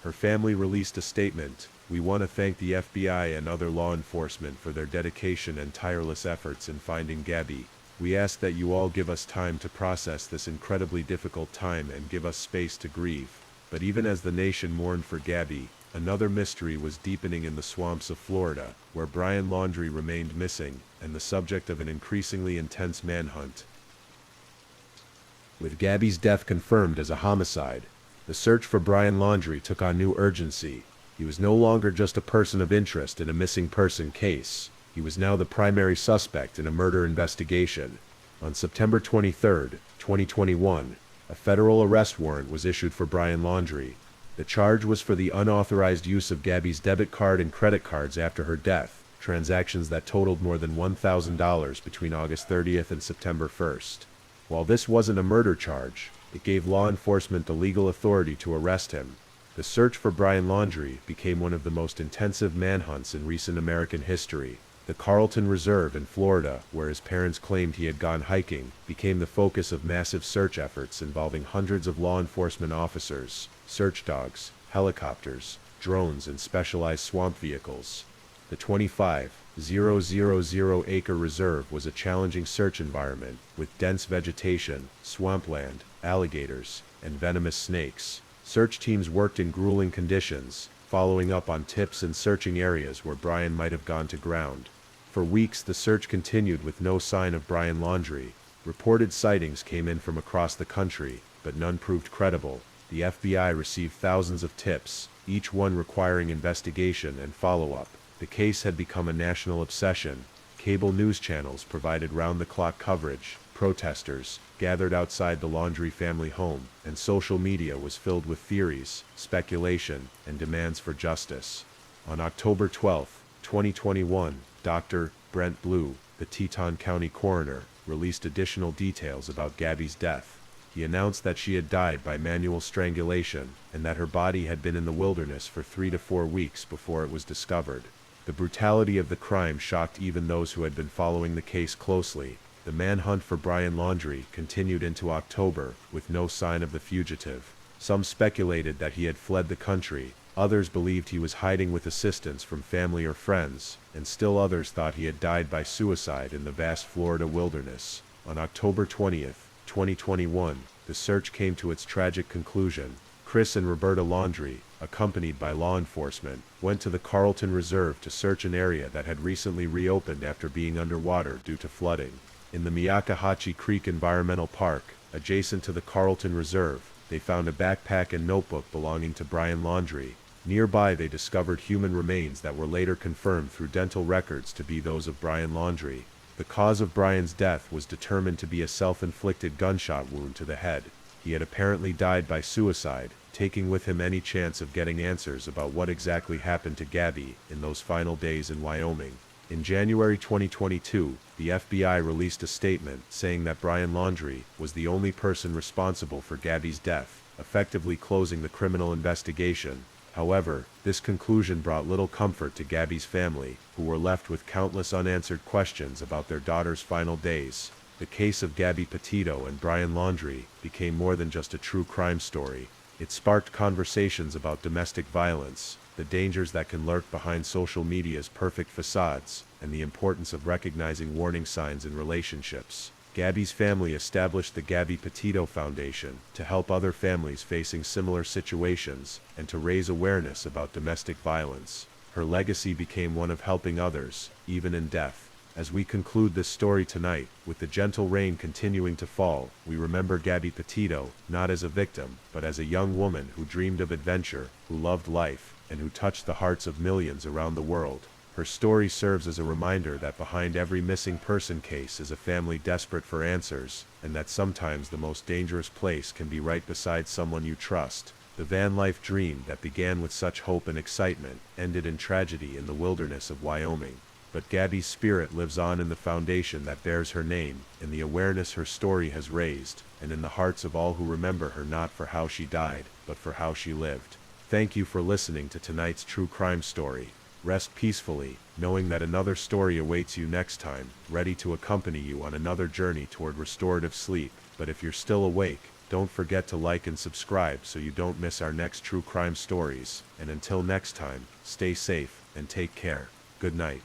Her family released a statement. "We want to thank the FBI and other law enforcement for their dedication and tireless efforts in finding Gabby. We ask that you all give us time to process this incredibly difficult time and give us space to grieve." But even as the nation mourned for Gabby, another mystery was deepening in the swamps of Florida, where Brian Laundrie remained missing, and the subject of an increasingly intense manhunt. With Gabby's death confirmed as a homicide, the search for Brian Laundrie took on new urgency. He was no longer just a person of interest in a missing person case. He was now the primary suspect in a murder investigation. On September 23, 2021, a federal arrest warrant was issued for Brian Laundrie. The charge was for the unauthorized use of Gabby's debit card and credit cards after her death, transactions that totaled more than $1,000 between August 30th and September 1st. While this wasn't a murder charge, it gave law enforcement the legal authority to arrest him. The search for Brian Laundrie became one of the most intensive manhunts in recent American history. The Carlton Reserve in Florida, where his parents claimed he had gone hiking, became the focus of massive search efforts involving hundreds of law enforcement officers, search dogs, helicopters, drones, and specialized swamp vehicles. The 25, 000-acre reserve was a challenging search environment, with dense vegetation, swampland, alligators, and venomous snakes. Search teams worked in grueling conditions, following up on tips and searching areas where Brian might have gone to ground. For weeks the search continued with no sign of Brian Laundrie. Reported sightings came in from across the country, but none proved credible. The FBI received thousands of tips, each one requiring investigation and follow-up. The case had become a national obsession. Cable news channels provided round-the-clock coverage, protesters gathered outside the Laundrie family home, and social media was filled with theories, speculation, and demands for justice. On October 12, 2021, Dr. Brent Blue, the Teton County coroner, released additional details about Gabby's death. He announced that she had died by manual strangulation, and that her body had been in the wilderness for 3 to 4 weeks before it was discovered. The brutality of the crime shocked even those who had been following the case closely. The manhunt for Brian Laundrie continued into October, with no sign of the fugitive. Some speculated that he had fled the country, others believed he was hiding with assistance from family or friends, and still others thought he had died by suicide in the vast Florida wilderness. On October 20th, 2021, the search came to its tragic conclusion. Chris and Roberta Laundrie, accompanied by law enforcement, went to the Carlton Reserve to search an area that had recently reopened after being underwater due to flooding. In the Miakahatchee Creek Environmental Park, adjacent to the Carlton Reserve, they found a backpack and notebook belonging to Brian Laundrie. Nearby they discovered human remains that were later confirmed through dental records to be those of Brian Laundrie. The cause of Brian's death was determined to be a self-inflicted gunshot wound to the head. He had apparently died by suicide, taking with him any chance of getting answers about what exactly happened to Gabby in those final days in Wyoming. In January 2022, the FBI released a statement saying that Brian Laundrie was the only person responsible for Gabby's death, effectively closing the criminal investigation. However, this conclusion brought little comfort to Gabby's family, who were left with countless unanswered questions about their daughter's final days. The case of Gabby Petito and Brian Laundrie became more than just a true crime story. It sparked conversations about domestic violence, the dangers that can lurk behind social media's perfect facades, and the importance of recognizing warning signs in relationships. Gabby's family established the Gabby Petito Foundation to help other families facing similar situations and to raise awareness about domestic violence. Her legacy became one of helping others, even in death. As we conclude this story tonight, with the gentle rain continuing to fall, we remember Gabby Petito, not as a victim, but as a young woman who dreamed of adventure, who loved life, and who touched the hearts of millions around the world. Her story serves as a reminder that behind every missing person case is a family desperate for answers, and that sometimes the most dangerous place can be right beside someone you trust. The van life dream that began with such hope and excitement ended in tragedy in the wilderness of Wyoming. But Gabby's spirit lives on in the foundation that bears her name, in the awareness her story has raised, and in the hearts of all who remember her not for how she died, but for how she lived. Thank you for listening to tonight's true crime story. Rest peacefully, knowing that another story awaits you next time, ready to accompany you on another journey toward restorative sleep. But if you're still awake, don't forget to like and subscribe so you don't miss our next true crime stories. And until next time, stay safe and take care. Good night.